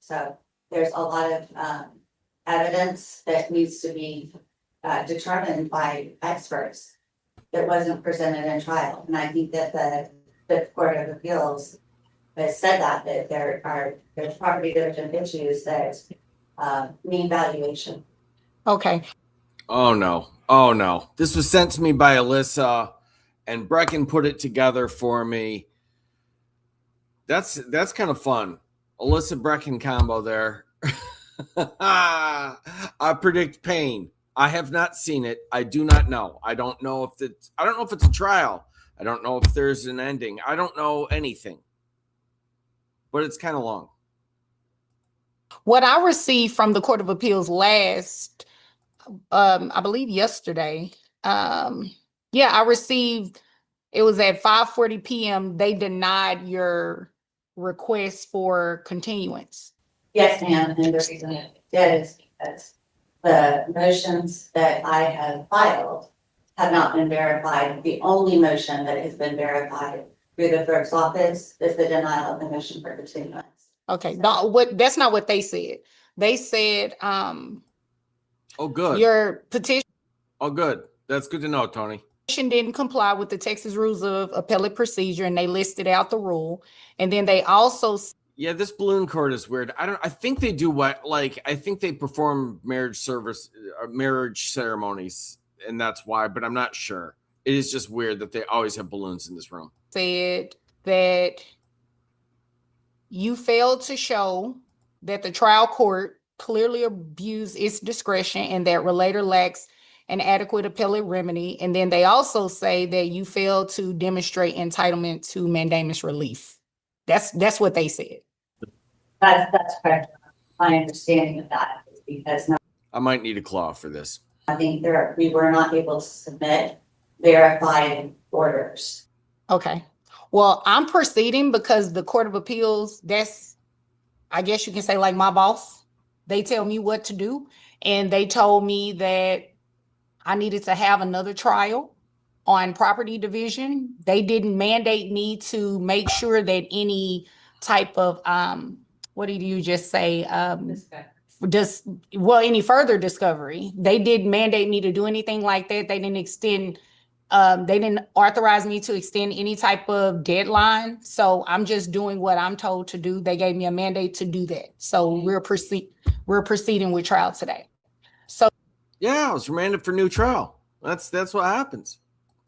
So there's a lot of evidence that needs to be determined by experts that wasn't presented in trial. And I think that the Court of Appeals has said that there's property division issues that need valuation. Okay. Oh no. This was sent to me by Alyssa, and Brecken put it together for me. That's kind of fun. Alyssa Brecken combo there. I predict pain. I have not seen it. I do not know. I don't know if it's a trial. I don't know if there's an ending. I don't know anything. But it's kind of long. What I received from the Court of Appeals last, I believe yesterday, I received, it was at 5:40 p.m. They denied your request for continuance. Yes, ma'am, and the reason it did is because the motions that I have filed have not been verified. The only motion that has been verified through the clerk's office is the denial of the motion for continuance. Okay, that's not what they said. They said, Oh, good. your petition Oh, good. That's good to know, Tony. didn't comply with the Texas Rules of Appellate Procedure, and they listed out the rule. And then they also, Yeah, this balloon court is weird. I think they do I think they perform marriage ceremonies, and that's why, but I'm not sure. It is just weird that they always have balloons in this room. said that you failed to show that the trial court clearly abused its discretion and that relator lacks an adequate appellate remedy. And then they also say that you failed to demonstrate entitlement to mandamus relief. That's what they said. That's correct. My understanding of that is because I might need a claw for this. I think we were not able to submit verified orders. Okay. Well, I'm proceeding because the Court of Appeals, that's, I guess you can say, like my boss. They tell me what to do. And they told me that I needed to have another trial on property division. They didn't mandate me to make sure that any type of, what did you just say? Any further discovery. They didn't mandate me to do anything like that. They didn't they didn't authorize me to extend any type of deadline. So I'm just doing what I'm told to do. They gave me a mandate to do that. So we're proceeding with trial today. So yeah, I was remanded for new trial. That's what happens.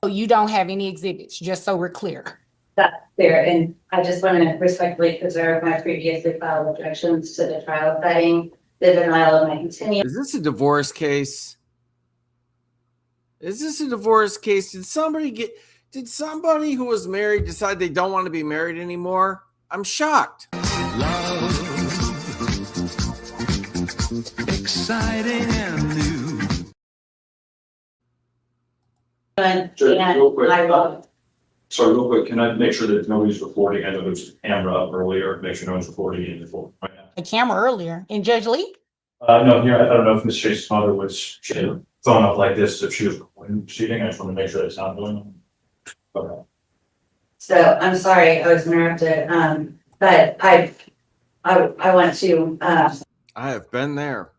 You don't have any exhibits, just so we're clear. That's clear, and I just want to respectfully preserve my previously filed objections to the trial setting, the denial of my continuance. Is this a divorce case? Did somebody who was married decide they don't want to be married anymore? I'm shocked. Love, exciting and new. Real quick, can I make sure that nobody's recording? I know there was a camera up earlier. Make sure no one's recording in before right now. The camera earlier. And Judge Lee? No, here, I don't know if Ms. Chase's mother was phone up like this, if she was recording proceeding. I just want to make sure it's not going on. Okay. So I'm sorry, I was interrupted, but I want to I have been there.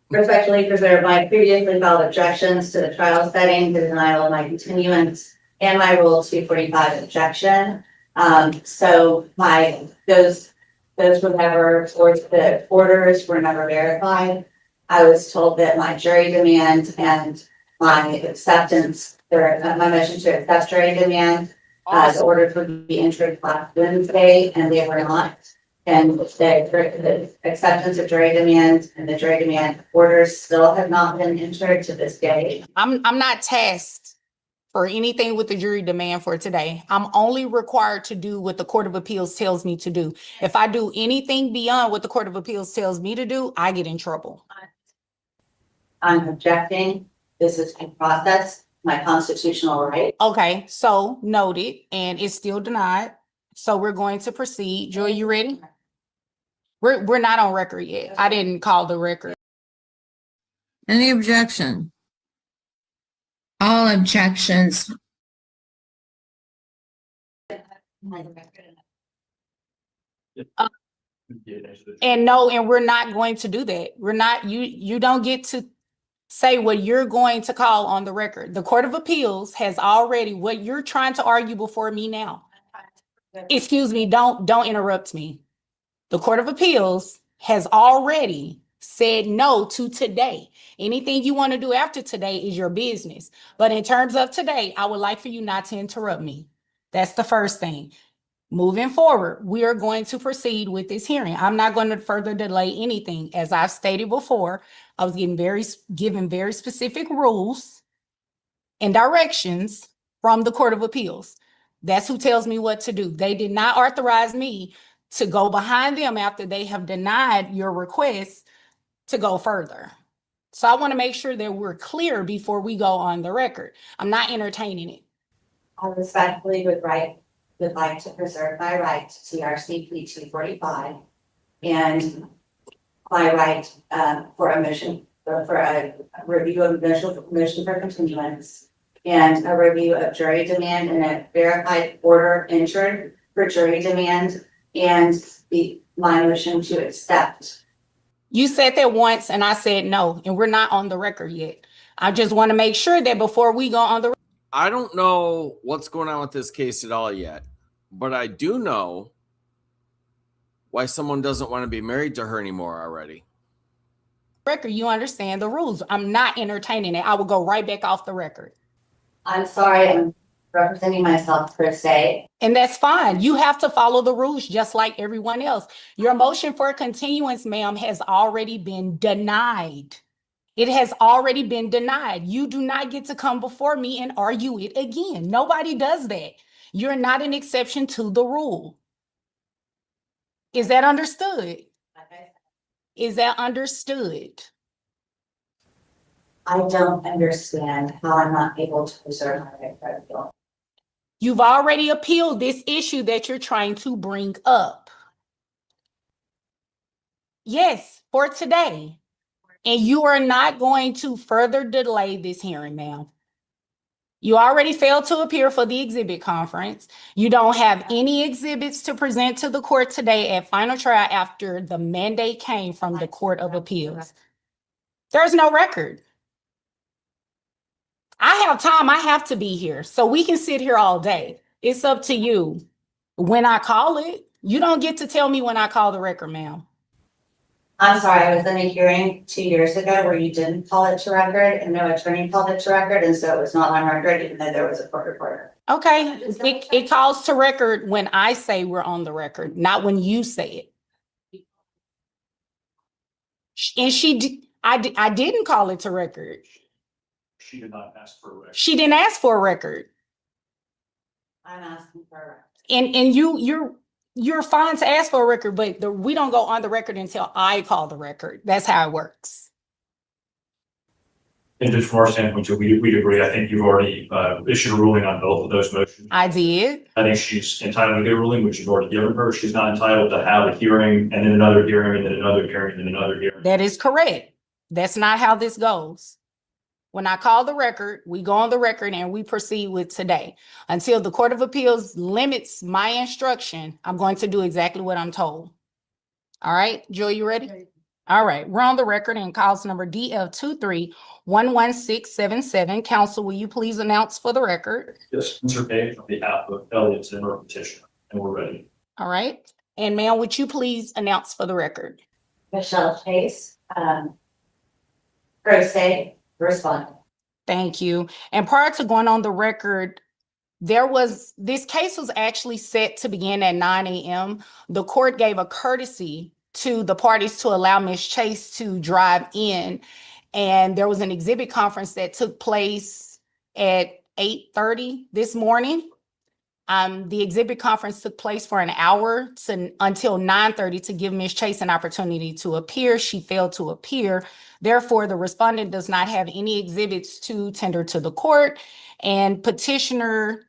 respectfully preserve my previously filed objections to the trial setting, the denial of my continuance, and my Rule 245 objection. So those were never, or the orders were never verified. I was told that my jury demand and my acceptance, or my motion to accept jury demand, the orders would be entered last Wednesday, and they were not. And the acceptance of jury demand and the jury demand orders still have not been entered to this day. I'm not tasked for anything with the jury demand for today. I'm only required to do what the Court of Appeals tells me to do. If I do anything beyond what the Court of Appeals tells me to do, I get in trouble. I'm objecting. This is a process, my constitutional right. Okay, so noted, and it's still denied. So we're going to proceed. Joy, you ready? We're not on record yet. I didn't call the record. Any objection? All objections. And no, and we're not going to do that. We're not, you don't get to say what you're going to call on the record. The Court of Appeals has already, what you're trying to argue before me now. Excuse me, don't interrupt me. The Court of Appeals has already said no to today. Anything you want to do after today is your business. But in terms of today, I would like for you not to interrupt me. That's the first thing. Moving forward, we are going to proceed with this hearing. I'm not going to further delay anything. As I've stated before, I was given very specific rules and directions from the Court of Appeals. That's who tells me what to do. They did not authorize me to go behind them after they have denied your request to go further. So I want to make sure that we're clear before we go on the record. I'm not entertaining it. I respectfully would like to preserve my right to TRCP 245 and my right for a motion, for a review of motion for continuance and a review of jury demand and a verified order entered for jury demand and my motion to accept. You said that once and I said no, and we're not on the record yet. I just want to make sure that before we go on the I don't know what's going on with this case at all yet, but I do know why someone doesn't want to be married to her anymore already. record, you understand the rules. I'm not entertaining it. I will go right back off the record. I'm sorry, I'm representing myself per se. And that's fine. You have to follow the rules just like everyone else. Your motion for continuance, ma'am, has already been denied. It has already been denied. You do not get to come before me and argue it again. Nobody does that. You're not an exception to the rule. Is that understood? Is that understood? I don't understand how I'm not able to preserve my right to appeal. You've already appealed this issue that you're trying to bring up. Yes, for today. And you are not going to further delay this hearing, ma'am. You already failed to appear for the exhibit conference. You don't have any exhibits to present to the court today at final trial after the mandate came from the Court of Appeals. There's no record. I have time. I have to be here. So we can sit here all day. It's up to you. When I call it, you don't get to tell me when I call the record, ma'am. I'm sorry, I was in a hearing 2 years ago where you didn't call it to record and no attorney called it to record, and so it was not on record even though there was a court reporter. Okay, it calls to record when I say we're on the record, not when you say it. And I didn't call it to record. She did not ask for a record. She didn't ask for a record. I'm asking for a record. And you're fine to ask for a record, but we don't go on the record until I call the record. That's how it works. And just from our standpoint, too, we'd agree. I think you've already issued a ruling on both of those motions. I did. I think she's entitled to get a ruling, which you've already given her. She's not entitled to have a hearing and then another hearing and then another hearing and then another hearing. That is correct. That's not how this goes. When I call the record, we go on the record and we proceed with today. Until the Court of Appeals limits my instruction, I'm going to do exactly what I'm told. All right, Joy, you ready? All right, we're on the record in cause number DL2311677. Counsel, will you please announce for the record? Yes, Mr. Page, on behalf of Elliott Zimmer petitioner, and we're ready. All right, and ma'am, would you please announce for the record? Michelle Chase, pro se, respond. Thank you. And prior to going on the record, this case was actually set to begin at 9 a.m. The court gave a courtesy to the parties to allow Ms. Chase to drive in. And there was an exhibit conference that took place at 8:30 this morning. The exhibit conference took place for an hour until 9:30 to give Ms. Chase an opportunity to appear. She failed to appear. Therefore, the respondent does not have any exhibits to tender to the court, and petitioner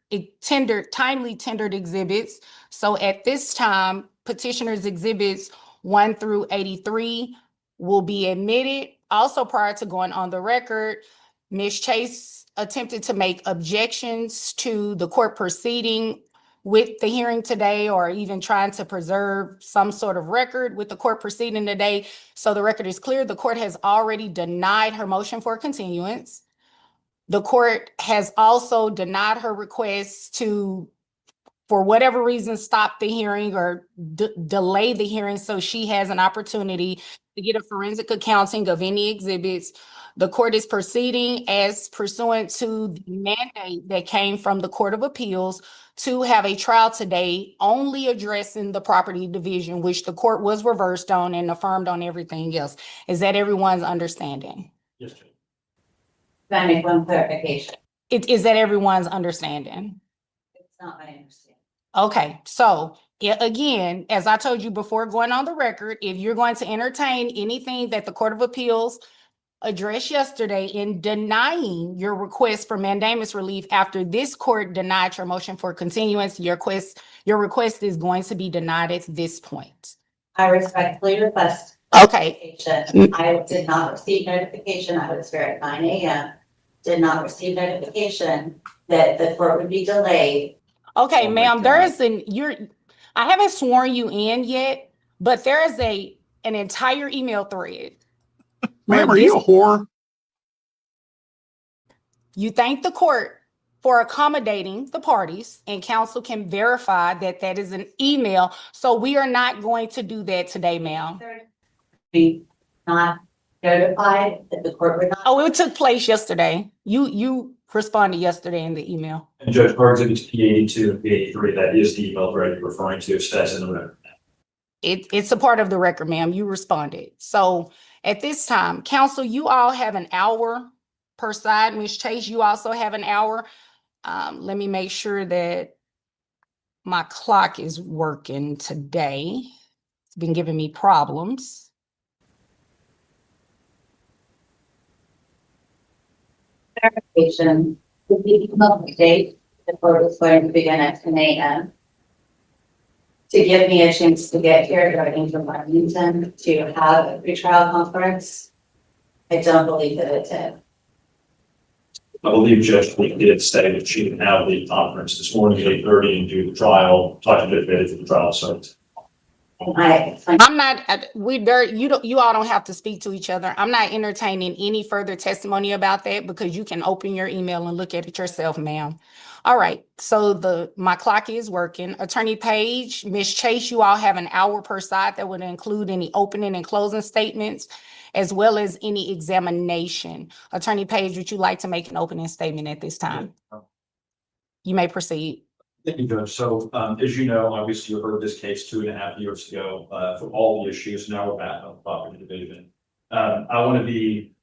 timely tendered exhibits. So at this time, petitioner's exhibits 1 through 83 will be admitted. Also, prior to going on the record, Ms. Chase attempted to make objections to the court proceeding with the hearing today or even trying to preserve some sort of record with the court proceeding today. So the record is clear. The court has already denied her motion for continuance. The court has also denied her request to, for whatever reason, stop the hearing or delay the hearing so she has an opportunity to get a forensic accounting of any exhibits. The court is proceeding as pursuant to the mandate that came from the Court of Appeals to have a trial today only addressing the property division, which the court was reversed on and affirmed on everything else. Is that everyone's understanding? Yes, Judge. Can I make one clarification? Is that everyone's understanding? It's not my understanding. Okay, so again, as I told you before going on the record, if you're going to entertain anything that the Court of Appeals addressed yesterday in denying your request for mandamus relief after this court denied your motion for continuance, your request is going to be denied at this point. I respectfully request. Okay. Notification. I did not receive notification. I was here at 9 a.m. Did not receive notification that the court would be delayed. Okay, Oh my ma'am, there God. is I haven't sworn you in yet, but there is an entire email thread. Ma'am, are you a whore? You thank the court for accommodating the parties, and counsel can verify that that is an email. So we are not going to do that today, ma'am. Be not notified that the court would not. Oh, it took place yesterday. You responded yesterday in the email. And Judge Parks, it's P82 and P83, that is the email thread you're referring to, stays in the record. It's a part of the record, ma'am. You responded. So at this time, counsel, you all have an hour per side. Ms. Chase, you also have an hour. Let me make sure that my clock is working today. It's been giving me problems. Clarification. With the email date, the court is going to begin at 10 a.m. To give me a chance to get here, driving from Arlington to have a pretrial conference. I don't believe that it did. I believe Judge Lee did say that she didn't have the conference this morning at 8:30 and do the trial, talking to the for the trial starts. And I I'm not, you all don't have to speak to each other. I'm not entertaining any further testimony about that because you can open your email and look at it yourself, ma'am. All right, so my clock is working. Attorney Page, Ms. Chase, you all have an hour per side that would include any opening and closing statements, as well as any examination. Attorney Page, would you like to make an opening statement at this time? You may proceed. Thank you, Judge. So, as you know, obviously you heard this case 2.5 years ago, for all the issues. Now we're back on the property division. I want to be,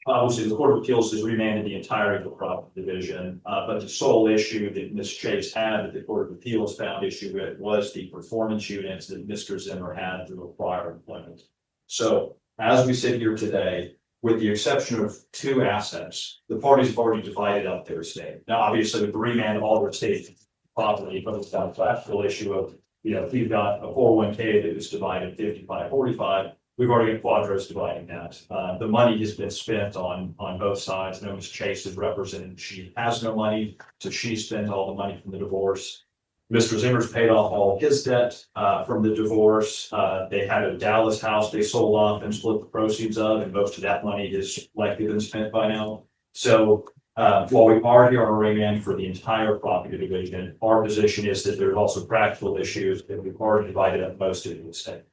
obviously the Court of Appeals has remanded the entirety of the property division, but the sole issue that Ms. Chase had that the Court of Appeals found issue with was the performance units that Mr. Zimmer had through a prior employment. So, as we sit here today, with the exception of 2 assets, the parties have already divided up their estate. Now, obviously, with the remand, all their estate property, but it's down to the actual issue of, if you've got a 401k that is divided 55-45, we've already got Quadros dividing that. The money has been spent on both sides. No, Ms. Chase is represented. She has no money, so she spent all the money from the divorce. Mr. Zimmer's paid off all of his debt from the divorce. They had a Dallas house they sold off and split the proceeds of, and most of that money has likely been spent by now. So while we are here on a remand for the entire property division, our position is that there's also practical issues that we've already divided up most of the estate.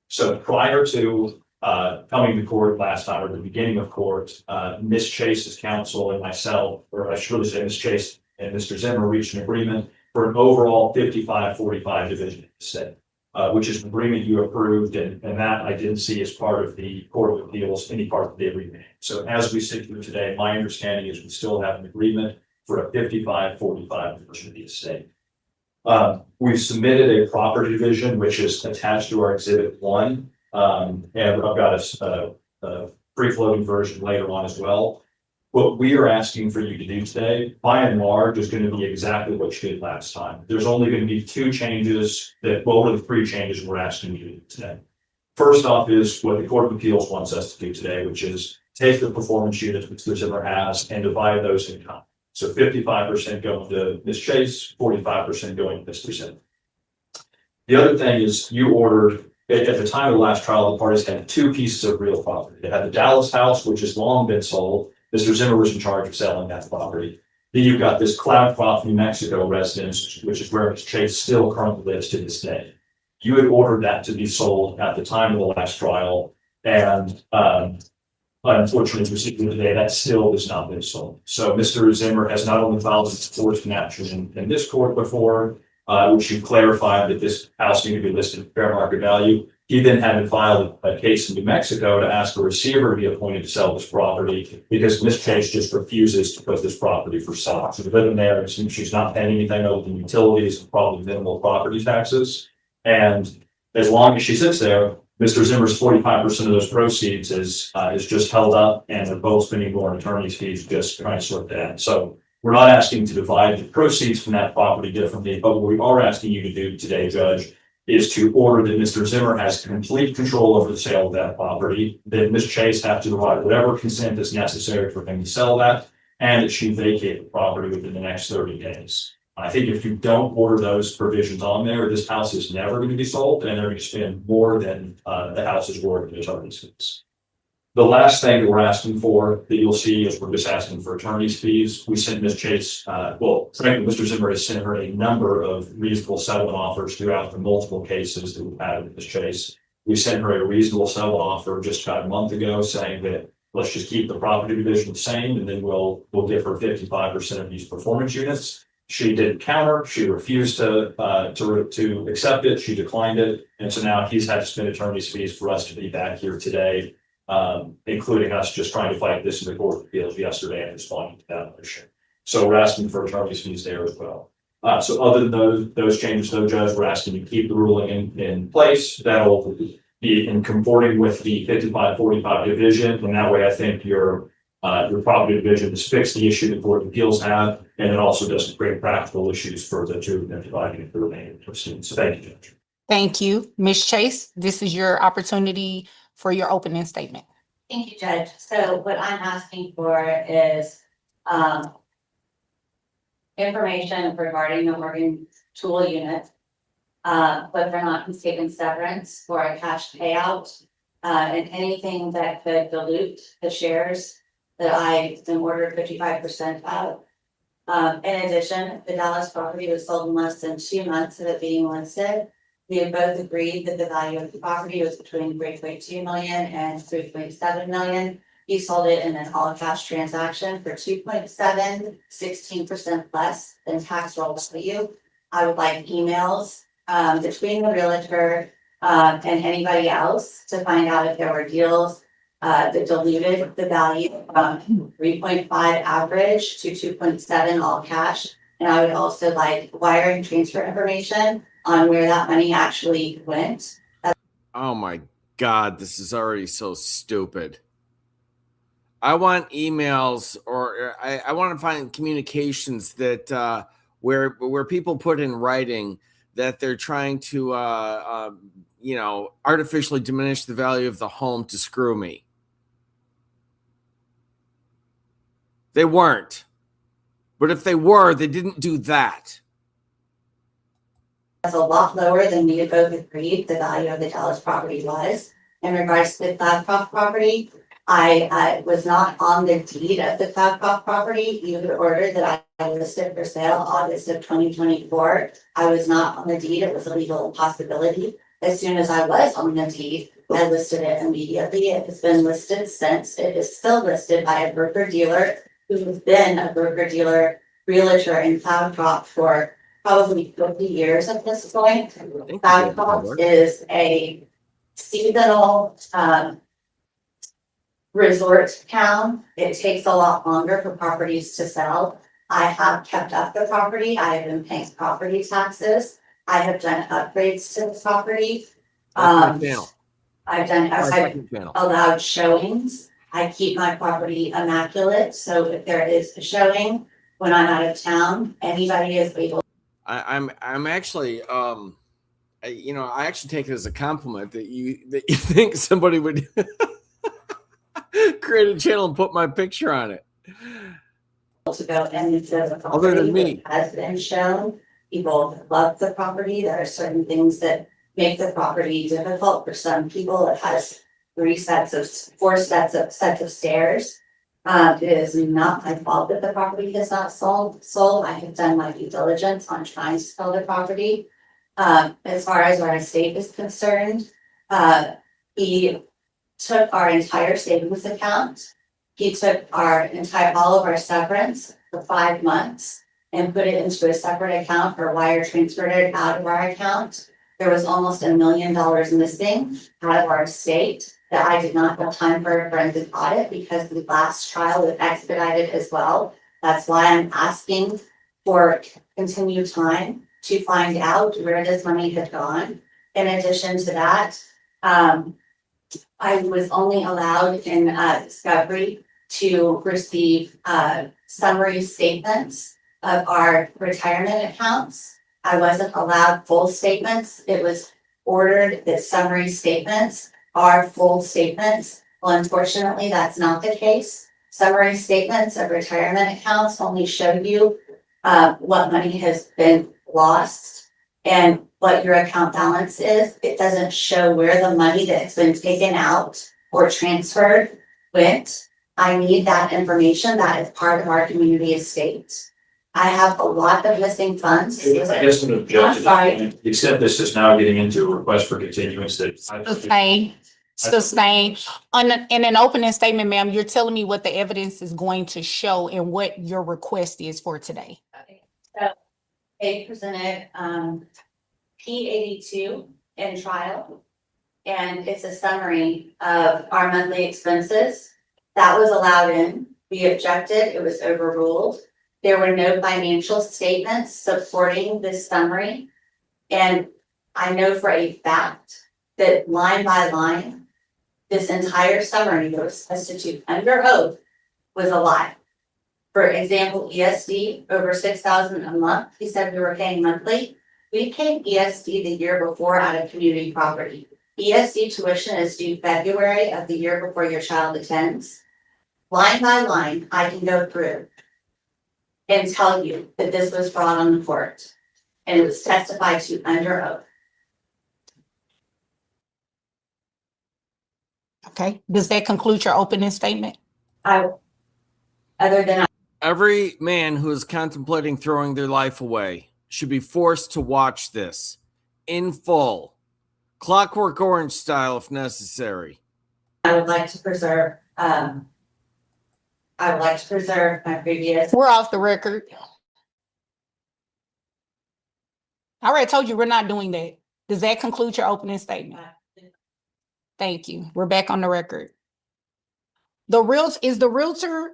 So prior to coming to court last time, or the beginning of court, Ms. Chase's counsel and myself, or I should really say Ms. Chase and Mr. Zimmer reached an agreement for an overall 55-45 division of the estate, which is an agreement you approved, and that I didn't see as part of the Court of Appeals, any part of the agreement. So as we sit here today, my understanding is we still have an agreement for a 55-45 division of the estate. We've submitted a property division, which is attached to our Exhibit 1, and I've got a free-floating version later on as well. What we are asking for you to do today, by and large, is going to be exactly what you did last time. There's only going to be 2 changes really 3 changes we're asking you to do today. First off is what the Court of Appeals wants us to do today, which is take the performance units which the Zimmer has and divide those in kind. So 55% going to Ms. Chase, 45% going to Mr. Zimmer. The other thing is you ordered, at the time of the last trial, the parties had two pieces of real property. They had the Dallas house, which has long been sold. Mr. Zimmer was in charge of selling that property. Then you've got this Cloudcroft, New Mexico residence, which is where Ms. Chase still currently lives to this day. You had ordered that to be sold at the time of the last trial, and unfortunately, receiving today, that still has not been sold. So Mr. Zimmer has not only filed an enforcement action in this court before, which you clarified that this house needed to be listed at fair market value. He then had to file a case in New Mexico to ask a receiver to be appointed to sell this property because Ms. Chase just refuses to put this property for sale. She's living there, and she's not paying anything other than utilities and probably minimal property taxes. And as long as she sits there, Mr. Zimmer's 45% of those proceeds is just held up, and they're both spending more on attorney's fees just trying to sort that out. So we're not asking to divide the proceeds from that property differently, but what we are asking you to do today, Judge, is to order that Mr. Zimmer has complete control over the sale of that property, that Ms. Chase have to provide whatever consent is necessary for him to sell that, and that she vacate the property within the next 30 days. I think if you don't order those provisions on there, this house is never going to be sold, and they're going to spend more than the house is worth in attorney's fees. The last thing that we're asking for that you'll see is we're just asking for attorney's fees. We sent Ms. Chase, frankly, Mr. Zimmer has sent her a number of reasonable settlement offers throughout the multiple cases that we've had with Ms. Chase. We sent her a reasonable settlement offer just about a month ago saying that let's just keep the property division the same, and then we'll give her 55% of these performance units. She didn't counter. She refused to accept it. She declined it. And so now he's had to spend attorney's fees for us to be back here today, including us just trying to fight this in the Court of Appeals yesterday and responding to that motion. So we're asking for attorney's fees there as well. So other than those changes, though, Judge, we're asking you to keep the ruling in place. That'll be in comporting with the 55-45 division. And that way, I think your property division has fixed the issue the Court of Appeals have, and it also doesn't create practical issues for the two of them dividing the remaining proceedings. So thank you, Judge. Thank you. Ms. Chase, this is your opportunity for your opening statement. Thank you, Judge. So what I'm asking for is information regarding the Morgan Tool unit, whether or not he's taken severance or a cash payout, and anything that could dilute the shares that I then ordered 55% of. In addition, the Dallas property was sold in less than 2 months of it being listed. We have both agreed that the value of the property was between 3.2 million and 3.7 million. He sold it in an all-cash transaction for 2.7, 16% less than tax roll value. I would like emails between the realtor and anybody else to find out if there were deals that diluted the value from 3.5 average to 2.7 all cash. And I would also like wire and transfer information on where that money actually went. Oh my God, this is already so stupid. I want emails, or I want to find communications that where people put in writing that they're trying to artificially diminish the value of the home to screw me. They weren't. But if they were, they didn't do that. That's a lot lower than we had both agreed the value of the Dallas property was. In regards to the Cloudcroft property, I was not on the deed of the Cloudcroft property. You had ordered that I listed for sale August of 2024. I was not on the deed. It was a legal possibility. As soon as I was on the deed, I listed it immediately. It has been listed since. It is still listed by a broker dealer who has been a broker dealer realtor in Cloudcroft for probably 50 years at this point. Cloudcroft is a seasonal resort town. It takes a lot longer for properties to sell. I have kept up the property. I have been paying property taxes. I have done upgrades to the property. I've allowed showings. I keep my property immaculate. So if there is a showing when I'm out of town, anybody is able. I'm actually I actually take it as a compliment that you think somebody would create a channel and put my picture on it. to go into the Other than property me. that has been shown. People love the property. There are certain things that make the property difficult for some people. It has four sets of stairs. It is not my fault that the property has not sold. I have done my due diligence on trying to sell the property. As far as our estate is concerned, he took our entire savings account. He took all of our severance for 5 months and put it into a separate account or wire transferred it out of our account. There was almost $1 million missing out of our estate that I did not have time for a forensic audit because the last trial was expedited as well. That's why I'm asking for continued time to find out where this money had gone. In addition to that, I was only allowed in discovery to receive summary statements of our retirement accounts. I wasn't allowed full statements. It was ordered that summary statements are full statements. Well, unfortunately, that's not the case. Summary statements of retirement accounts only show you what money has been lost and what your account balance is. It doesn't show where the money that's been taken out or transferred went. I need that information. That is part of our community estate. I have a lot of missing funds. I guess I'm objecting. I'm sorry. Except this is now getting into a request for continuance that. Sustain. In an opening statement, ma'am, you're telling me what the evidence is going to show and what your request is for today. Okay, so they presented P82 in trial. And it's a summary of our monthly expenses. That was allowed in. We objected, it was overruled. There were no financial statements supporting this summary. And I know for a fact that line by line, this entire summary that was substituted under oath was a lie. For example, ESD over $6,000 a month, he said we were paying monthly. We paid ESD the year before out of community property. ESD tuition is due February of the year before your child attends. Line by line, I can go through and tell you that this was brought on the court and it was testified to under oath. Okay, does that conclude your opening statement? Other than Every man who is contemplating throwing their life away should be forced to watch this in full, Clockwork Orange style if necessary. I would like to preserve, my previous. We're off the record. I already told you we're not doing that. Does that conclude your opening statement? Thank you. We're back on the record. Is the realtor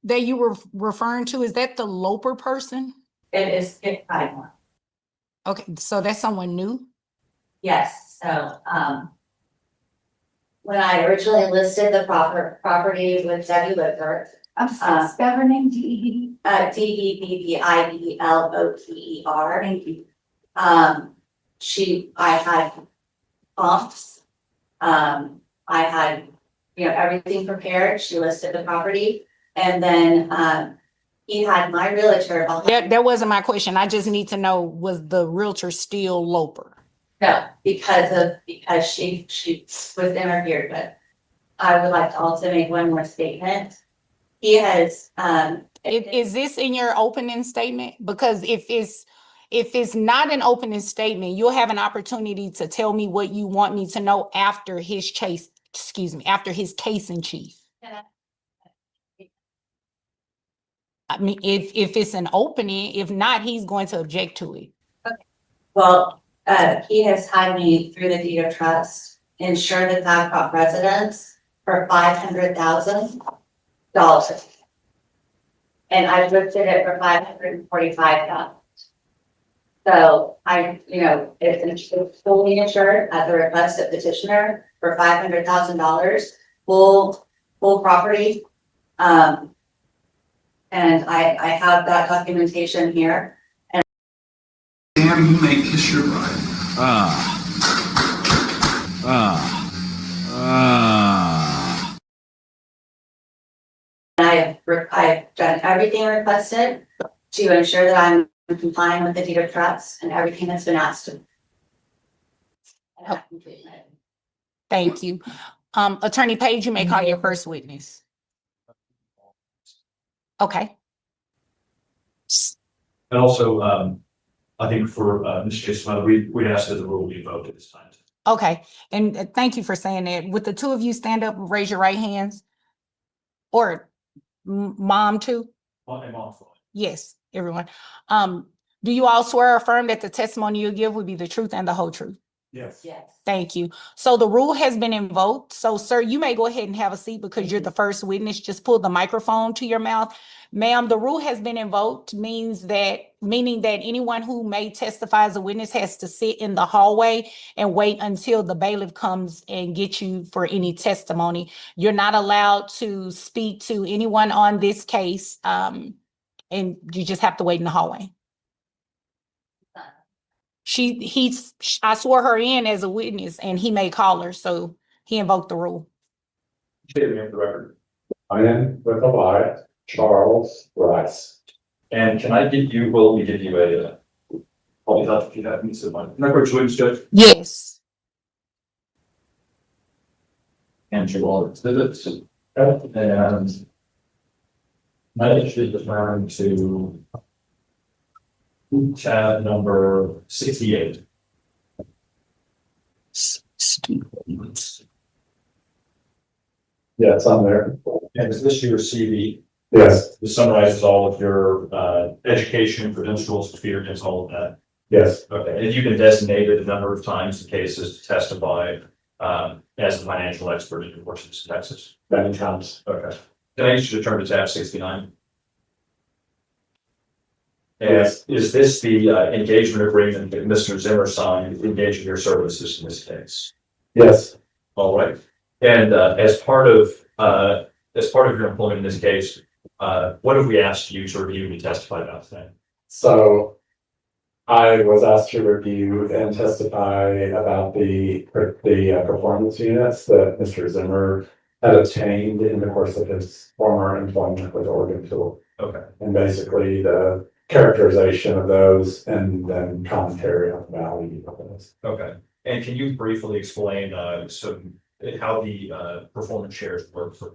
that you were referring to, is that the Loper person? It is 5-1. Okay, so that's someone new? Yes, so, when I originally listed the property with Debbie Whitford, Spell her name, D-E-B. DEBBIELOTER. Thank you. I had comps. I had, everything prepared. She listed the property. And then, he had my realtor. That wasn't my question. I just need to know, was the realtor still Loper? No, because she was interfered with. I would like to also make one more statement. He has, Is this in your opening statement? Because if it's not an opening statement, you'll have an opportunity to tell me what you want me to know after his case in chief. I mean, if it's an opening, if not, he's going to object to it. well, he has had me through the deed of trust, insure the Babcock residence for $500,000. And I listed it for $545,000. So it's fully insured at the request of petitioner for $500,000, full property. And I have that documentation here. Damn, you may kiss your bride. And I have I've done everything requested to ensure that I'm complying with the deed of trust and everything that's been asked of me. And I've completed it. Thank you. Attorney Page, you may call your first witness. Okay. And also, I think for, Ms. Jason, we'd ask that the rule be invoked at this time. Okay, and thank you for saying that. Would the two of you stand up and raise your right hands? Or mom too? I'm on for it. Yes, everyone. Do you all swear or affirm that the testimony you give would be the truth and the whole truth? Yes. Yes. Thank you. So the rule has been invoked. So sir, you may go ahead and have a seat because you're the first witness. Just pull the microphone to your mouth. Ma'am, the rule has been invoked meaning that anyone who may testify as a witness has to sit in the hallway and wait until the bailiff comes and gets you for any testimony. You're not allowed to speak to anyone on this case. And you just have to wait in the hallway. I swore her in as a witness and he may call her, so he invoked the rule. State your name for the record. I am with a lie, Charles Rice. And can I give you, well, let me give you a, I'll have to have me sit on. Can I approach the witness, Judge? Yes. And you all exhibits. And I should return to tab number 68. Yeah, it's on there. And is this your CV? Yes, This summarizes all of your education, credentials, experience, all of that. yes, Okay, and you've been designated a number of times in cases to testify as a financial expert in Washington, Texas. many times. Okay. Can I ask you to turn to tab 69? And Yes. is this the engagement agreement that Mr. Zimmer signed engaging your services in this case? Yes, All right. And as part of your employment in this case, what have we asked you to review and testify about today? so I was asked to review and testify about the performance units that Mr. Zimmer had obtained in the course of his former employment with Oregon Tool. Okay. And basically the characterization of those and then commentary on the value of those. Okay. And can you briefly explain how the performance shares work for?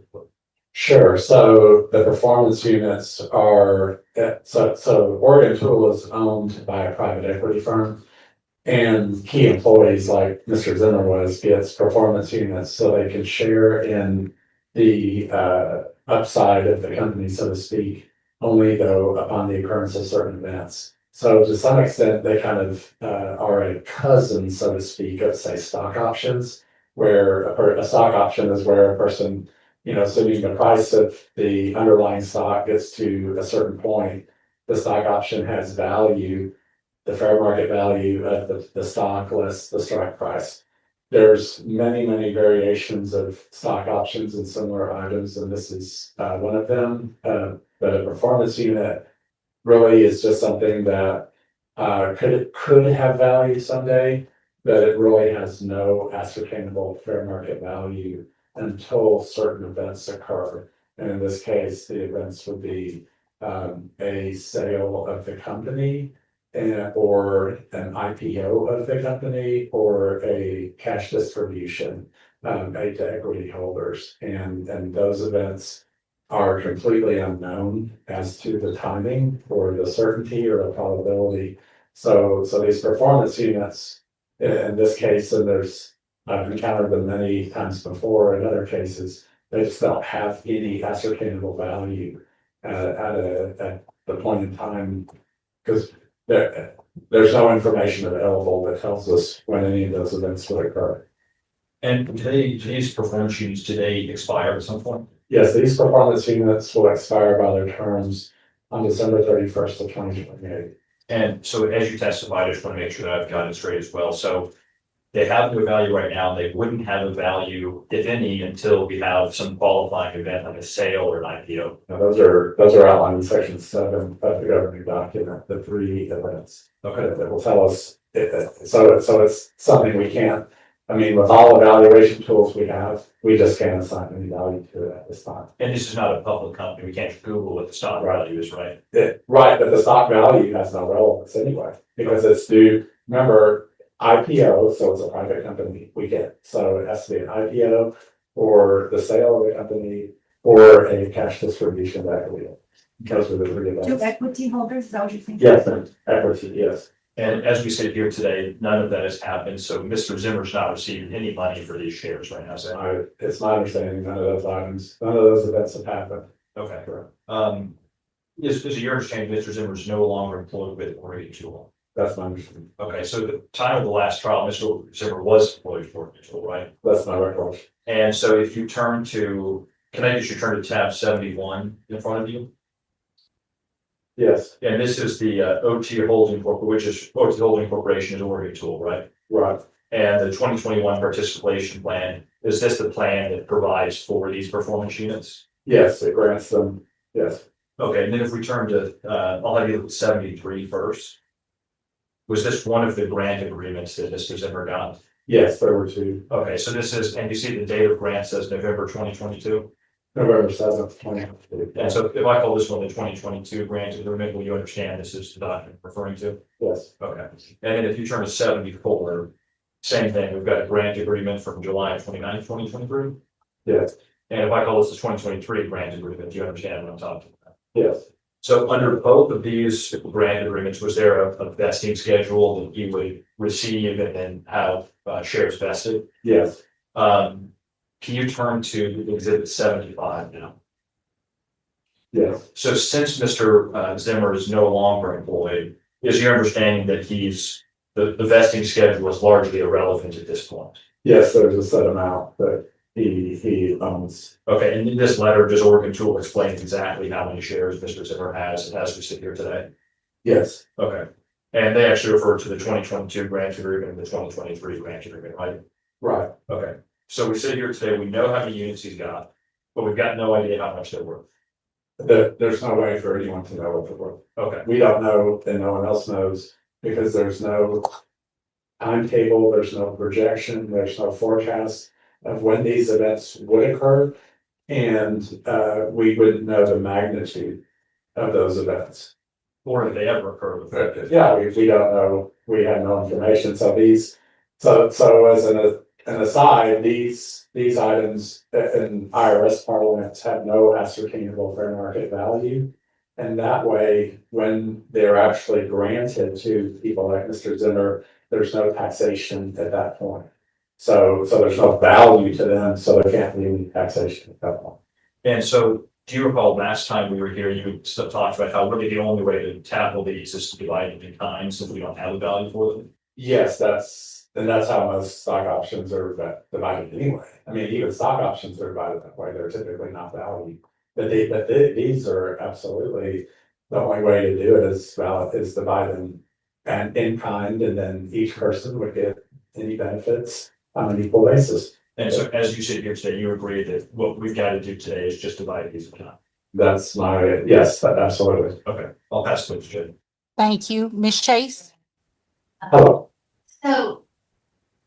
Sure. So the performance units are, so Oregon Tool is owned by a private equity firm. And key employees like Mr. Zimmer gets performance units so they can share in the upside of the company, so to speak, only though upon the occurrence of certain events. So to some extent, they kind of are a cousin, so to speak, of say stock options, where a stock option is where a person, assuming the price of the underlying stock gets to a certain point, the stock option has value, the fair market value of the stock less the strike price. There's many, many variations of stock options and similar items, and this is one of them. But a performance unit really is just something that could have value someday, but it really has no ascertainable fair market value until certain events occur. And in this case, the events would be a sale of the company or an IPO of the company or a cash distribution made to equity holders. And those events are completely unknown as to the timing or the certainty or the probability. So these performance units, in this case, and I've encountered them many times before in other cases, they just don't have any ascertainable value at the point in time, because there's no information available that tells us when any of those events would occur. And today's performance units, do they expire at some point? Yes, these performance units will expire by their terms on December 31st of 2028. And so as you testified, I just want to make sure that I've got it straight as well. So they have no value right now. They wouldn't have a value, if any, until we have some qualifying event like a sale or an IPO. Now, those are outlined in section 7 of the governing document, the 3 events. Okay. That will tell us, so it's something we can't I mean, with all evaluation tools we have, we just can't assign any value to it at this time. And this is not a public company. We can't Google what the stock value is, right? Right, but the stock value has no relevance anyway, because it's due, remember, IPO, so it's a private company we get. So it has to be an IPO or the sale of the company or a cash distribution of equity. Those are the three Two events. equity holders, is that what you're thinking? Yes, and equity, yes. And as we sit here today, none of that has happened. So Mr. Zimmer's not receiving any money for these shares right now. Is that It's my understanding, none of those items, none of those events have happened. okay? Correct. Is it your understanding Mr. Zimmer is no longer employed with Oregon Tool? That's my understanding. Okay, so the time of the last trial, Mr. Zimmer was employed with Oregon Tool, right? That's my recollection. And so if you turn to, can I just return to tab 71 in front of you? Yes, And this is the OT Holding Corp, which is OT Holding Corporation is Oregon Tool, right? right. And the 2021 participation plan, is this the plan that provides for these performance units? Yes, it grants them, yes. Okay, and then if we turn to, I'll have you look at 73 first. Was this one of the grant agreements that Mr. Zimmer got? Yes, there were two. Okay, so this is, and you see the date of grant says November 2022. November 7th, 20. And so if I call this one the 2022 grant agreement, will you understand this is the document referring to? Yes, Okay, and then if you turn to 74, same thing, we've got a grant agreement from July 29th, 2023. yes, And if I call this the 2023 grant agreement, do you understand what I'm talking about? yes. So under both of these grant agreements, was there a vesting schedule that you would receive and then have shares vested? Yes, Can you turn to exhibit 75 now? yes, So since Mr. Zimmer is no longer employed, is your understanding that the vesting schedule is largely irrelevant at this point? yes, there's a set amount that he owns. Okay, and in this letter, does Oregon Tool explain exactly how many shares Mr. Zimmer has as we sit here today? Yes, Okay, and they actually refer to the 2022 grant agreement and the 2023 grant agreement, right? right. Okay, so we sit here today, we know how many units he's got, but we've got no idea how much they're worth. There's no way for anyone to know what they're worth. Okay, We don't know and no one else knows because there's no timetable, there's no projection, there's no forecast of when these events would occur. And we wouldn't know the magnitude of those events. or if they ever occur with it. But yeah, we don't know, we have no information. So as an aside, these items in IRS parlance have no ascertainable fair market value. And that way, when they're actually granted to people like Mr. Zimmer, there's no taxation at that point. So there's no value to them, so there can't be any taxation at that point. And so, do you recall last time we were here, you talked about how really the only way to tackle these is to divide them in kind, since we don't have a value for them? Yes, that's how most stock options are divided anyway. I mean, even stock options are divided that way. They're typically not valued. But these are absolutely, the only way to do it is divide them and in kind, and then each person would get any benefits on an equal basis. And so, as you sit here today, you agree that what we've got to do today is just divide these in kind? That's yes, absolutely. Okay, I'll pass it to Jim. Thank you. Ms. Chase? Hello. So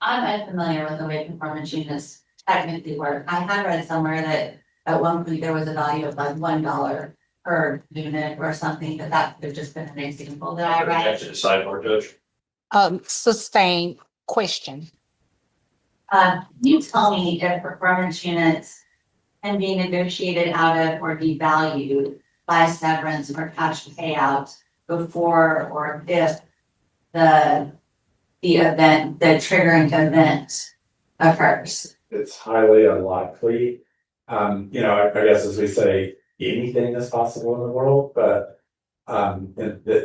I'm unfamiliar with the way performance units technically work. I had read somewhere that at one point there was a value of like $1 per unit or something, but that could have just been an example that I read. To decide, our judge. Sustained question. Can you tell me if performance units can be negotiated out of or devalued by severance or cash payout before or if the triggering event occurs? It's highly unlikely. I guess as we say, anything is possible in the world, but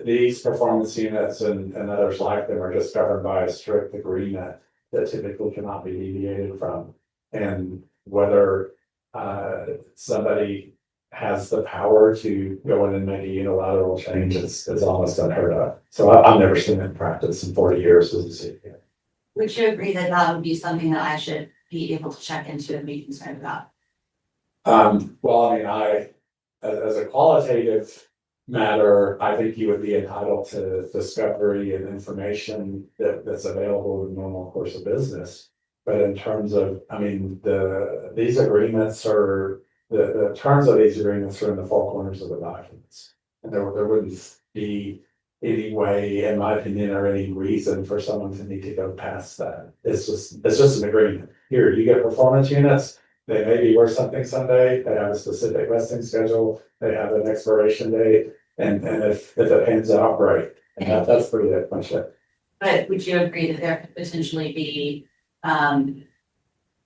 these performance units and others like them are just governed by a strict agreement that typically cannot be deviated from. And whether somebody has the power to go in and make a unilateral change is almost unheard of. So I've never seen it in practice in 40 years as a city. Would you agree that that would be something that I should be able to check into and be concerned about? Well, as a qualitative matter, I think you would be entitled to discovery and information that's available in the normal course of business. But in terms of, I mean, these agreements are, the terms of these agreements are in the four corners of the documents. And there wouldn't be any way, in my opinion, or any reason for someone to need to go past that. It's just an agreement. Here, you get performance units, they may be worth something someday, they have a specific vesting schedule, they have an expiration date, and if it pans out, great. And that's pretty much it. But would you agree that there could potentially be,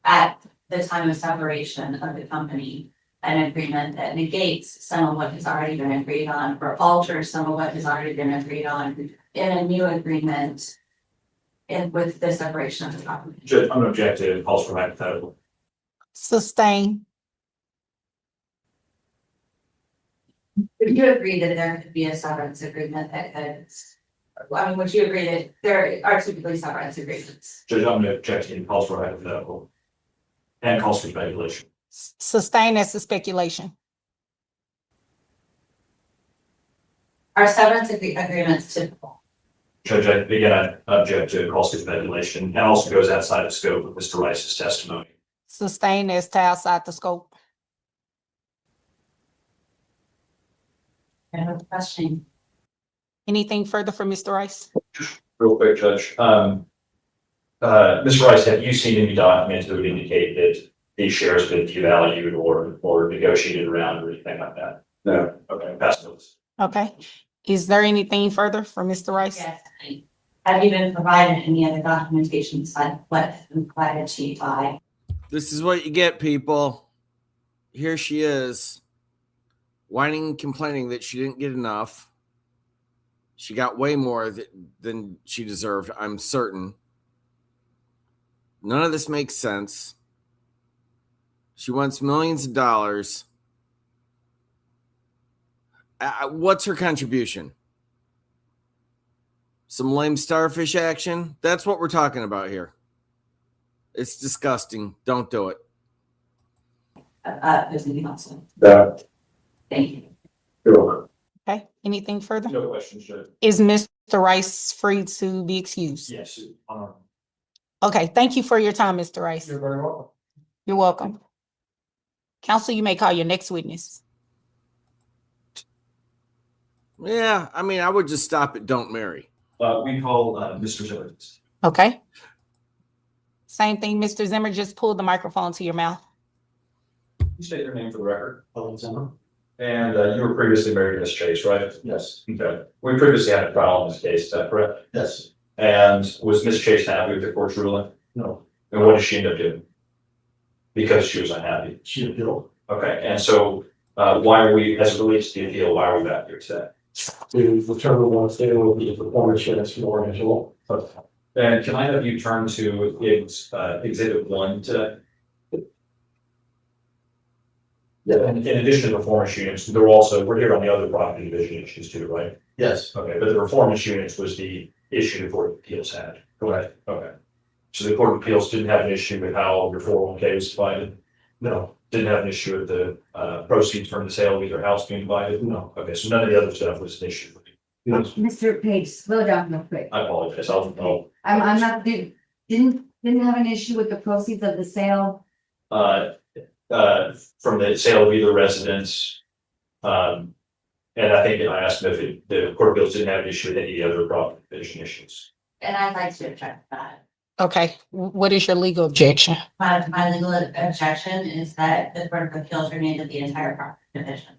at the time of separation of the company, an agreement that negates some of what has already been agreed on or alters some of what has already been agreed on in a new agreement with the separation of the company? Judge, I'm gonna object to calls for hypothetical. Sustain. Would you agree that there could be a severance agreement that could, I mean, would you agree that there are typically severance agreements? Judge, I'm gonna object to calls for hypothetical. And calls for speculation. Sustain as the speculation. Are severance agreements typical? Judge, I object to calls for speculation and also goes outside the scope of Mr. Rice's testimony. Sustain as to outside the scope. I have a question. Anything further from Mr. Rice? Real quick, Judge. Mr. Rice, have you seen any documents that would indicate that these shares have been devalued or negotiated around or anything like that? No. Okay, pass notes. Okay. Is there anything further from Mr. Rice? Yes. Have you been provided any other documentation besides what has been provided to you by? This is what you get, people. Here she is, whining and complaining that she didn't get enough. She got way more than she deserved, I'm certain. None of this makes sense. She wants millions of dollars. What's her contribution? Some lame starfish action? That's what we're talking about here. It's disgusting. Don't do it. There's anything else? Yeah. Thank you. You're welcome. Okay. Anything further? No questions, Judge. Is Mr. Rice free to be excused? Yes. Okay. Thank you for your time, Mr. Rice. You're very welcome. You're welcome. Counsel, you may call your next witness. Yeah, I mean, I would just stop at don't marry. We call Mr. Zimmer. Okay. Same thing, Mr. Zimmer, just pull the microphone to your mouth. You state your name for the record. Helen Zimmer. And you were previously married to Ms. Chase, right? Yes. Okay. We previously had a trial in this case, is that correct? Yes. And was Ms. Chase happy with the court's ruling? No. And what did she end up doing? Because she was unhappy. She appealed. Okay, and so why are we, as it relates to the appeal, why are we back here today? To determine what's there will be the performance units more individual. And can I have you turn to exhibit 1 today? Yeah. In addition to the performance units, there were also, we're here on the other property division issues too, right? Yes. Okay, but the performance units was the issue the Court of Appeals had. Correct. Okay. So the Court of Appeals didn't have an issue with how your 401k was divided? No. Didn't have an issue with the proceeds from the sale of either house being divided? No. Okay, so none of the other stuff was an issue. Mr. Page, slow down real quick. I apologize. I'll I'm not, didn't have an issue with the proceeds of the sale. From the sale of either residence. And I think I asked him if the Court of Appeals didn't have an issue with any other property division issues. And I'd like to object to that. Okay. What is your legal objection? My legal objection is that the Court of Appeals remanded the entire property division.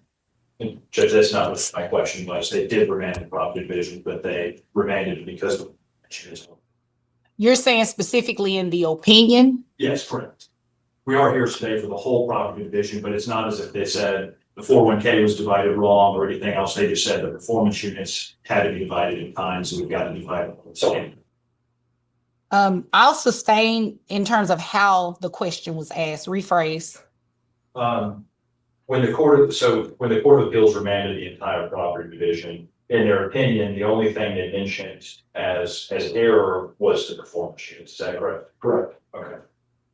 And Judge, that's not what my question was. They did remand the property division, but they remanded it because of. You're saying specifically in the opinion? Yes, correct. We are here today for the whole property division, but it's not as if they said the 401k was divided wrong or anything else. They just said the performance units had to be divided in kind, so we've got to divide them. So I'll sustain in terms of how the question was asked. Rephrase. when the Court of Appeals remanded the entire property division, in their opinion, the only thing they mentioned as error was the performance units. Is that correct? Correct. Okay.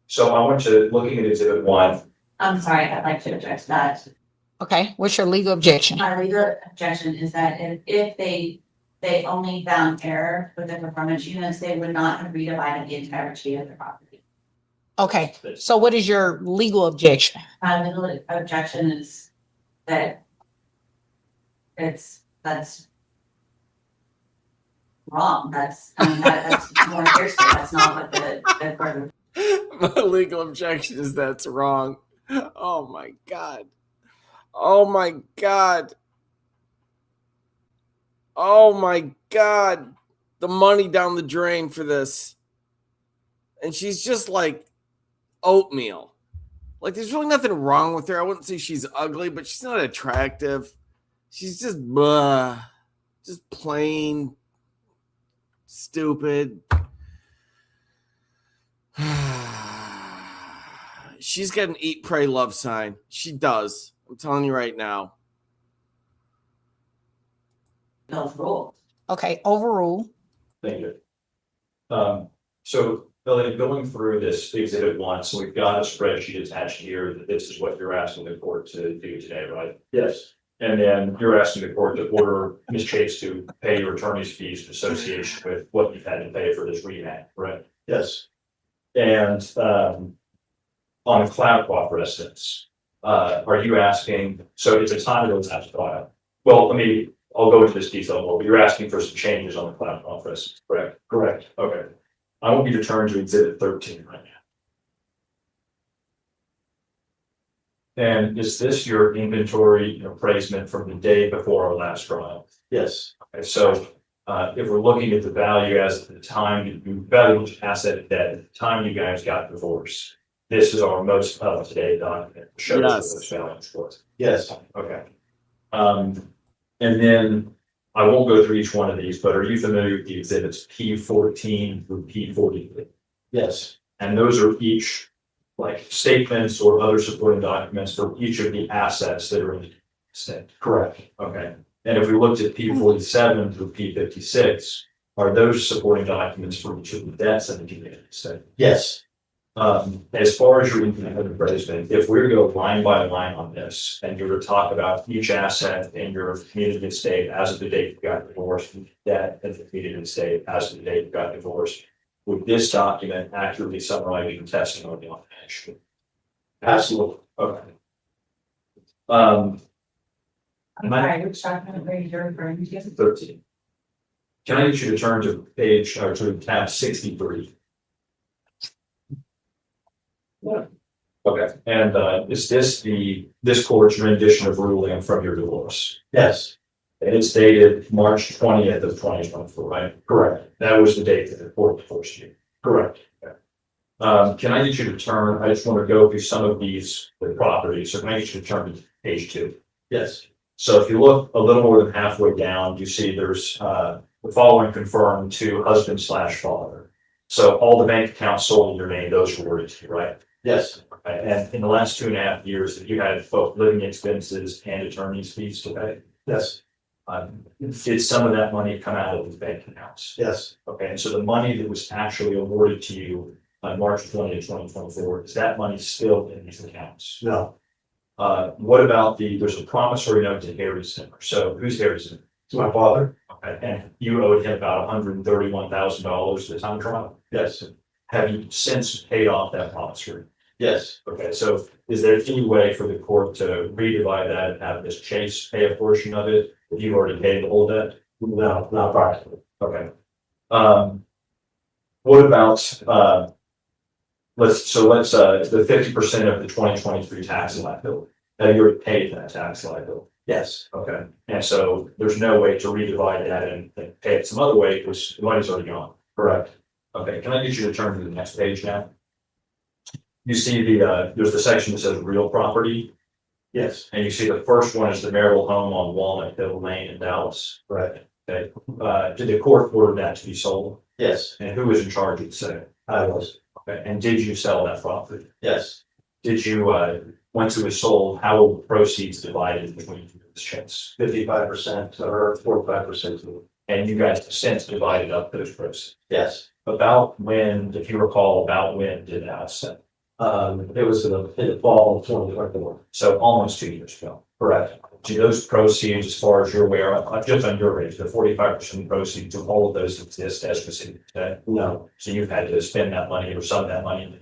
So I went to looking at exhibit 1. I'm sorry, I'd like to object to that. Okay. What's your legal objection? My legal objection is that if they only found error with the performance units, they would not have redivided the entirety of the property. Okay, so what is your legal objection? The objection is that that's wrong. That's more hearsay. That's not what the court. My legal objection is that's wrong. Oh my God. Oh my God. Oh my God. The money down the drain for this. And she's just like oatmeal. Like, there's really nothing wrong with her. I wouldn't say she's ugly, but she's not attractive. She's just just plain stupid. She's got an eat, pray, love sign. She does. I'm telling you right now. Rule. Okay, overrule. Thank you. So Billy, going through this exhibit one, so we've got a spreadsheet attached here that this is what you're asking the court to do today, right? Yes. And then you're asking the court to order Ms. Chase to pay your attorney's fees in association with what you've had to pay for this remand, correct? Yes. And on Cloudcroft residence, are you asking, so it's a time of that file. Well, I'll go into this detail more, but you're asking for some changes on the Cloudcroft residence, correct? Correct. Okay. I want you to turn to exhibit 13 right now. And is this your inventory appraisement from the day before our last trial? Yes. Okay, so if we're looking at the value as at the time you value each asset at the time you guys got divorced, this is our most up-to-date document. Shows Yes. those values was. Yes. Okay. And then I won't go through each one of these, but are you familiar with the exhibits P14 through P40? Yes. And those are each like statements or other supporting documents for each of the assets that are in the state. Correct. Okay. And if we looked at P47 through P56, are those supporting documents for each of the debts in the state? Yes. As far as your income appraisement, if we're to go line by line on this, and you were to talk about each asset in your community estate as of the date you got divorced, debt in the community estate as of the date you got divorced, would this document accurately summarize your testimony on that issue? Absolutely. Okay. I'm sorry, which document are you referring to? 13. Can I get you to turn to page or to tab 63? Yeah. Okay, and is this this court's rendition of ruling from your divorce? Yes. And it's dated March 20th of 2024, right? Correct. That was the date that the court divorced you. Correct. Okay. Can I get you to turn? I just want to go through some of these properties. So can I get you to turn to page 2? Yes. So if you look a little more than halfway down, you see there's the following confirmed to husband/father. So all the bank accounts sold in your name, those were awarded to you, right? Yes. Okay. And in the last 2.5 years, that you had both living expenses and attorney's fees to pay? Yes. Did some of that money come out of the bank accounts? Yes. Okay, and so the money that was actually awarded to you on March 20th, 2024, is that money still in these accounts? No. What about there's a promissory note to Harry Zimmer. So who's Harry Zimmer? It's my father. Okay, and you owed him about $131,000 at the time of trial? Yes. Have you since paid off that promissory? Yes. Okay, so is there any way for the court to redivide that and have Ms. Chase pay a portion of it if you've already paid the whole debt? No, not practically. Okay. What about the 50% of the 2023 tax liability? Have you already paid that tax liability? Yes. Okay. And so there's no way to redivide that and pay it some other way because the money's already gone. Correct. Okay. Can I get you to turn to the next page now? You see there's the section that says real property. Yes. And you see the first one is the marital home on Walnut Hill Lane in Dallas. Right. Okay. Did the court order that to be sold? Yes. And who was in charge of the sale? I was. Okay. And did you sell that property? Yes. Did you, once it was sold, how were the proceeds divided between the checks? 55% to her, 45% to me. And you guys have since divided up those proceeds? Yes. About when, if you recall, about when did that sell? It was in the fall of 2024. So almost 2 years ago. Correct. Do those proceeds, as far as you're aware, just on your rate, the 45% proceeds, do all of those exist as we see today? No, So you've had to spend that money or some of that money.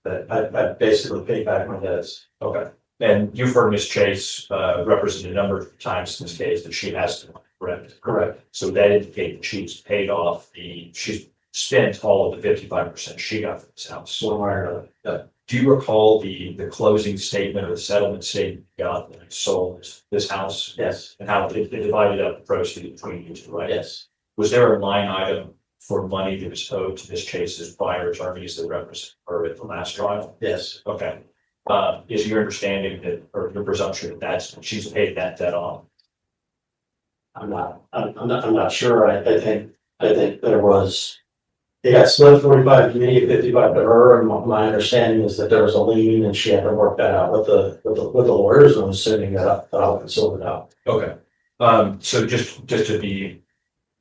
I basically paid back my debts. Okay. And you've heard Ms. Chase represent a number of times in this case that she has the money, correct? Correct. So that indicates she's paid off she's spent all of the 55% she got from this house. One way or another. Do you recall the closing statement or the settlement statement you got when you sold this house? Yes. And how they divided up the proceeds between you two, right? Yes. Was there a line item for money that was owed to Ms. Chase's prior attorneys that represent her at the last trial? Yes. Okay. Is your understanding that, or your presumption that she's paid that debt off? I'm not sure. I think there was, it got split 45 to me, 55 to her, and my understanding is that there was a lien and she had to work that out with the lawyers, and I'm assuming that I'll consult it out. Okay. So just to be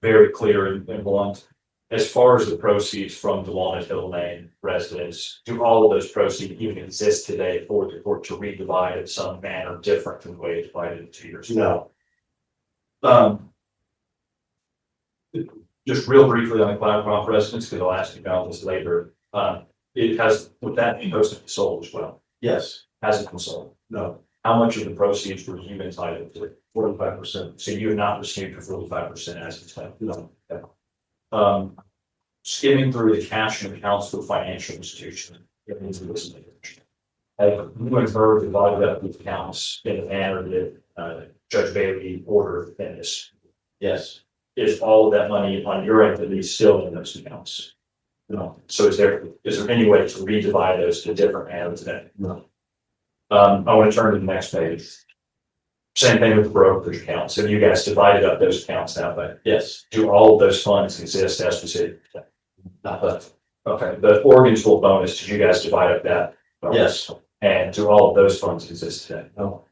very clear and blunt, as far as the proceeds from the Walnut Hill Lane residents, do all of those proceeds even exist today for the court to redivide in some manner different from the way it divided 2 years ago? No. Just real briefly on the Cloudcroft residence, because I'll ask you about this later. It has, would that be supposed to be sold as well? Yes. Has it been sold? No. How much of the proceeds were you entitled to? 45%. So you have not received the 45% as entitled? No. Skimming through the cash and accounts for financial institution. Have you and her divided up the accounts in the manner that Judge Bailey ordered in this? Yes. Is all of that money on your end at least still in those accounts? No. So is there any way to redivide those to different manners then? No. I want to turn to the next page. Same thing with the brokerage accounts. Have you guys divided up those accounts that way? Yes. Do all of those funds exist as we see? Not that. Okay, the Oregon school bonus, did you guys divide up that? Yes. And do all of those funds exist today? No.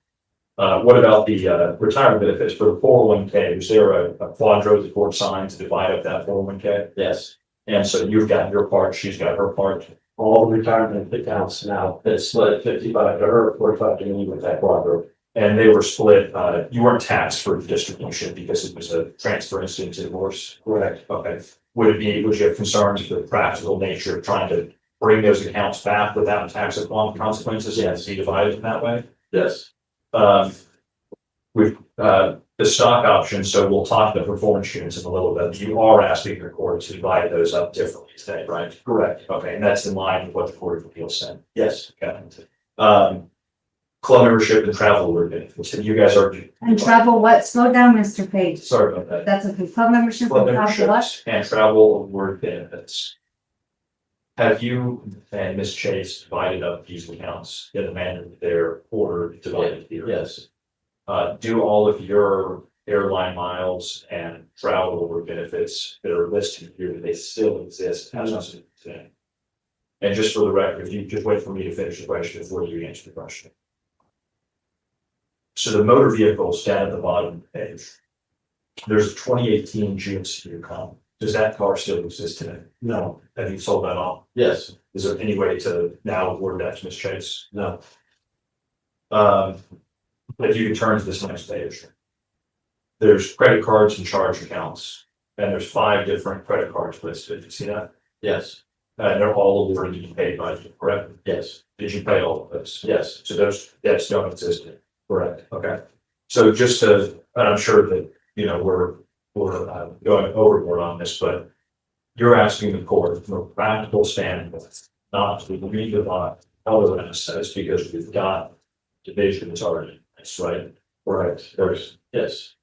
What about the retirement benefits for the 401k? Was there a quadro the court signed to divide up that 401k? Yes. And so you've got your part, she's got her part. All the retirement accounts now, it's split 55 to her, 45 to me with that quadro. And they were split, you weren't taxed for the distribution because it was a transfer instead of divorce. Correct. Okay. Would you have concerns with the practical nature of trying to bring those accounts back without tax consequences? Yes. Be divided in that way? Yes. With the stock options, so we'll talk the performance units in a little bit. You are asking your court to divide those up differently today, right? Correct. Okay, and that's in line with what the Court of Appeals said. Yes. Okay. Club membership and travel were benefits. And you guys are, And travel what? Slow down, Mr. Page. sorry about that. That's a club membership Club and travel what? memberships and travel award benefits. Have you and Ms. Chase divided up these accounts in the manner that they're ordered divided here? Yes. Do all of your airline miles and travel award benefits that are listed here, do they still exist as of today? And just for the record, if you just wait for me to finish the question before you answer the question. So the motor vehicles down at the bottom of the page, there's a 2018 GMC Yukon. Does that car still exist today? No. Have you sold that off? Yes. Is there any way to now award that to Ms. Chase? No. If you can turn to this next page. There's credit cards and charge accounts, and there's 5 different credit cards listed. You see that? Yes. And they're all already paid by you, correct? Yes. Did you pay all of those? Yes. So those debts don't exist. Correct. Okay. So just to, and I'm sure that, we're going overboard on this, but you're asking the court from a practical standpoint, not to redivide other assets because we've got division that's already, that's right. Correct. Yes.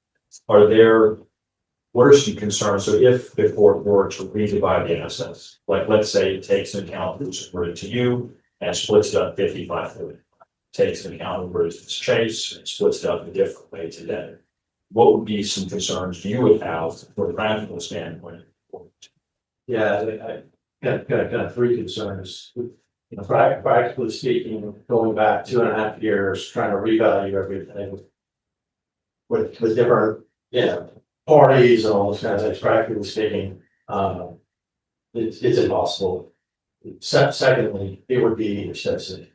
What are some concerns? So if the court were to redivide the assets, like let's say it takes an account that's referred to you and splits it up 55-40, takes an account where it's Chase and splits it up a different way today. What would be some concerns you would have from a practical standpoint? Yeah, I got 3 concerns. Practically speaking, going back 2.5 years, trying to revalue everything with different, parties and all those kinds of things, practically speaking, it's impossible. Secondly, it would be expensive.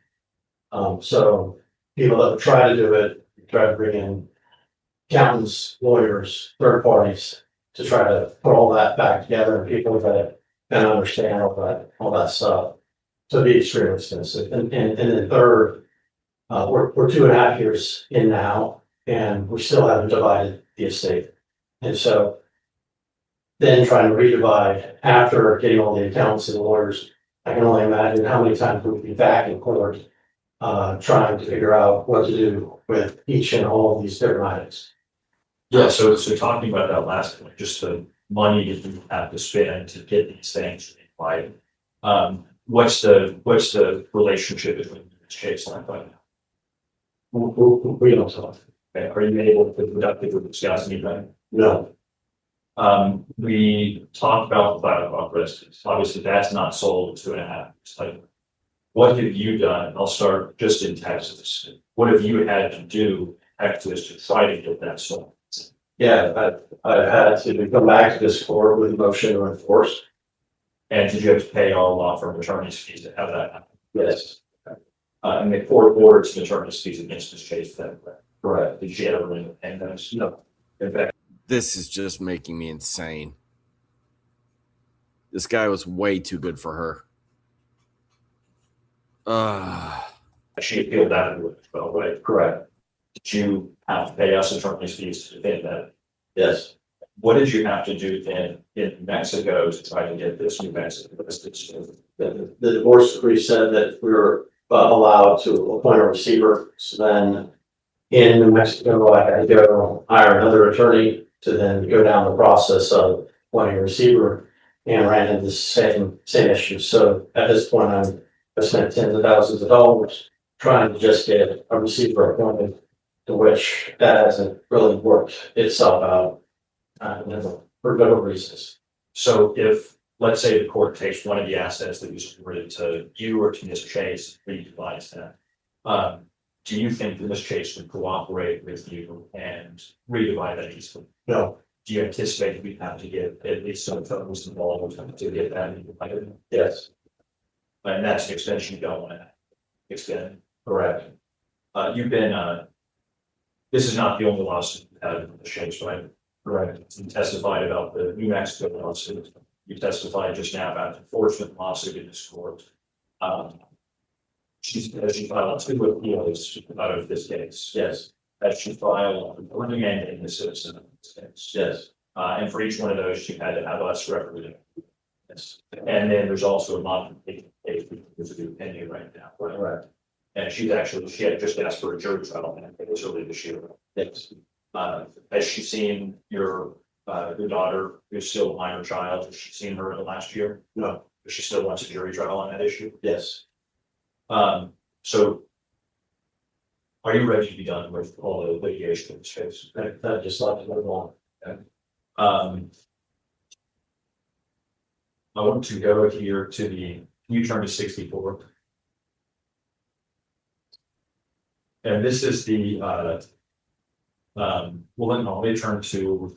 So people that would try to do it, try to bring in accountants, lawyers, third parties to try to put all that back together, and people that can understand all that stuff. So it'd be extremely expensive. And then third, we're 2.5 years in now, and we still haven't divided the estate. And so then trying to redivide after getting all the accountants and lawyers, I can only imagine how many times we'd be back in court, trying to figure out what to do with each and all of these different items. Yeah, so talking about that last point, just the money that you have to spend to get these things right. What's the relationship between Chase and that? We don't talk. Okay, are you able to productively discuss anything? No. We talked about the Blackhawk residence. Obviously, that's not sold 2.5. It's like, what have you done? I'll start just in Texas. What have you had to do in Texas to try to get that sold? Yeah, I've had to come back to this court with a motion to enforce. And did you have to pay all law firm attorney's fees to have that happen? Yes. And the court ordered some attorney's fees against Ms. Chase then, Correct. did she ever and those? No. In fact, This is just making me insane. This guy was way too good for her. she appealed that as well, right? Correct. Did you have to pay us attorney's fees to defend that? Yes. What did you have to do then in Mexico to try to get this New Mexico listed? The divorce decree said that we were allowed to appoint a receiver. So then in New Mexico, I had to go hire another attorney to then go down the process of appointing a receiver, and ran into the same issue. So at this point, I spent tens of thousands of dollars trying to just get a receiver appointed, to which that hasn't really worked itself out, for good reasons. So if, let's say the court takes one of the assets that was awarded to you or to Ms. Chase, redivides that, do you think that Ms. Chase would cooperate with you and redivide that easily? No. Do you anticipate that we have to get at least some funds involved to get that divided? Yes. And that's an extension you don't want to extend. Correct. You've been, this is not the only lawsuit you've had with the Chase, right? Correct. You testified about the New Mexico lawsuit. You testified just now about the enforcement lawsuit in this court. She filed 2 appeals out of this case. Yes. That she filed and the citizen in this case. Yes. And for each one of those, she had to have us represent. Yes. And then there's also a modification case which is pending right now. Correct. And she had just asked for a jury trial and it was early this year. Yes. Has she seen your daughter, who's still a minor child? Has she seen her in the last year? No. But she still wants a jury trial on that issue? Yes. So are you ready to be done with all the litigation in this case? I'd just like to move on. I want to go here to you turn to 64. And this is the, well, then let me turn to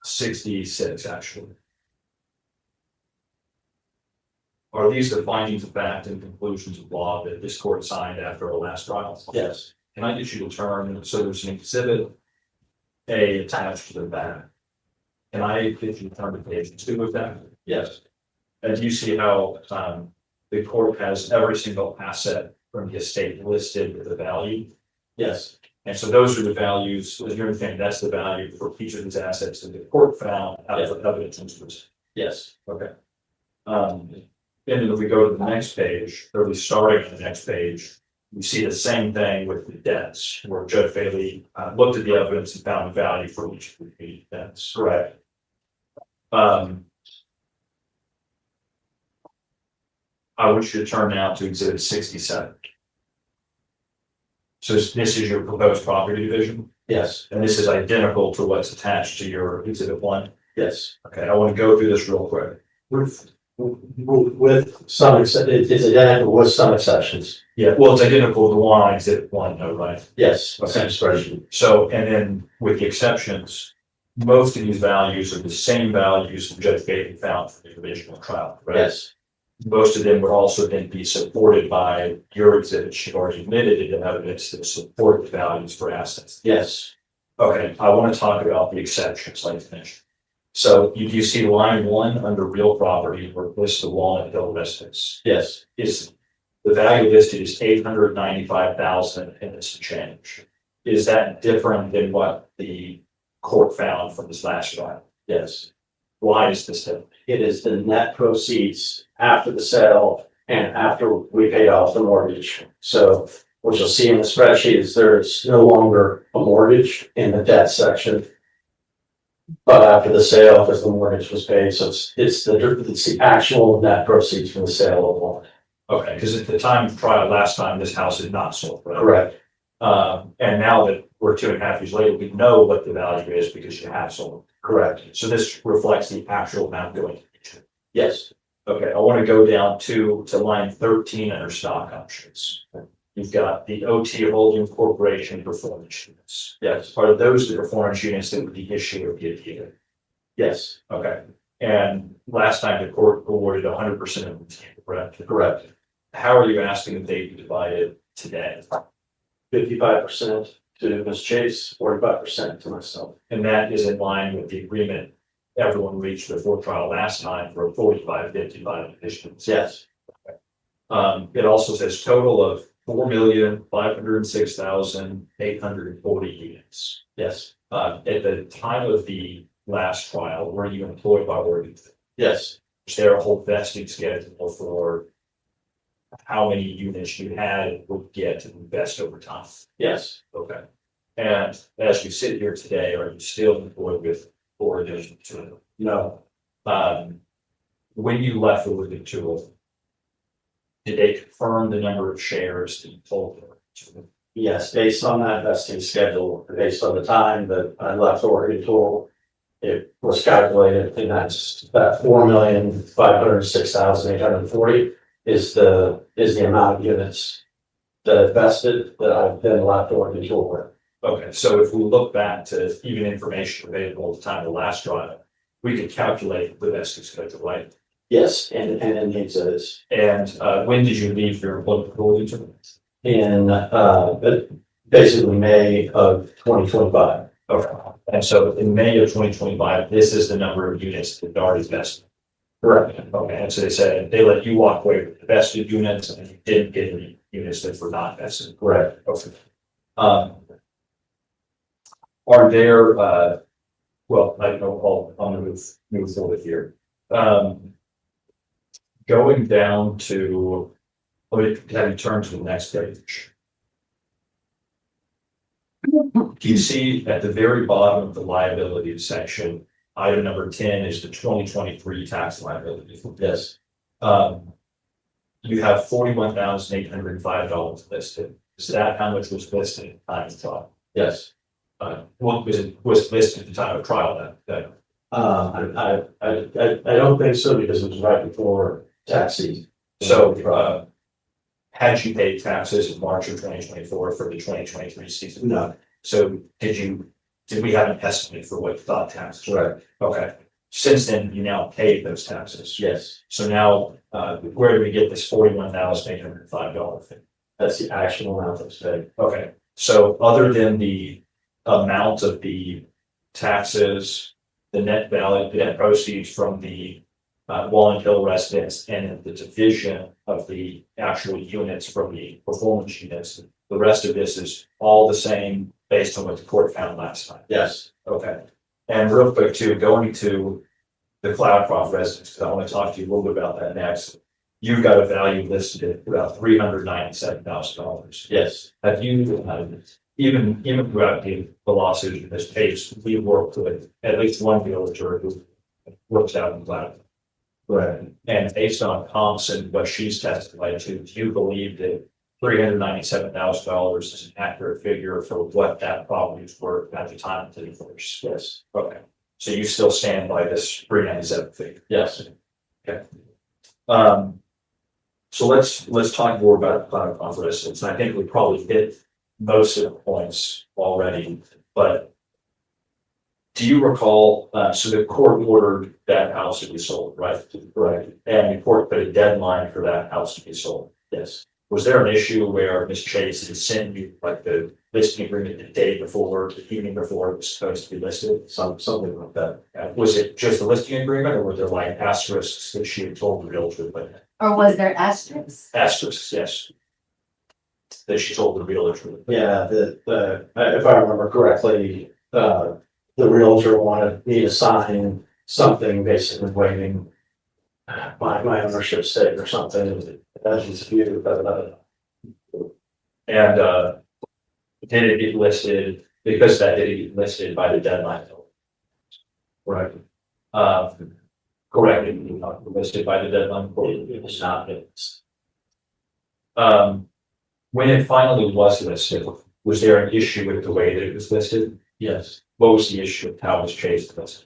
66, actually. Are these the findings of fact and conclusions of law that this court signed after our last trial? Yes. Can I get you to turn, so there's an exhibit A attached to the back. Can I get you to turn to page 2 of that? Yes. And do you see how the court has every single asset from the estate listed with a value? Yes. And so those are the values, as you're saying, that's the value for each of these assets that the court found out of evidence. Yes. Okay. And then if we go to the next page, or we starting on the next page, we see the same thing with the debts, where Judge Bailey looked at the evidence and found value for each of the debts. Correct. I want you to turn now to exhibit 67. So this is your proposed property division, Yes. and this is identical to what's attached to your exhibit 1. Yes. Okay, I want to go through this real quick. With some, it's identical with some exceptions. Yeah, well, it's identical to the one on exhibit 1, though, right? Yes. Okay. Same spreadsheet. So, and then with the exceptions, most of these values are the same values that Judge Bailey found for the original trial, right? Yes. most of them would also then be supported by your exhibit. You've already admitted into evidence that support the values for assets. Yes, Okay, I want to talk about the exceptions, like I mentioned. So you see line 1 under real property where it lists the Walnut Hill residence. yes, Is the value listed is 895,000 and it's a change. Is that different than what the court found from this last trial? yes. Why is this different? It is the net proceeds after the sale and after we paid off the mortgage. So what you'll see in the spreadsheet is there's no longer a mortgage in the debt section. But after the sale, because the mortgage was paid, so it's the actual net proceeds from the sale of one. Okay, because at the time of trial last time, this house is not sold, right? Correct. And now that we're 2.5 years later, we know what the value is because you have sold. Correct. So this reflects the actual amount going. Yes. Okay, I want to go down to line 13 under stock options. You've got the OT Holding Corporation performance units. Yes. Are those the performance units that would be issued or be given? Yes. Okay, and last time the court awarded 100% of them, correct? Correct. How are you asking that they be divided today? 55% to Ms. Chase, 45% to myself. And that is in line with the agreement everyone reached before trial last time for a 45-55 issuance. Yes. It also says total of 4,506,840 units. Yes. At the time of the last trial, were you employed by Oregon? Yes. Is there a whole vesting schedule for how many units you had would get to invest over time? Yes. Okay. And as you sit here today, are you still employed with Oregon? No. When you left Oregon Tool, did they confirm the number of shares that you told them? Yes, based on that vesting schedule, based on the time that I left Oregon Tool, it was calculated, and that's that 4,506,840 is the amount of units that vested that I've been left Oregon Tool with. Okay, so if we look back to even information available at the time of the last trial, we could calculate the vesting schedule, right? Yes, and in the exhibits. And when did you leave your employment with Oregon Tool? In basically May of 2025. Okay, and so in May of 2025, this is the number of units that already vested. Correct. Okay, and so they said they let you walk away with the vested units and you didn't get any units that were not vested. Correct. Okay. Are there, well, I know I'm gonna move forward here. Going down to, let me have you turn to the next page. You see at the very bottom of the liability section, item number 10 is the 2023 tax liability. Yes. You have $41,805 listed. Is that how much was listed at the time of trial? Yes. What was listed at the time of trial then? I don't think so because it was right before tax season. So, had you paid taxes in March of 2024 for the 2023 season? No. So did we have an estimate for what you thought taxes were? Correct. Okay. Since then, you now paid those taxes. Yes. So now, where do we get this $41,805 figure? That's the actual amount that's paid. Okay. So other than the amount of the taxes, the net value, the net proceeds from the Walnut Hill residence and the division of the actual units from the performance units, the rest of this is all the same based on what the court found last time. Yes. Okay. And real quick too, going to the Cloudcroft residence, because I want to talk to you a little bit about that next. You've got a value listed at about $397,000. Yes. Have you, even throughout the lawsuit in this case, we worked with at least one realtor who works out in Cloud. Right. And based on comps and what she's testified to, do you believe that $397,000 is an accurate figure for what that property was worth at the time of the divorce? Yes. Okay. So you still stand by this 397 figure? Yes. Okay. So let's talk more about cloud conferences. I think we probably hit most of the points already, but do you recall, so the court ordered that house to be sold, right? Right. And the court put a deadline for that house to be sold. Yes. Was there an issue where Ms. Chase had sent you like the listing agreement the day before, the evening before it was supposed to be listed? Something like that. Was it just the listing agreement or were there like asterisks that she had told the realtor, but Or was there asterisks? asterisks, yes. That she told the realtor. Yeah, if I remember correctly, the realtor wanted me to sign something basically waiving my ownership stake or something. That's his view, but, And, did it get listed, because that did it get listed by the deadline? Right. Correct, it was not listed by the deadline. it was not, it's, When it finally was listed, was there an issue with the way that it was listed? yes. What was the issue of how it was changed listed?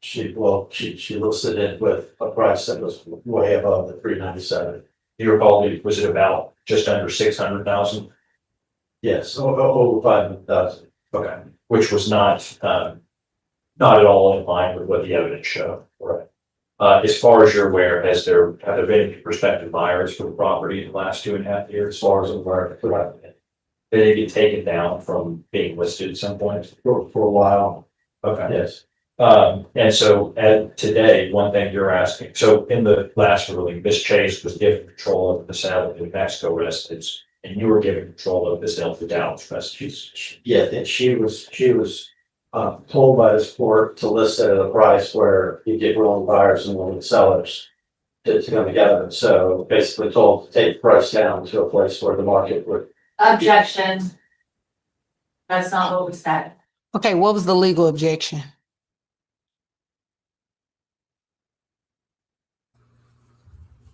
She listed it with a price that was way above the 397. Do you recall, was it about just under 600,000? Yes, over 5,000. Okay, which was not at all in line with what the evidence showed. Right. As far as you're aware, have there been any prospective buyers for the property in the last 2.5 years? As far as I'm aware, Did it get taken down from being listed at some point? for a while, Okay. yes. And so today, one thing you're asking, so in the last ruling, Ms. Chase was given control of the sale of the New Mexico residence, and you were given control of the sale of the Dallas residence. Yeah, and she was told by this court to list it at a price where you get willing buyers and willing sellers to come together. So basically told to take the price down to a place where the market would. Objection. That's not what we said. Okay, what was the legal objection?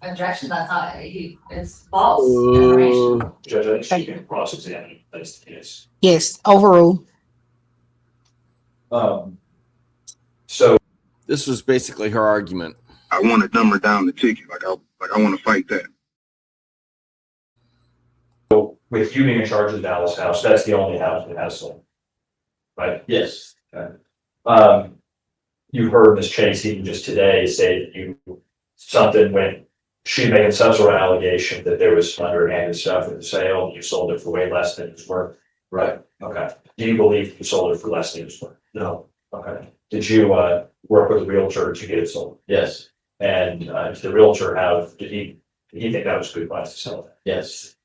Objection, that's not, it's false information. Judge, I think she can cross-examine, that's the case. Yes, overrule. So This was basically her argument. I want to dumb her down the ticket. Like I want to fight that. with you being in charge of the Dallas house, that's the only house that has sold. Right? Yes. You heard Ms. Chase even just today say that something went, she made some sort of allegation that there was underhanded stuff with the sale, you sold it for way less than it was worth. Right. Okay. Do you believe you sold it for less than it was worth? No. Okay. Did you work with the realtor to get it sold? Yes. And did the realtor did he think that was a good price to sell it? Yes.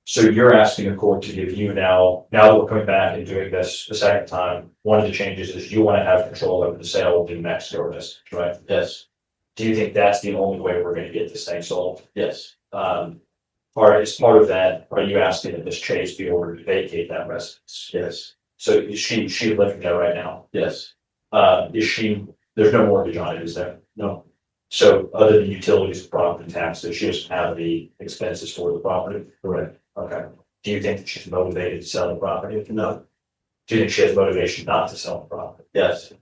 So you're asking the court to give you now that we're coming back and doing this the second time, one of the changes is you want to have control over the sale of the New Mexico residence, right? Yes. Do you think that's the only way we're going to get this thing sold? Yes. As part of that, are you asking that Ms. Chase be ordered to vacate that residence? Yes. So is she living there right now? Yes. There's no mortgage on it, is there? No. So other than utilities and property taxes, she doesn't have the expenses for the property? Correct. Okay. Do you think that she's motivated to sell the property? No. Do you think she has motivation not to sell the property? Yes.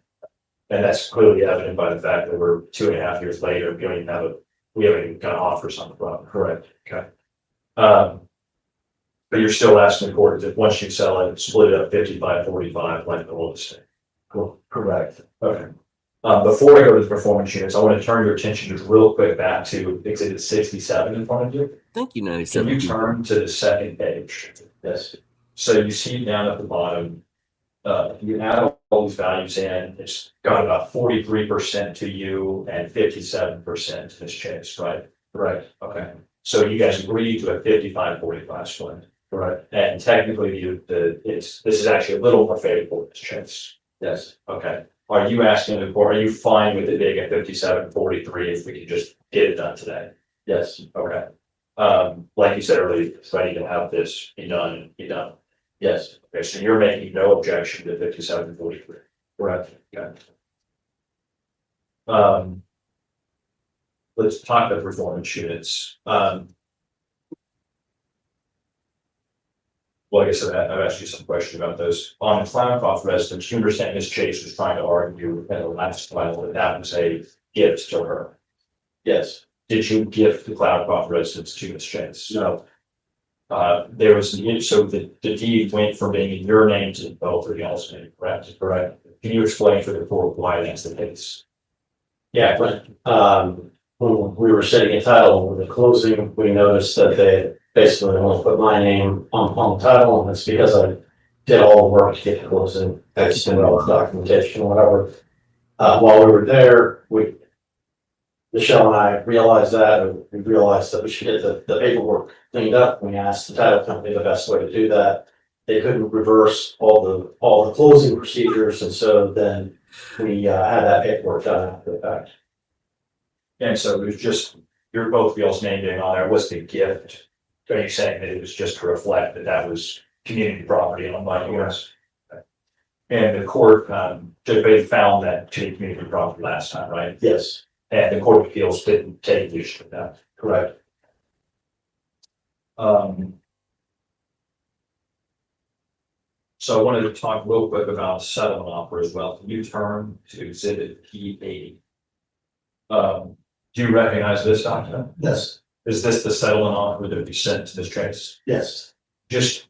And that's clearly evident by the fact that we're 2.5 years later, we haven't even got offers on the property. Correct. Okay. But you're still asking the court that once you sell it, split it up 55-45 like the old estate. Correct. Okay. Before I go to the performance units, I want to turn your attention just real quick back to exhibit 67 in front of you. Thank you, Can 97. you turn to the second page? Yes. So you see down at the bottom, you add all these values in, it's got about 43% to you and 57% to Ms. Chase, right? Right. Okay. So you guys agreed to a 55-45 split. Right. And technically this is actually a little more favorable to Ms. Chase. Yes. Okay. Are you asking the court, are you fine with it being a 57-43 if we can just get it done today? Yes. Okay. Like you said earlier, it's ready to have this be done. Yes. Okay, so you're making no objection to 57-43. Correct. Okay. Let's talk about performance units. Well, I guess I've asked you some question about those. On the Clowncroft residence, you understand Ms. Chase was trying to argue at the last trial that that was a gift to her. Yes. Did you gift the Clowncroft residence to Ms. Chase? No. there was, so the deed went from being in your name to both of y'all's name, correct? Correct. Can you explain for the court why that's the case? Yeah, but, when we were setting a title with the closing, we noticed that they basically only put my name on the title, and it's because I did all the work to get the closing, and all the documentation, whatever. While we were there, Michelle and I realized that, and we realized that we should get the paperwork cleaned up. We asked the title company the best way to do that. They couldn't reverse all the closing procedures, and so then we had that paperwork done after the fact. And so it was just, your both of y'all's name being on there, was the gift? Are you saying that it was just to reflect that that was community property owned by yours? And the court, Judge Bailey found that to be community property last time, right? Yes, And the Court of Appeals didn't take issue with that. correct. So I wanted to talk real quick about settlement offer as well. Can you turn to exhibit P80? Do you recognize this document? Yes, Is this the settlement offer that we sent to this Chase? yes. Just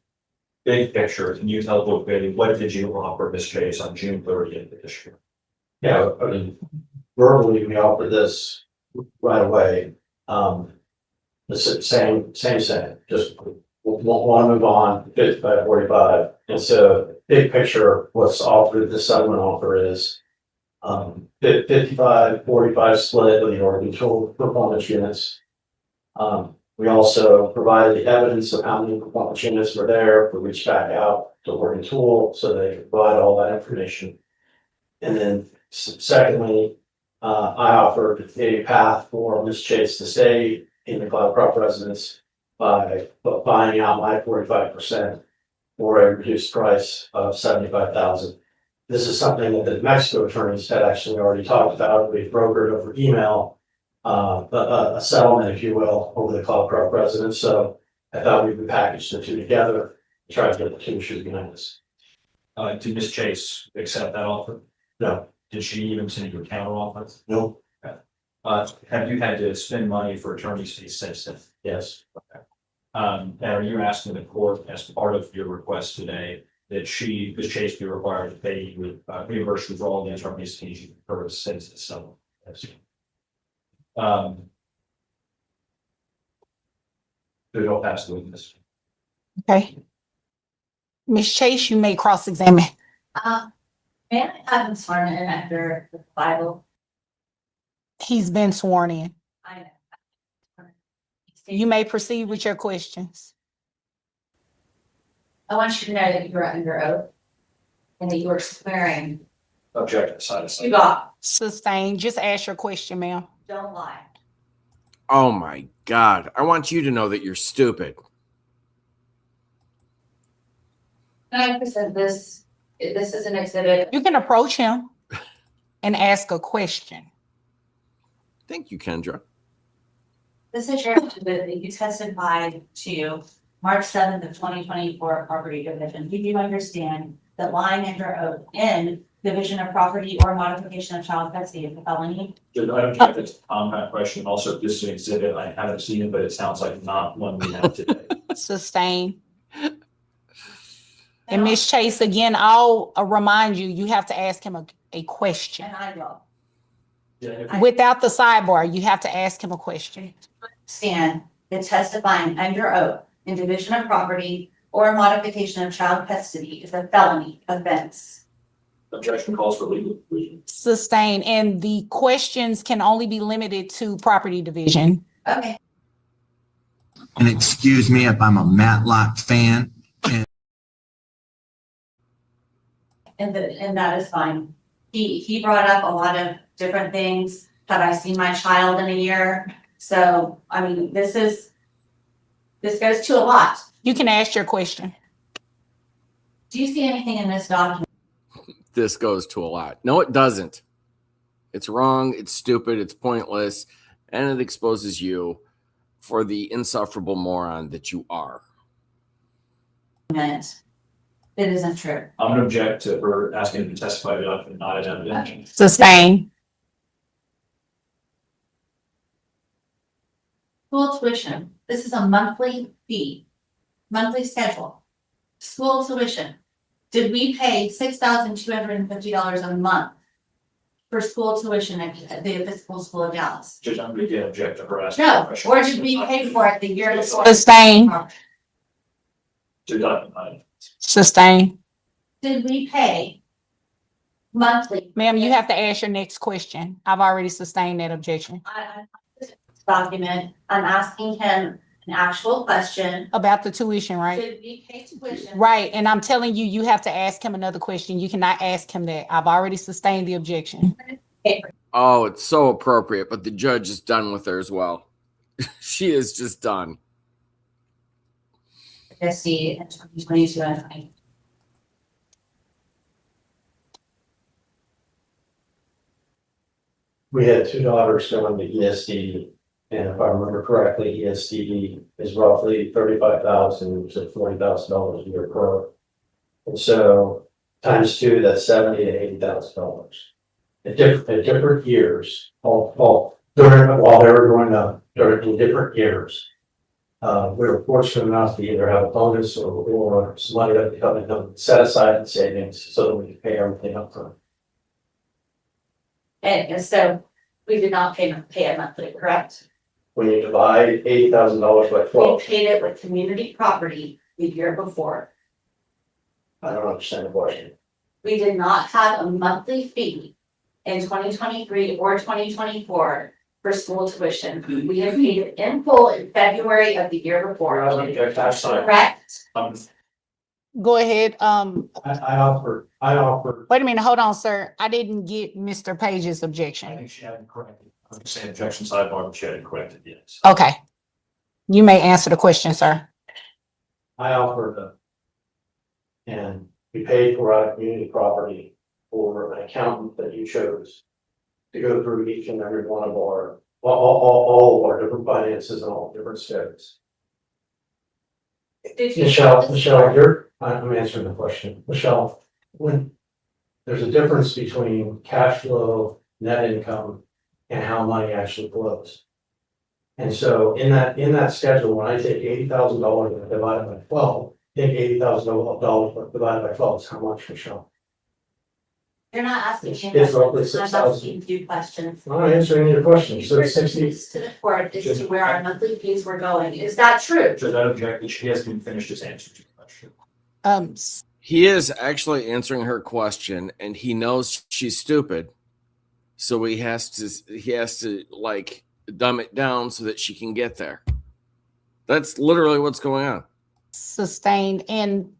big picture, can you tell Luke Bailey, what did you offer Miss Chase on June 30th of this year? Yeah, I mean, verbally, we offered this right away. The same, just want to move on, 55-45. And so big picture, what's offered, the settlement offer is 55-45 split with the Oregon Tool performance units. We also provided the evidence of how many performance units were there. We reached back out to Oregon Tool so they could provide all that information. And then secondly, I offered a path for Ms. Chase to stay in the Cloud Crop residence by buying out my 45% for a reduced price of $75,000. This is something that the New Mexico attorneys had actually already talked about. We've brokered over email, a settlement, if you will, over the Cloud Crop residence. So I thought we would package the two together, and try to get the two issues behind us. Did Miss Chase accept that offer? No, Did she even send you a counter offer? no, Have you had to spend money for attorney's fees since then? yes, And are you asking the court as part of your request today that Ms. Chase be required to pay you with reimburse you for all the attorney's fees you've incurred since the settlement? yes. Who don't pass the witness? Okay. Ms. Chase, you may cross-examine. May I have him sworn in after the Bible? He's been sworn in. I know. You may proceed with your questions. I want you to know that you are under oath and that you are swearing. Object side of You got, Sustained. Just ask your question, ma'am. don't lie. Oh my God. I want you to know that you're stupid. Can I present this? This is an exhibit. You can approach him and ask a question. Thank you, Kendra. This is your exhibit that you testified to March 7th of 2024 property division. Do you understand that lying under oath in division of property or modification of child custody is a felony? I don't get this that question. Also, this is an exhibit. I haven't seen it, but it sounds like not one we have today. Sustain. And Ms. Chase, again, I'll remind you, you have to ask him a question. And I will. Yeah, Without the sidebar, you have to ask him a question. Stand that testifying under oath in division of property or modification of child custody is a felony offense. objection calls for legal conclusion. Sustain. And the questions can only be limited to property division. Okay. And excuse me if I'm a Matlock fan. And that is fine. He brought up a lot of different things. Have I seen my child in a year? So, I mean, this goes to a lot. You can ask your question. Do you see anything in this document? This goes to a lot. No, it doesn't. It's wrong. It's stupid. It's pointless. And it exposes you for the insufferable moron that you are. It isn't true. I'm going to object to her asking to be testified of and not an evidence. Sustain. School tuition. This is a monthly fee monthly schedule, school tuition. Did we pay $6,250 a month for school tuition at the Episcopal School of Dallas? Judge, I'm going to object to her asking. No, or did we pay for it the year before? Sustain. Judge, I- Sustain. Did we pay monthly? Ma'am, you have to ask your next question. I've already sustained that objection. Document, I'm asking him an actual question. About the tuition, right? Did we pay tuition? Right, and I'm telling you, you have to ask him another question. You cannot ask him that. I've already sustained the objection. Oh, it's so appropriate, but the judge is done with her as well. She is just done. ESD in 2022 and 20. We had two daughters going to ESD, and if I remember correctly, ESD is roughly $35,000 to $40,000 a year per. And so times two, that's $70,000 to $80,000. At different years, while they were growing up, in different years, we were fortunate enough to either have a bonus or some money that would come set aside in savings so that we could pay everything up front. And so we did not pay it monthly, correct? When you divide $80,000 by We 12, paid it with community property the year before. I don't understand the question. We did not have a monthly fee in 2023 or 2024 for school tuition. We have paid it in full in February of the year before. Correct? Go ahead. I offered, Wait a minute, hold on, sir. I didn't get Mr. Page's I objection. think she hadn't corrected. I'm just saying objection sidebar, but she hadn't corrected yet. So. Okay. You may answer the question, sir. I offered, and we paid for our community property for an accountant that you chose to go through each and every one of our, all of our different finances and all different steps. Did you? Michelle, I'm answering the question. Michelle, when there's a difference between cash flow, net income, and how money actually flows. And so in that schedule, when I take $80,000 and divide it by 12, take $80,000 divided by 12 is how much, Michelle? You're not asking me. It's roughly questions. I'm 6,000. asking you questions. I'm not answering your question. You So it's 60. presented this to the court as to where our monthly fees were going. Is that true? Judge, I object that she hasn't even finished his answer to the question. He is actually answering her question, and he knows she's stupid. So he has to like dumb it down so that she can get there. That's literally what's going on. Sustained. And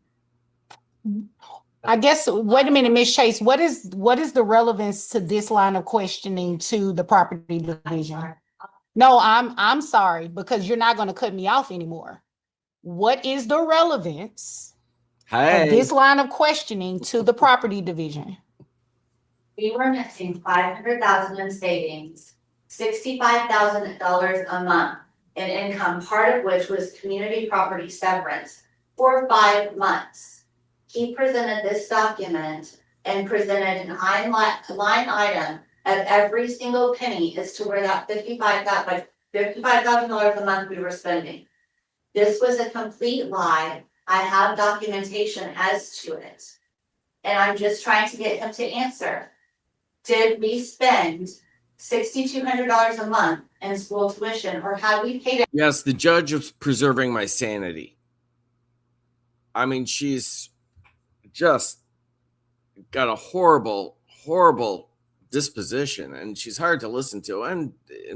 I guess, wait a minute, Ms. Chase, what is the relevance to this line of questioning to the property division? No, I'm sorry, because you're not going to cut me off anymore. What is the relevance of this line of questioning to the property division? We were missing $500,000 in savings, $65,000 a month in income, part of which was community property severance for 5 months. He presented this document and presented an line item of every single penny as to where that $55,000 a month we were spending. This was a complete lie. I have documentation as to it. And I'm just trying to get him to answer. Did we spend $6,200 a month in school tuition, or had we paid it? Yes, the judge is preserving my sanity. I mean, she's just got a horrible disposition, and she's hard to listen to and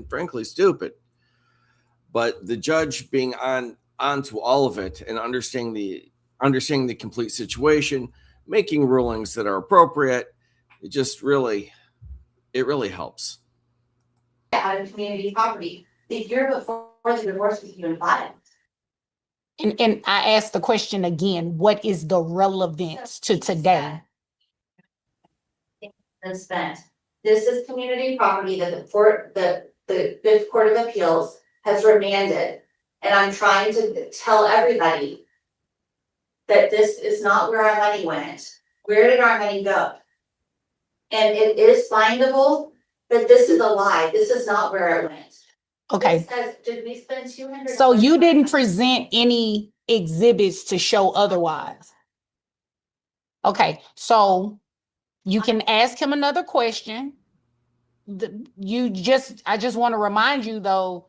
frankly stupid. But the judge being onto all of it and understanding the complete situation, making rulings that are appropriate, it really helps. Out of community property the year before the divorce was even filed. And I asked the question again, what is the relevance to today? And spent. This is community property that the Fifth Court of Appeals has remanded. And I'm trying to tell everybody that this is not where our money went. Where did our money go? And it is findable, but this is a lie. This is not where it went. Okay. It says, did we spend $200? So you didn't present any exhibits to show otherwise. Okay, so you can ask him another question. I just want to remind you though,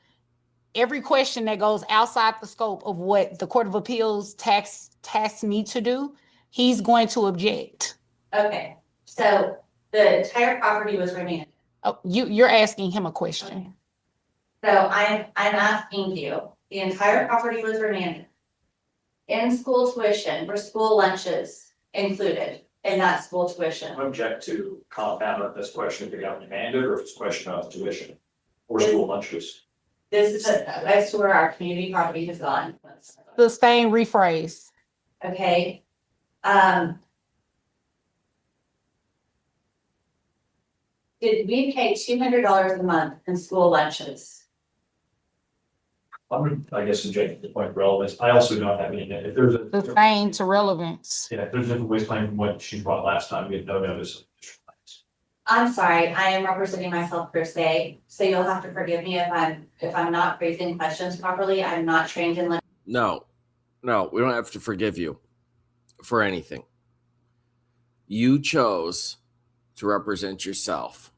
every question that goes outside the scope of what the Court of Appeals tasked me to do, he's going to object. Okay, so the entire property was remanded. Oh, you're asking him a question. So I'm asking you, the entire property was remanded. In school tuition, were school lunches included in that school tuition? I object to compound of this question if it got remanded or if it's a question of tuition or school lunches. This is as to where our community property has gone. Sustain, rephrase. Okay. Did we pay $200 a month in school lunches? I would, I guess, object to the point of relevance. I also don't have any, if there's a. Sustain to relevance. Yeah, if there's different ways claim from what she brought last time, we had no notice of additional claims. I'm sorry, I am representing myself per se, so you'll have to forgive me if I'm not phrasing questions properly. I'm not trained in. No, we don't have to forgive you for anything. You chose to represent yourself,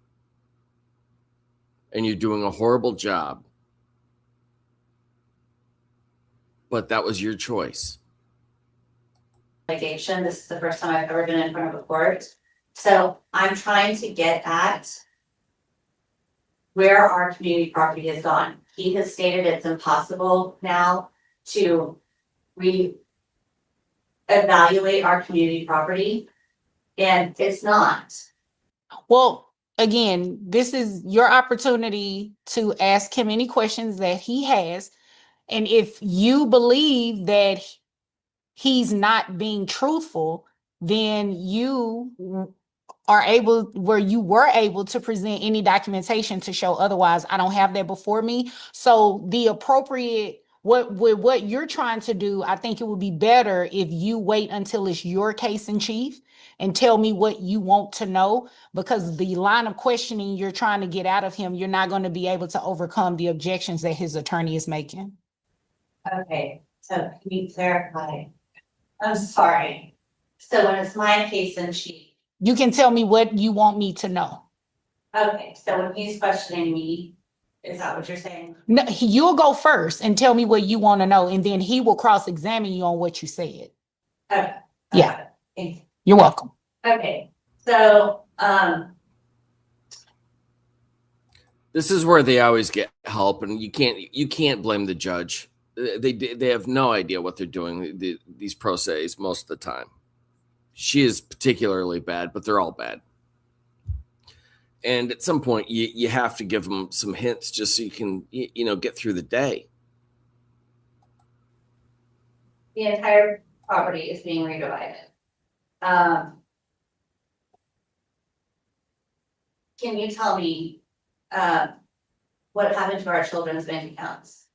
and you're doing a horrible job. But that was your choice. Litigation. This is the first time I've ever been in front of a court. So I'm trying to get at where our community property has gone. He has stated it's impossible now to evaluate our community property, and it's not. Well, again, this is your opportunity to ask him any questions that he has. And if you believe that he's not being truthful, then you were able to present any documentation to show otherwise. I don't have that before me. So the appropriate, what you're trying to do, I think it would be better if you wait until it's your case in chief and tell me what you want to know, because the line of questioning you're trying to get out of him, you're not going to be able to overcome the objections that his attorney is making. Okay, so can you clarify? I'm sorry. So when it's my case in chief. You can tell me what you want me to know. Okay, so when he's questioning me, is that what you're saying? No, you'll go first and tell me what you want to know, and then he will cross-examine you on what you said. Okay. Yeah. Thank you. You're welcome. Okay, so, This is where they always get help, and you can't blame the judge. They have no idea what they're doing. These pro ses most of the time. She is particularly bad, but they're all bad. And at some point, you have to give them some hints just so you can get through the day. the entire property is being redivided. Can you tell me, what happened to our children's bank accounts?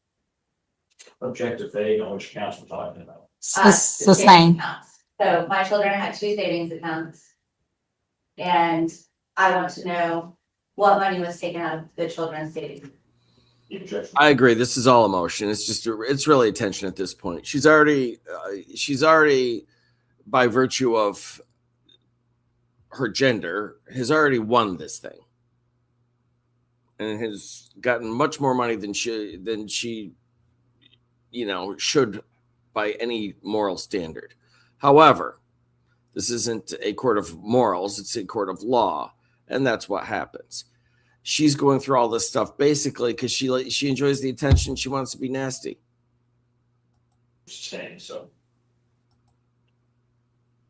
Objective vague on which accounts we're talking about. Sustain. Accounts. So my children had 2 savings accounts. And I want to know what money was taken out of the children's savings. Objection. I agree. This is all emotion. It's really attention at this point. She's already by virtue of her gender has already won this thing and has gotten much more money than she should by any moral standard. However, this isn't a court of morals, it's a court of law, and that's what happens. She's going through all this stuff basically because she enjoys the attention. She wants to be nasty. Saying so.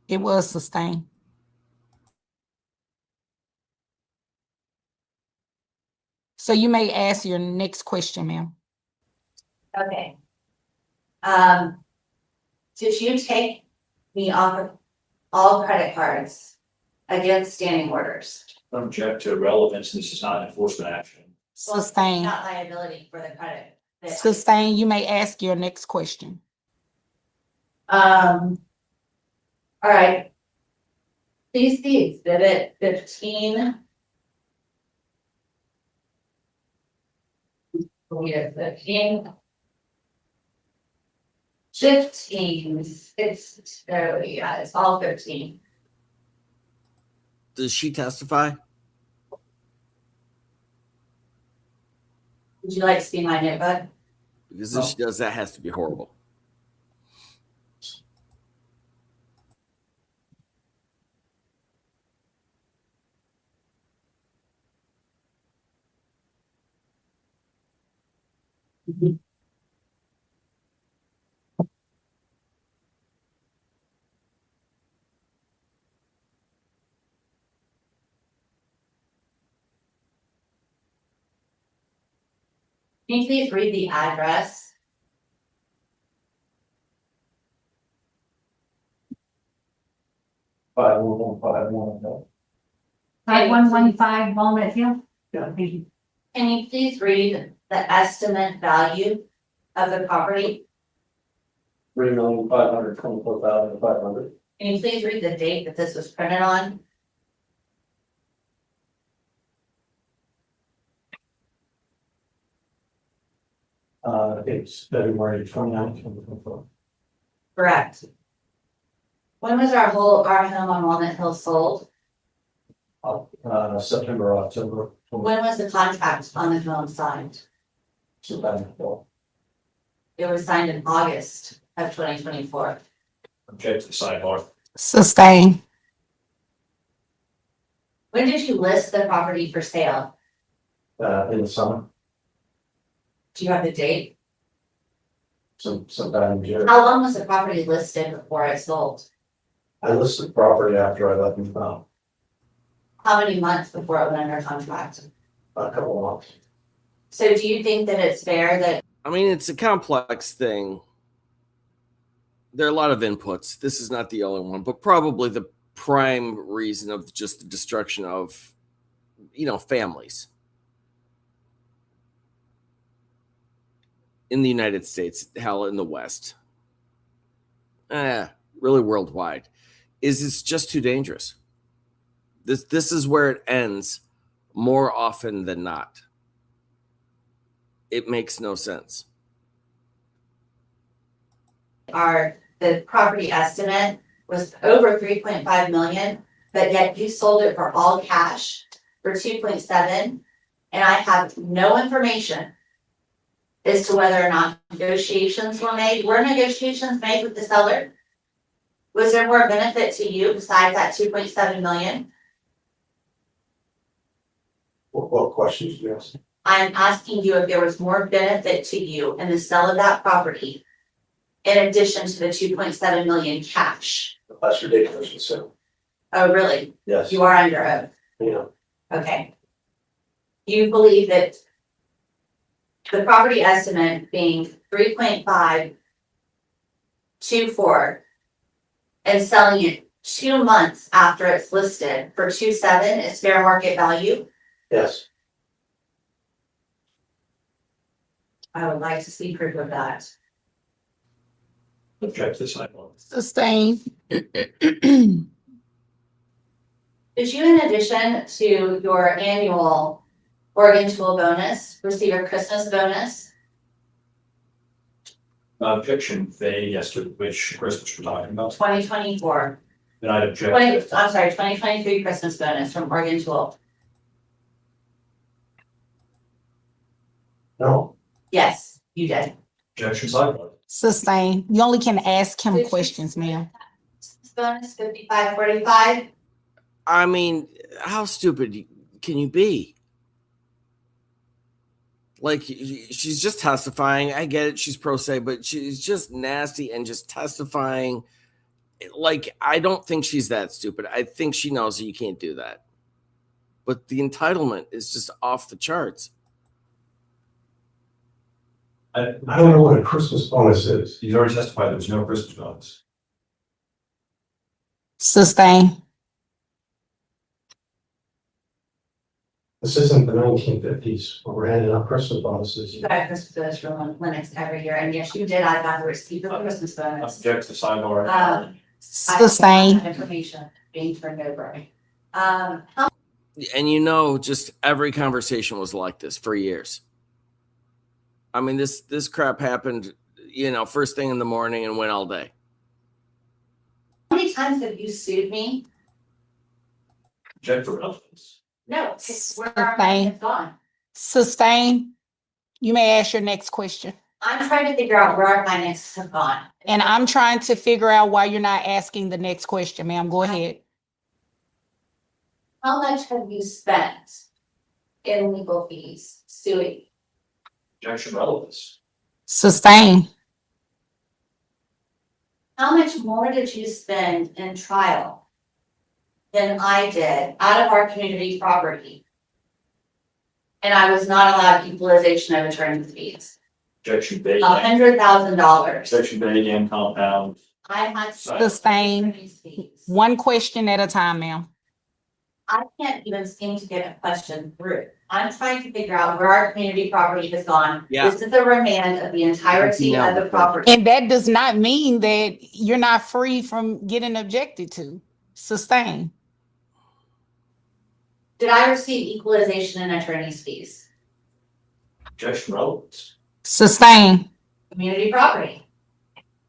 It was sustained. So you may ask your next question, ma'am. Okay. Did you take me off of all credit cards against standing orders? Object to relevance. This is not an enforcement action. Sustain. Not liability for the credit. Sustain. You may ask your next question. All right. Please see exhibit 15. 15, it's all 15. Does she testify? Would you like to see my notebook? Because if she does, that has to be horrible. Can you please read the address? 511511. 5115 Walnut Hill? Yeah. Can you please read the estimate value of the property? 3,524,500. Can you please read the date that this was printed on? It's February 29th, 2024. Correct. When was our home on Walnut Hill sold? September, October When was the contract on the home signed? 2004. It was signed in August of 2024. Object to the sidebar. Sustain. When did you list the property for sale? In the summer, Do you have the date? sometime in June. How long was the property listed before it sold? I listed the property after I left in town, How many months before it went under contract? a couple of months. So do you think that it's fair that I mean, it's a complex thing. There are a lot of inputs. This is not the only one, but probably the prime reason of just the destruction of, families in the United States, hell, in the West, really worldwide, is it's just too dangerous. This is where it ends more often than not. It makes no sense. the property estimate was over 3.5 million, but yet you sold it for all cash for 2.7, and I have no information as to whether or not negotiations were made. Were negotiations made with the seller? Was there more benefit to you besides that 2.7 million? What questions do you ask? I'm asking you if there was more benefit to you in the sale of that property in addition to the 2.7 million cash. That's ridiculous, so, Oh, really? yes, You are under oath. yeah, Okay. You believe that the property estimate being 3.524 and selling it 2 months after it's listed for 2.7 is fair market value? yes. I would like to see proof of that. Object to the sidewalk. Sustain. Did you, in addition to your annual Oregon Tool bonus, receive a Christmas bonus? Objection, yes, to which Christmas we're talking about. 2024. Then I'd object. 2023 Christmas bonus from Oregon Tool. No, Yes, you did. Objection sidewalk. Sustain. You only can ask him Did you- questions, ma'am. Bonus 5545. I mean, how stupid can you be? Like, she's just testifying. I get it. She's pro se, but she's just nasty and just testifying. Like, I don't think she's that stupid. I think she knows that you can't do that. But the entitlement is just off the charts. I don't know what a Christmas bonus is. He's already testified there was no Christmas bonus. Sustain. This isn't the 1950s where we're handing out Christmas bonuses. You got a Christmas bonus from Lennox every year, and yes, you did. I got the receipt of the Christmas bonus. Object to sidebar. I Sustain. have information being turned over. And just every conversation was like this for years. I mean, this crap happened, first thing in the morning and win all day. How many times have you sued me? Object to relevance. No, it's where our money has gone. Sustain. You may ask your next question. I'm trying to figure out where our finances have gone. And I'm trying to figure out why you're not asking the next question, ma'am. Go ahead. How much have you spent in legal fees suing? Objection relevance. Sustain. How much more did you spend in trial than I did out of our community property? And I was not allowed equalization of attorney's fees. Objection vague. $100,000. Objection vague and compound. I had. Sustain. attorney's fees. One question at a time, ma'am. I can't even seem to get a question through. I'm trying to figure out where our community property has gone. Yeah. This is the remand of the entirety of the property. And that does not mean that you're not free from getting objected to. Sustain. Did I receive equalization in attorney's fees? Objection relevance. Sustain. Community property.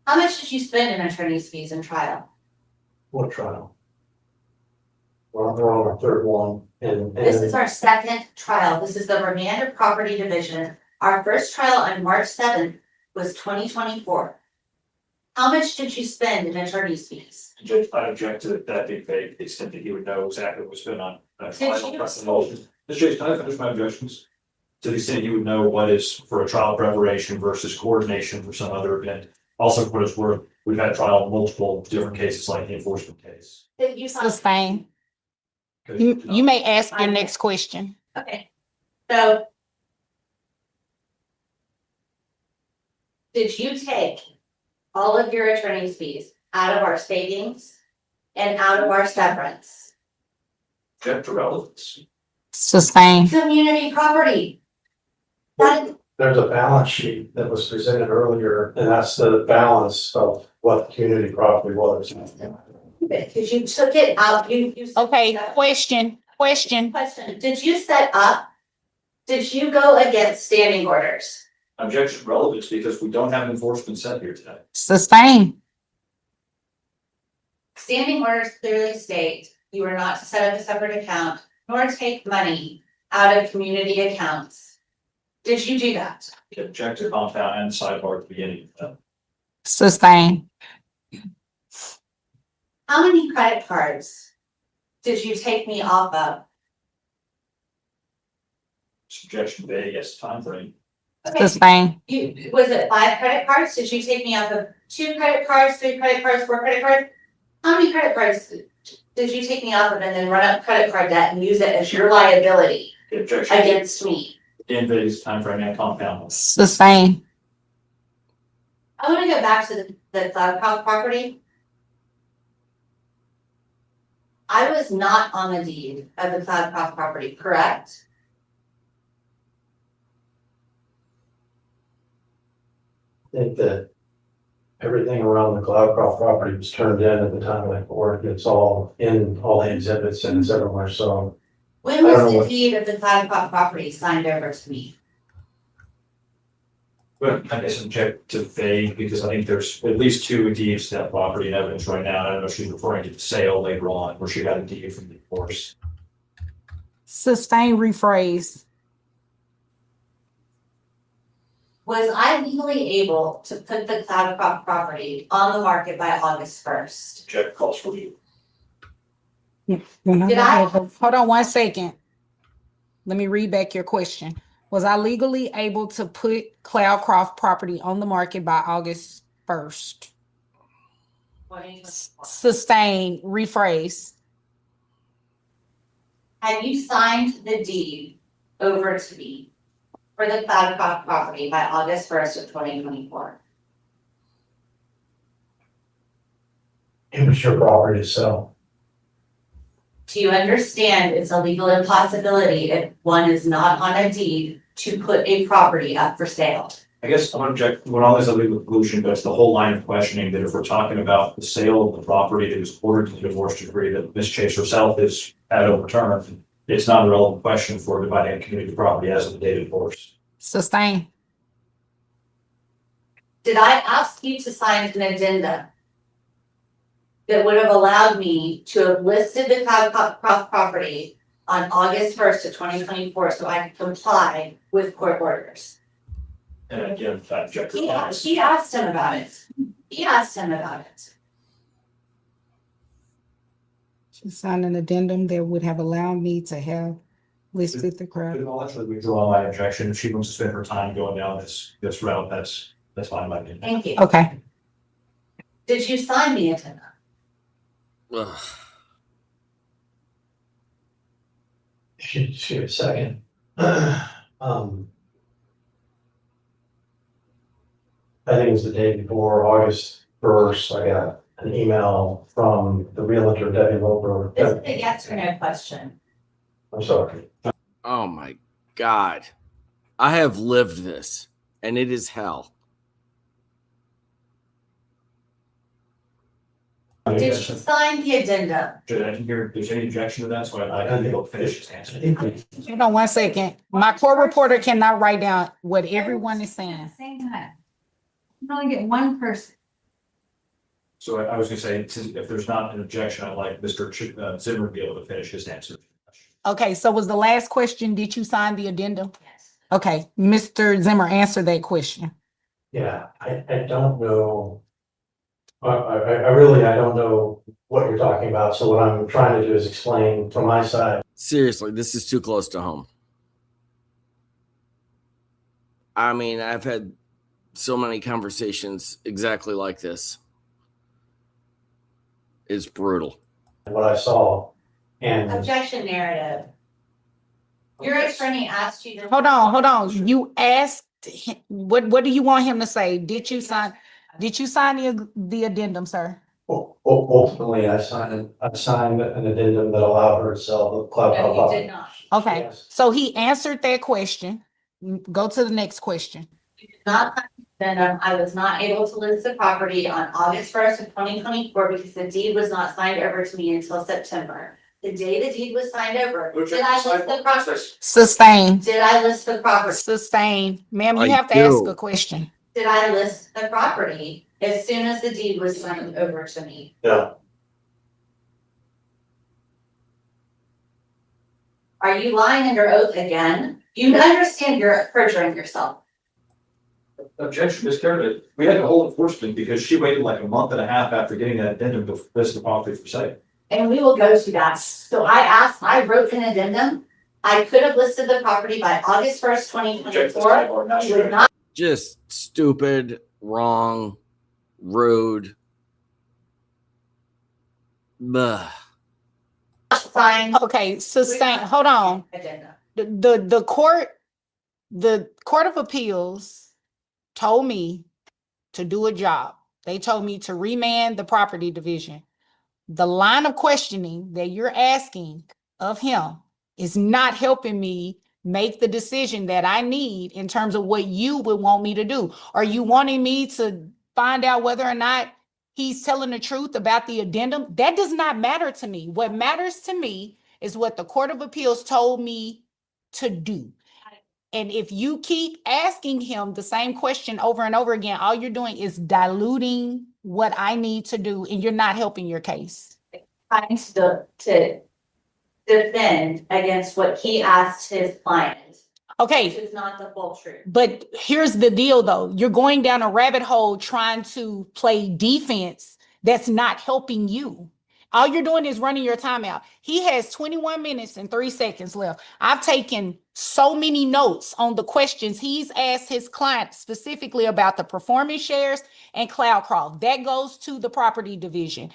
How much did you spend in attorney's fees in trial? What trial? We're on our third one, and. This is our second trial. This is the remand of property division. Our first trial on March 7th was 2024. How much did you spend in attorney's fees? Judge, I object to that being vague, to the extent that he would know exactly what was spent on. Did you- Mr. Chase, can I finish my objections? To the extent you would know what is for a trial preparation versus coordination for some other event. Also, for what it's worth, we've had trial in multiple different cases like the enforcement case. Did you sign- Sustain. Good. You may ask your next question. Okay, so. Did you take all of your attorney's fees out of our savings and out of our severance? Object to relevance. Sustain. Community property. That is, There's a balance sheet that was presented earlier, and that's the balance of what the community property was. because you took it out, you. Okay, question. Question, did you set up? Did you go against standing orders? Objection to relevance because we don't have enforcement set here today. Sustain. Standing orders clearly state you are not to set up a separate account nor take money out of community accounts. Did you do that? Object to compound and sidebar at the beginning. Sustain. How many credit cards did you take me off of? Objection vague, yes, timeframe. Okay, Sustain. was it 5 credit cards? Did you take me off of 2 credit cards, 3 credit cards, 4 credit cards? How many credit cards did you take me off of and then run up credit card debt and use it as your liability Objection. against me? In vague timeframe and compound. Sustain. I wanna go back to the cloud property. I was not on the deed of the cloud property, correct? I think that everything around the Cloudcroft property was turned in at the time of that court. It's all in all the exhibits and it's everywhere, so. When I don't know was the what- deed of the cloud property signed over to me? But I guess object to vague because I think there's at least 2 deeds to that property in evidence right now. I don't know if she's referring to the sale later on where she got a deed from the divorce. Sustain. Rephrase. Was I legally able to put the cloud property on the market by August 1st? Object calls for you. Did I? Hold on 1 second. Let me read back your question. Was I legally able to put Cloudcroft property on the market by August 1st? Sustain. Rephrase. Have you signed the deed over to me for the cloud property by August 1st of 2024? It was your property to sell. Do you understand it's a legal impossibility if one is not on a deed to put a property up for sale? I guess I'm gonna object when all this is a legal conclusion, but it's the whole line of questioning that if we're talking about the sale of the property that was ordered to the divorce decree that Ms. Chase herself has had overturned, it's not a relevant question for dividing a community property as of the date of divorce. Sustain. Did I ask you to sign an addenda that would have allowed me to have listed the property on August 1st of 2024 so I could comply with court orders? And again, that objector. He asked him about it. He asked him about it. She signed an addendum that would have allowed me to have listed the crowd. I'll actually withdraw my objection. If she wants to spend her time going down this route, that's fine by me. Thank you. Okay. Did you sign the addenda? Ugh. Shoot, a second. I think it was the day before August 1st, I got an email from the realtor, Debbie Wilbur. This is a yes or no question. I'm sorry. Oh my God. I have lived this, and it is hell. Did you sign the addenda? Should I hear if there's any objection to that, so I can go finish his answer. Hold on 1 second. My court reporter cannot write down what everyone is At saying. the same time. You can only get one person. So I was gonna say, if there's not an objection, I'd like Mr. Zimmer to be able to finish his answer. Okay, so was the last question, did you sign the addendum? Yes. Okay, Mr. Zimmer, answer that question. Yeah, I don't know. I really, I don't know what you're talking about. So what I'm trying to do is explain from my side. Seriously, this is too close to home. I mean, I've had so many conversations exactly like this. It's brutal. What I saw, and Objection narrative. Your attorney asked you to. Hold on. You asked, what do you want him to say? Did you sign the addendum, sir? ultimately, I signed an addendum that allowed her to sell the cloud. No, you did not. Okay, Yes. so he answered that question. Go to the next question. You did not sign the addendum. I was not able to list the property on August 1st of 2024 because the deed was not signed over to me until September. The day the deed was signed over, did I list the property? Sustain. Did I list the property? Sustain. Ma'am, you I have to do. ask a question. Did I list the property as soon as the deed was signed over to me? No, Are you lying under oath again? You understand you're perjuring yourself. Objection, Ms. Carter, we had to hold enforcement because she waited like a month and a half after getting that addendum to list the property for sale. And we will go to that. So I wrote an addendum. I could have listed the property by August 1st, 2024. You did not Just stupid, wrong, rude. Ugh. sign Okay, sustain, hold on. addenda. The court of appeals told me to do a job. They told me to remand the property division. The line of questioning that you're asking of him is not helping me make the decision that I need in terms of what you would want me to do. Are you wanting me to find out whether or not he's telling the truth about the addendum? That does not matter to me. What matters to me is what the Court of Appeals told me to do. And if you keep asking him the same question over and over again, all you're doing is diluting what I need to do, and you're not helping your case. Trying to defend against what he asked his client, which Okay, is not the full truth. but here's the deal though. You're going down a rabbit hole trying to play defense that's not helping you. All you're doing is running your time out. He has 21 minutes and 3 seconds left. I've taken so many notes on the questions he's asked his client specifically about the performance shares and cloud crawl. That goes to the property division.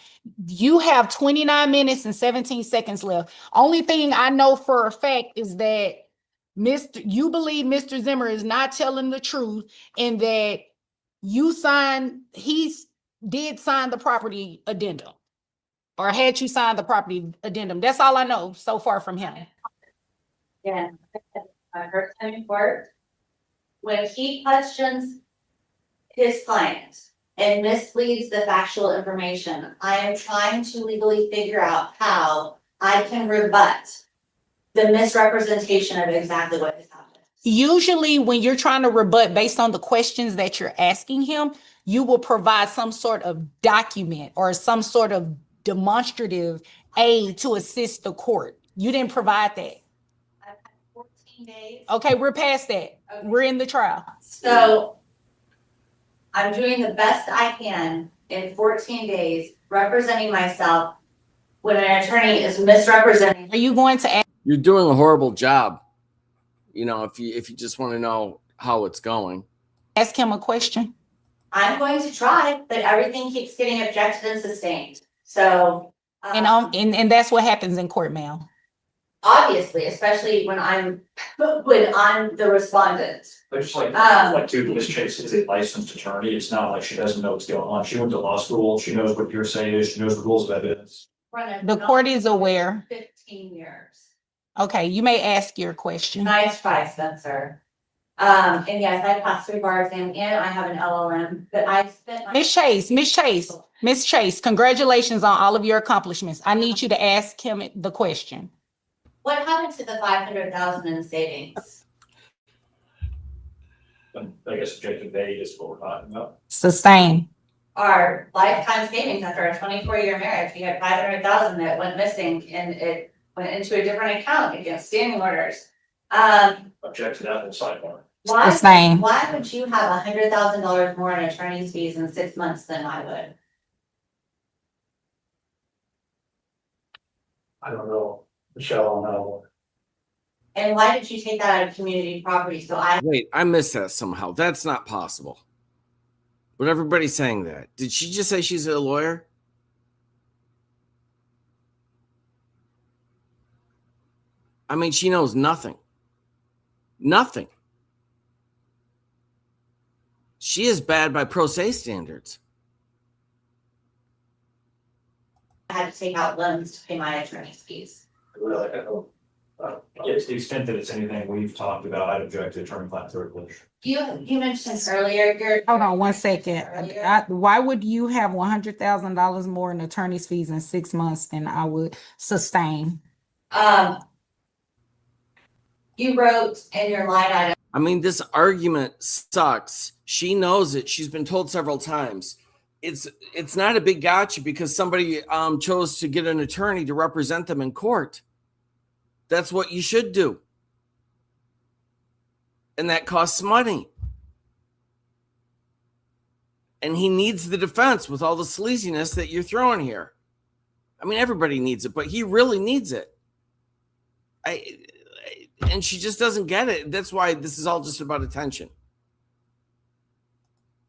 You have 29 minutes and 17 seconds left. Only thing I know for a fact is that you believe Mr. Zimmer is not telling the truth and that he did sign the property addendum. Or had you signed the property addendum? That's all I know so far from him. Yeah, my first time in court, when he questions his client and misleads the factual information, I am trying to legally figure out how I can rebut the misrepresentation of exactly what has happened. Usually when you're trying to rebut based on the questions that you're asking him, you will provide some sort of document or some sort of demonstrative aid to assist the court. You didn't provide that. I've had 14 days. Okay, we're past that. Okay. We're in the trial. So I'm doing the best I can in 14 days, representing myself when an attorney is misrepresenting. Are you going to You're doing a horrible job. You know, if you just want to know how it's going. ask him a question? I'm going to try, but everything keeps getting objected and sustained. So, And that's what happens in court, ma'am. obviously, especially when I'm the respondent. But just like, dude, Ms. Chase is a licensed attorney. It's not like she doesn't know what's going on. She went to law school. She knows what hearsay is. She knows the rules of evidence. The court is aware. 15 years. Okay, you may ask your question. Nice try, Spencer. And yes, I passed through bar exam and I have an LLM, but I spent my. Miss Chase, congratulations on all of your accomplishments. I need you to ask him the question. What happened to the 500,000 in savings? And I guess objective A is what we're talking about. Sustain. Our lifetime savings after a 24-year marriage, we had 500,000 that went missing and it went into a different account against standing orders. Object to that in sidebar. Sustain. Why would you have $100,000 more in attorney's fees in 6 months than I would? I don't know, Michelle, I don't know. And why did you take that out of community property? So Wait, I missed that somehow. That's not possible. But everybody's saying that. Did she just say she's a lawyer? I mean, she knows nothing. Nothing. She is bad by pro se standards. I had to take out loans to pay my attorney's fees. Really, I don't. Yeah, to the extent that it's anything we've talked about, I'd object to attorney-client privilege. You mentioned earlier, Hold on one second. Why would you have $100,000 more in attorney's fees in 6 months than I would sustain? You wrote in your line item. I mean, this argument sucks. She knows it. She's been told several times. It's not a big gotcha because somebody chose to get an attorney to represent them in court. That's what you should do. And that costs money. And he needs the defense with all the sleaziness that you're throwing here. I mean, everybody needs it, but he really needs it. And she just doesn't get it. That's why this is all just about attention.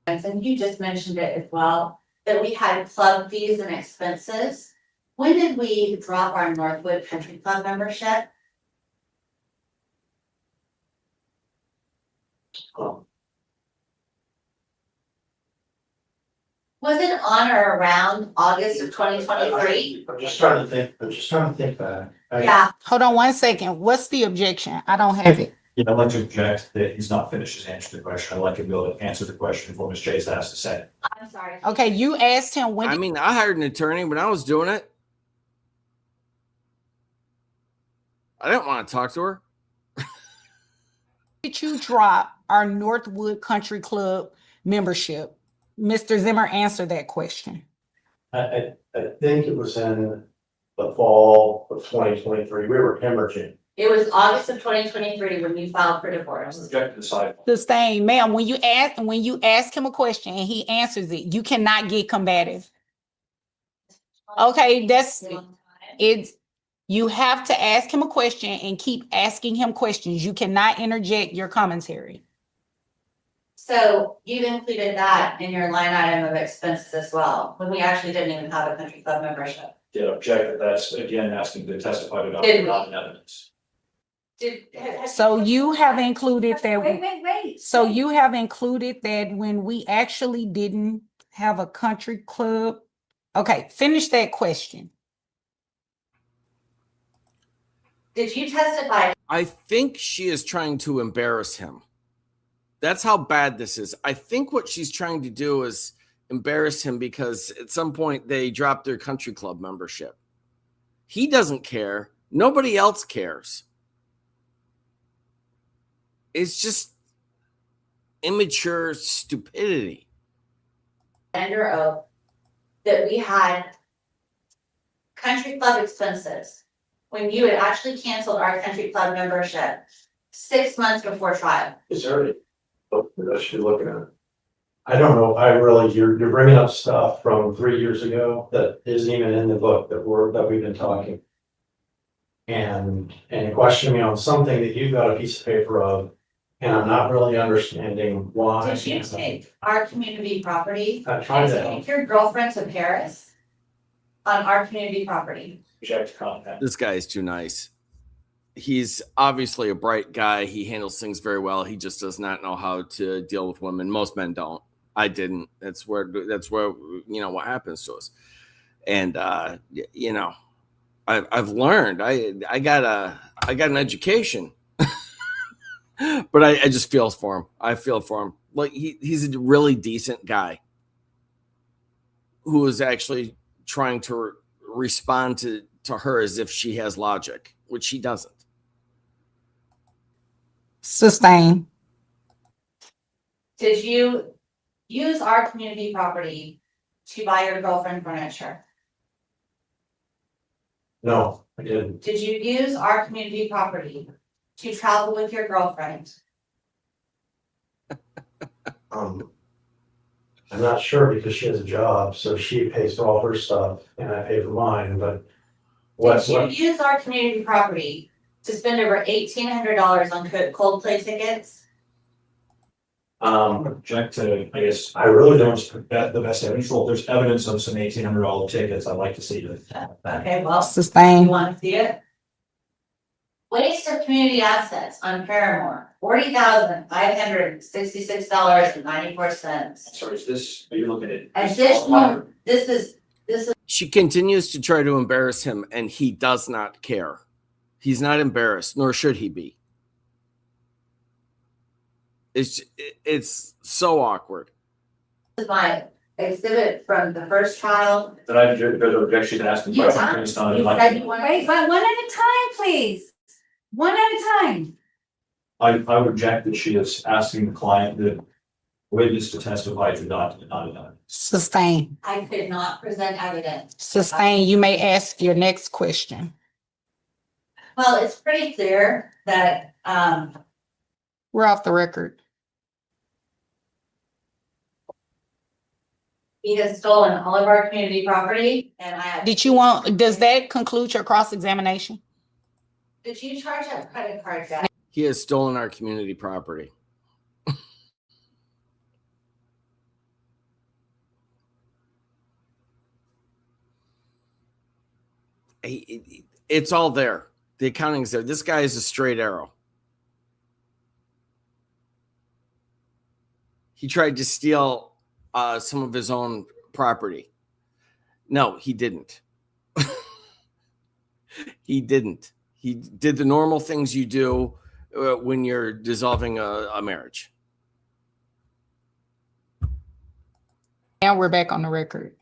And you just mentioned it as well, that we had club fees and expenses. When did we drop our Northwood Country Club membership? Was it on or around August of 2023? I'm just trying to think back. Yeah, Hold on one second. What's the objection? I don't have it. Yeah, I'd like to object that he's not finished his answer to the question. I'd like him to be able to answer the question before Ms. Chase has to say. I'm sorry. Okay, you asked him when I mean, I hired an attorney when I was doing it. I didn't want to talk to her. did you drop our Northwood Country Club membership? Mr. Zimmer answered that question. I think it was in the fall of 2023. We were hemorrhaging. It was August of 2023 when you filed for divorce. Object to the side. Sustain, ma'am, when you ask him a question and he answers it, you cannot get combative. Okay, that's it's you have to ask him a question and keep asking him questions. You cannot interject your commentary. So you've included that in your line item of expenses as well, when we actually didn't even have a country club membership. Did object that that's again asking to testify to Did we? not evidence. So you have included that. Wait. So you have included that when we actually didn't have a country club. Okay, finish that question. Did you testify? I think she is trying to embarrass him. That's how bad this is. I think what she's trying to do is embarrass him because at some point they dropped their country club membership. He doesn't care. Nobody else cares. it's just immature stupidity. Under oath that we had country club expenses when you had actually canceled our country club membership 6 months before trial. Is there any book that I should be looking at? I don't know, you're bringing up stuff from 3 years ago that isn't even in the book that we've been talking. And you question me on something that you've got a piece of paper of, and I'm not really understanding why. Did you take our community property I tried and to take your girlfriend to Paris on our community property? Object to content. This guy is too nice. He's obviously a bright guy. He handles things very well. He just does not know how to deal with women. Most men don't. I didn't. That's where what happens to us. And I've learned. I got an education. But I just feel for him. I feel for him. Like he's a really decent guy who is actually trying to respond to her as if she has logic, which she doesn't. Sustain. Did you use our community property to buy your girlfriend furniture? No, I didn't. Did you use our community property to travel with your girlfriend? I'm not sure because she has a job, so she pays for all her stuff and I pay for mine, but Did you use our community property to spend over $1,800 on Coldplay tickets? Object to, I guess, I really don't. the best evidence. Well, there's evidence of some $1,800 tickets. I'd like to see it. Okay, well, you Sustain. want to see it? Waste of community assets on Paramore, $40,566.94. Sorry, is this, are you looking at? Additional, this is She continues to try to embarrass him, and he does not care. He's not embarrassed, nor should he be. It's so awkward. my exhibit from the first trial. That I, there's an objection to asking You questions based on. you said you wanted. Wait, but one at a time, please. One at a time. I would object that she is asking the client, the witness to testify to not deny. Sustain. I could not present evidence. Sustain. You may ask your next question. Well, it's pretty clear that, We're off the record. he has stolen all of our community property and I have. Does that conclude your cross-examination? Did you charge a credit card debt? He has stolen our community property. It's all there. The accounting's there. This guy is a straight arrow. He tried to steal some of his own property. No, he didn't. He didn't. He did the normal things you do when you're dissolving a marriage. Now we're back on the record.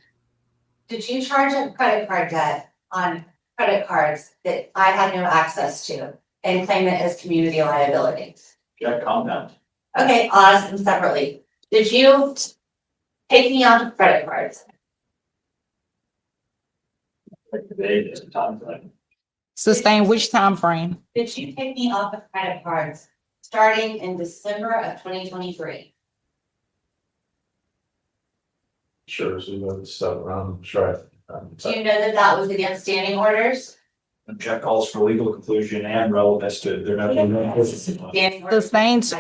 Did you charge a credit card debt on credit cards that I had no access to and claim it as community liability? Object compound. Okay, I'll ask them separately. Did you take me off of credit cards? Today is the time frame. Sustain which time frame? Did you take me off of credit cards starting in December of 2023? Sure, so you know the stuff around, sure. Do you know that that was against standing orders? Object calls for legal conclusion and relevance to their. Standing orders. Sustained.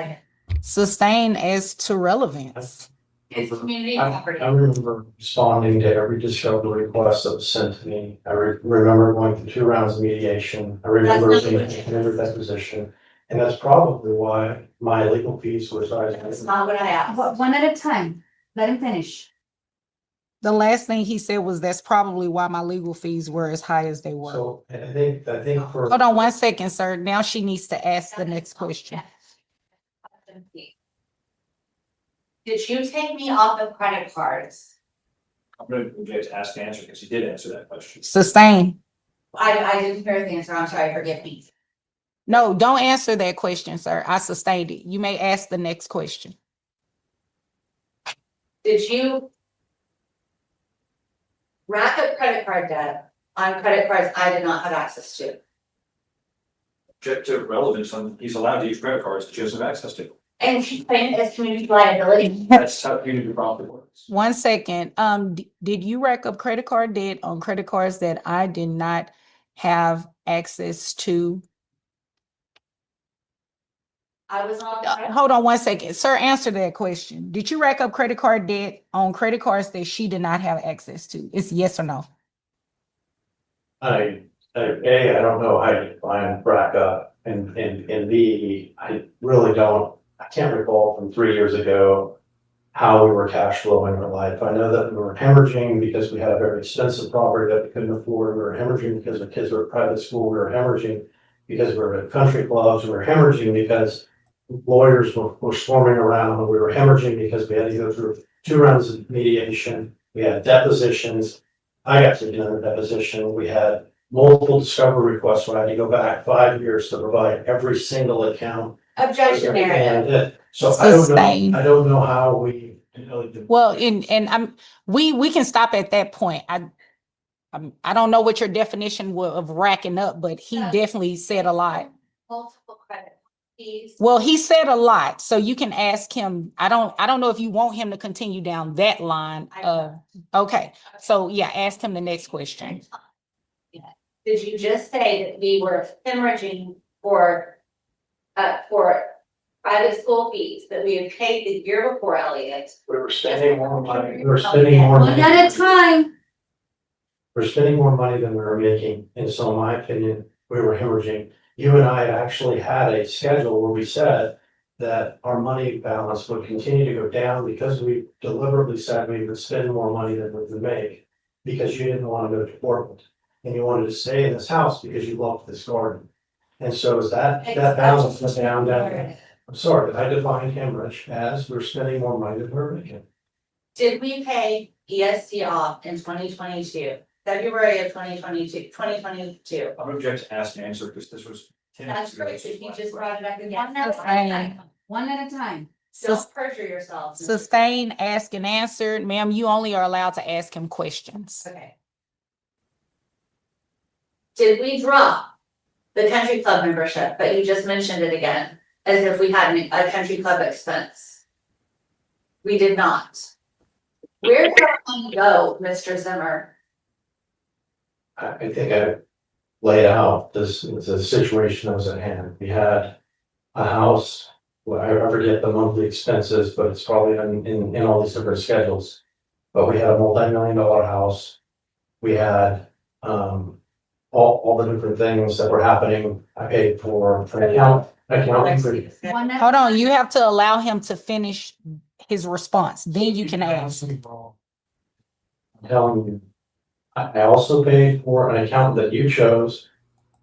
Sustain as to relevance. It's community I property. remember responding to every discovery request that was sent to me. I remember going through 2 rounds of mediation. I remember That's not taking every deposition. And that's probably why my legal fees were That's sized. not what I asked. One at a time. Let him finish. The last thing he said was that's probably why my legal fees were as high as they were. So I think for. Hold on 1 second, sir. Now she needs to ask the next question. Did you take me off of credit cards? I'm going to object to ask the answer because he did answer that question. Sustain. I didn't hear the answer. I'm sorry, forgive me. No, don't answer that question, sir. I sustained it. You may ask the next question. Did you rack up credit card debt on credit cards I did not have access to? Object to relevance, he's allowed to use credit cards that she doesn't have access to. And she's paying it as community liability. That's how community property works. 1 second. Did you rack up credit card debt on credit cards that I did not have access to? I was on. Hold on 1 second. Sir, answer that question. Did you rack up credit card debt on credit cards that she did not have access to? It's yes or no. I don't know how you define rack up, and B, I really don't, I can't recall from 3 years ago how we were cash flowing our life. I know that we were hemorrhaging because we had a very expensive property that we couldn't afford. We were hemorrhaging because our kids were at private school. We were hemorrhaging because we were at country clubs. We were hemorrhaging because lawyers were swarming around. We were hemorrhaging because we had to go through 2 rounds of mediation. We had depositions. I got to do another deposition. We had multiple discovery requests where I had to go back 5 years to provide every single account. Objection, Mayor. So Sustained. I don't know how we. Well, and we can stop at that point. I don't know what your definition of racking up, but he definitely said a lot. Multiple credit fees. Well, he said a lot, so you can ask him. I don't know if you want him to continue down that line. Okay, so yeah, ask him the next question. Did you just say that we were hemorrhaging for private school fees that we had paid the year before, Elliot? We were spending more money. We were spending more One money. at a time. We're spending more money than we were making, and so in my opinion, we were hemorrhaging. You and I actually had a schedule where we said that our money balance would continue to go down because we deliberately said we would spend more money than we would make, because you didn't want to go to Portland, and you wanted to stay in this house because you loved this garden. And so as that balance went down, I'm sorry, I defined hemorrhage as we're spending more money than we're making. Did we pay ESC off in 2022, February of 2022? I'm object to ask and answer because this was. 10 That's minutes ago. great, so you just brought it up again. One at a time. One at a time. Don't perjure yourself. Sustain, ask and answer. Ma'am, you only are allowed to ask him questions. Okay. Did we drop the country club membership, but you just mentioned it again, as if we had a country club expense? We did not. Where did our money go, Mr. Zimmer? I think I laid out the situation that was at hand. We had a house, well, I forget the monthly expenses, but it's probably in all these different schedules. But we had a multi-million-dollar house. We had all the different things that were happening. I paid for an accounting. One at Hold on, you have to allow him to finish his response, then you can ask. I'm telling you, I also paid for an account that you chose.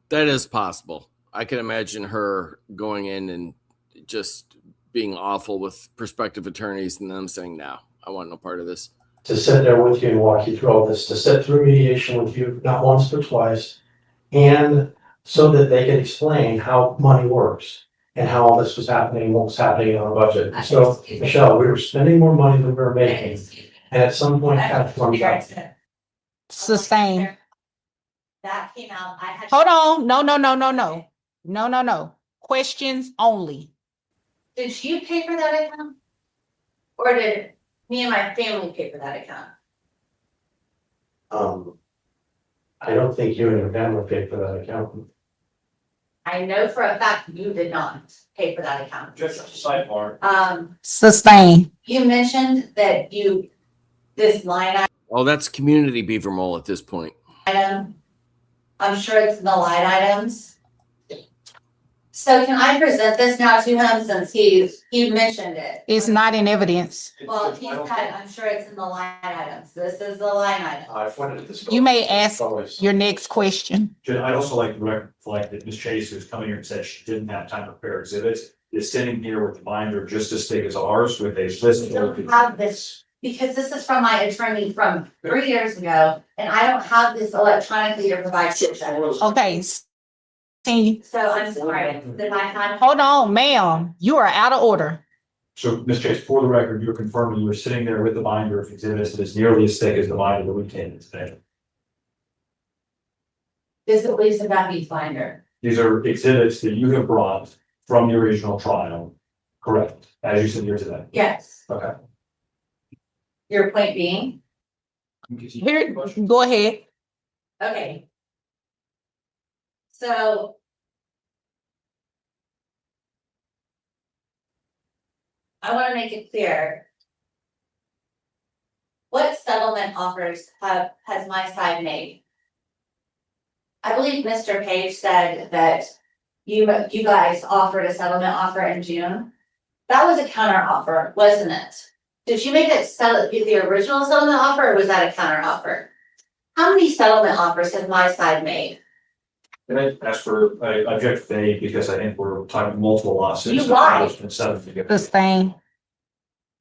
That is possible. I can imagine her going in and just being awful with prospective attorneys and them saying, no, I want no part of this. To sit there with you and walk you through all this, to sit through mediation with you, not once but twice, and so that they could explain how money works and how all this was happening, what was happening on a budget. So, Michelle, we were spending more money than we were making, and at some point, cash runs out. Sustain. That came out, I had. Hold on, no. Questions only. Did you pay for that account? Or did me and my family pay for that account? I don't think you and your family paid for that account. I know for a fact you did not pay for that account. Just a sidebar. Sustain. You mentioned that this line Oh, that's community beaver mole at this point. item, I'm sure it's in the line items. So can I present this now to him since he mentioned it? It's not in evidence. Well, he said, I'm sure it's in the line items. This is the line item. I pointed this. You may ask your next question. Jen, I'd also like to reflect that Ms. Chase, who's coming here and said she didn't have time to prepare exhibits, is sitting here with a binder just as thick as ours with a list. I don't have this, because this is from my attorney from 3 years ago, and I don't have this electronically to provide to them. Okay, Continue. So I'm sorry, did I have? Hold on, ma'am. You are out of order. So, Ms. Chase, for the record, you're confirming you were sitting there with the binder of exhibits that is nearly as thick as the binder that we came today. This is Lisa Duffy's binder. These are exhibits that you have brought from the original trial, correct? As you sit here today. Yes. Okay. Your point being? Here, go ahead. Okay. So. I want to make it clear. What settlement offers has my side made? I believe Mr. Page said that you guys offered a settlement offer in June. That was a counter offer, wasn't it? Did you make the original settlement offer or was that a counter offer? How many settlement offers has my side made? Can I ask for, I object to fade because I think we're talking multiple lawsuits. You lied. Sustain.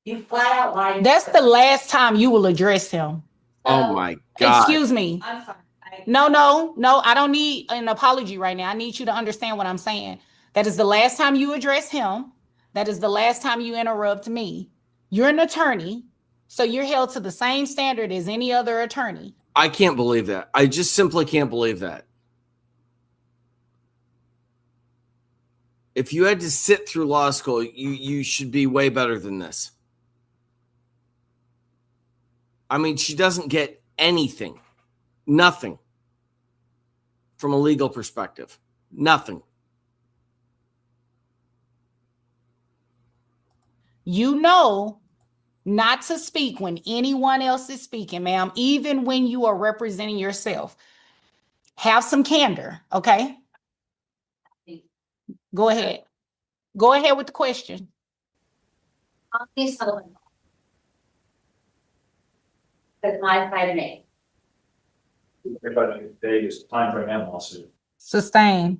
You flat out lied. That's the last time you will address him. Oh my God. Excuse me. I'm sorry. No, I don't need an apology right now. I need you to understand what I'm saying. That is the last time you address him. That is the last time you interrupt me. You're an attorney, so you're held to the same standard as any other attorney. I can't believe that. I just simply can't believe that. If you had to sit through law school, you should be way better than this. I mean, she doesn't get anything, nothing from a legal perspective, nothing. You know not to speak when anyone else is speaking, ma'am, even when you are representing yourself. Have some candor, okay? Go ahead. Go ahead with the question. How many settlement has my side made? Everybody, they use time frame and lawsuit. Sustain.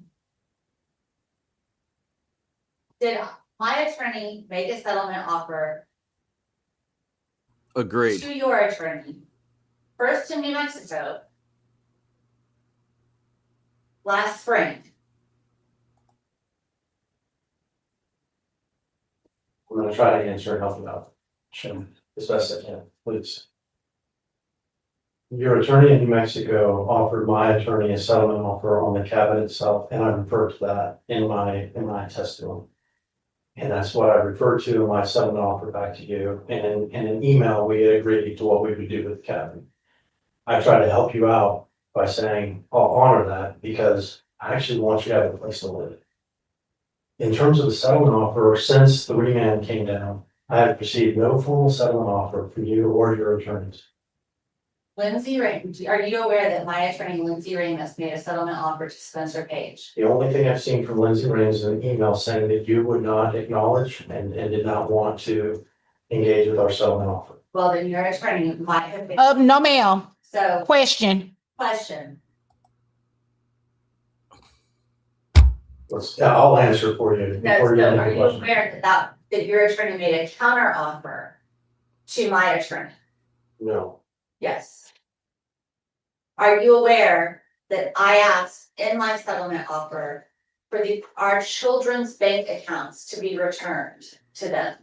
Did my attorney make a settlement offer Agreed. to your attorney? First in New Mexico. Last spring. I'm gonna try to answer and help you out. Sure, as best I can, please. Your attorney in New Mexico offered my attorney a settlement offer on the cabinet itself, and I referred to that in my testimony. And that's what I referred to in my settlement offer back to you, and in an email, we had agreed to what we would do with the cabinet. I tried to help you out by saying, I'll honor that because I actually want you to have a place to live. In terms of the settlement offer, since the remand came down, I have received no formal settlement offer from you or your attorneys. Lindsay Rain, are you aware that my attorney Lindsay Ramus made a settlement offer to Spencer Page? The only thing I've seen from Lindsay Raines is an email saying that you would not acknowledge and did not want to engage with our settlement offer. Well, then your attorney might have been. No, ma'am. So, Question. question. I'll answer for you. No, before so you are ask the you question. aware that your attorney made a counter offer to my attorney? No. Yes. Are you aware that I asked in my settlement offer for our children's bank accounts to be returned to them?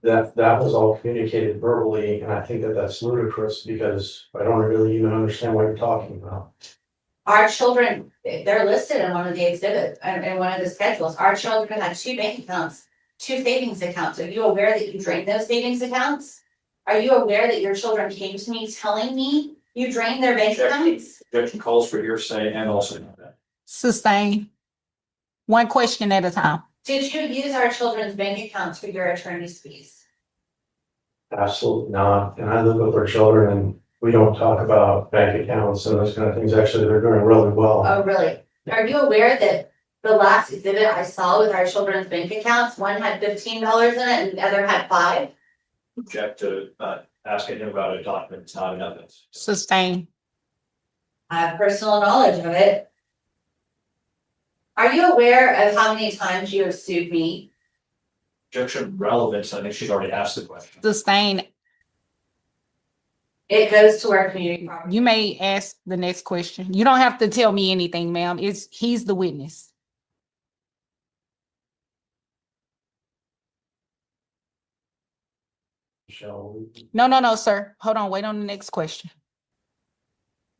That was all communicated verbally, and I think that that's ludicrous because I don't really even understand what you're talking about. Our children, they're listed in one of the exhibits, in one of the schedules. Our children had 2 bank accounts, 2 savings accounts. Are you aware that you drained those savings accounts? Are you aware that your children came to me telling me you drained their bank accounts? Objection calls for hearsay and also that. Sustain. One question at a time. Did you use our children's bank accounts for your attorney's fees? Absolutely not. And I live with our children and we don't talk about bank accounts and those kind of things. Actually, they're doing really well. Oh, really? Are you aware that the last exhibit I saw with our children's bank accounts, one had $15 in it and the other had $5? Object to asking him about a document, it's not in evidence. Sustain. I have personal knowledge of it. Are you aware of how many times you have sued me? Objection relevance, I think she's already asked the question. Sustain. It goes to our community property. You may ask the next question. You don't have to tell me anything, ma'am. He's the witness. Shall No, sir. Hold on, wait on the next question.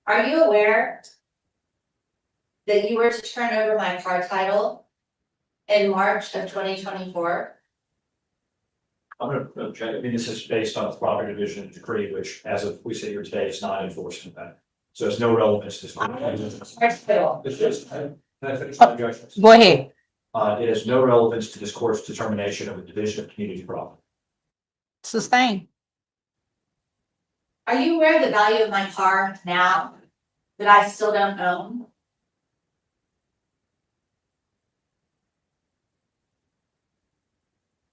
Are you aware that you were to turn over my car title in March of 2024? I'm gonna object. I mean, this is based on the property division decree, which as of we sit here today, is not enforcing that. So it's no relevance to this. Car title. It's just, can I finish my objection? Go ahead. It has no relevance to this court's determination of the division of community property. Sustain. Are you aware of the value of my car now that I still don't own?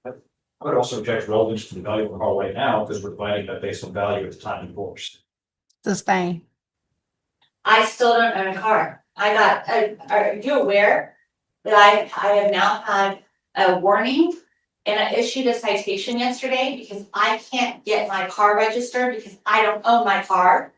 I would also object relevance to the value of the car right now, because we're dividing that based on value at the time of divorce. Sustain. I still don't own a car. Are you aware that I have now had a warning and I issued a citation yesterday because I can't get my car registered because I don't own my car?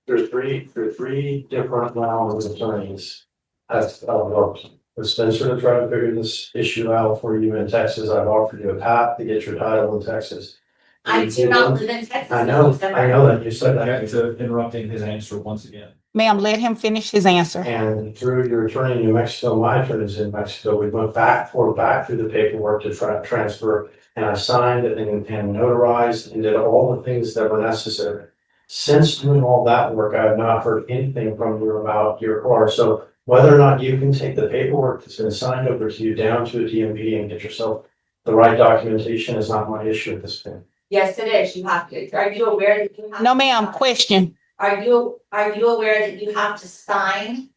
There's three different rounds of attorneys. I've worked with Spencer to try to figure this issue out for you in Texas. I've offered you a path to get your title in Texas. I do not live in Texas. I know that you said I that. have to interrupting his answer once again. Ma'am, let him finish his answer. And through your attorney in New Mexico, my attorney's in Mexico, we went back through the paperwork to try to transfer. And I signed it and notarized and did all the things that were necessary. Since doing all that work, I have not heard anything from you about your car. So whether or not you can take the paperwork that's been signed over to you down to a DMV and get yourself the right documentation is not my issue at this point. Yes, it is. You have to. Are you aware that you have? No, ma'am, question. Are you aware that you have to sign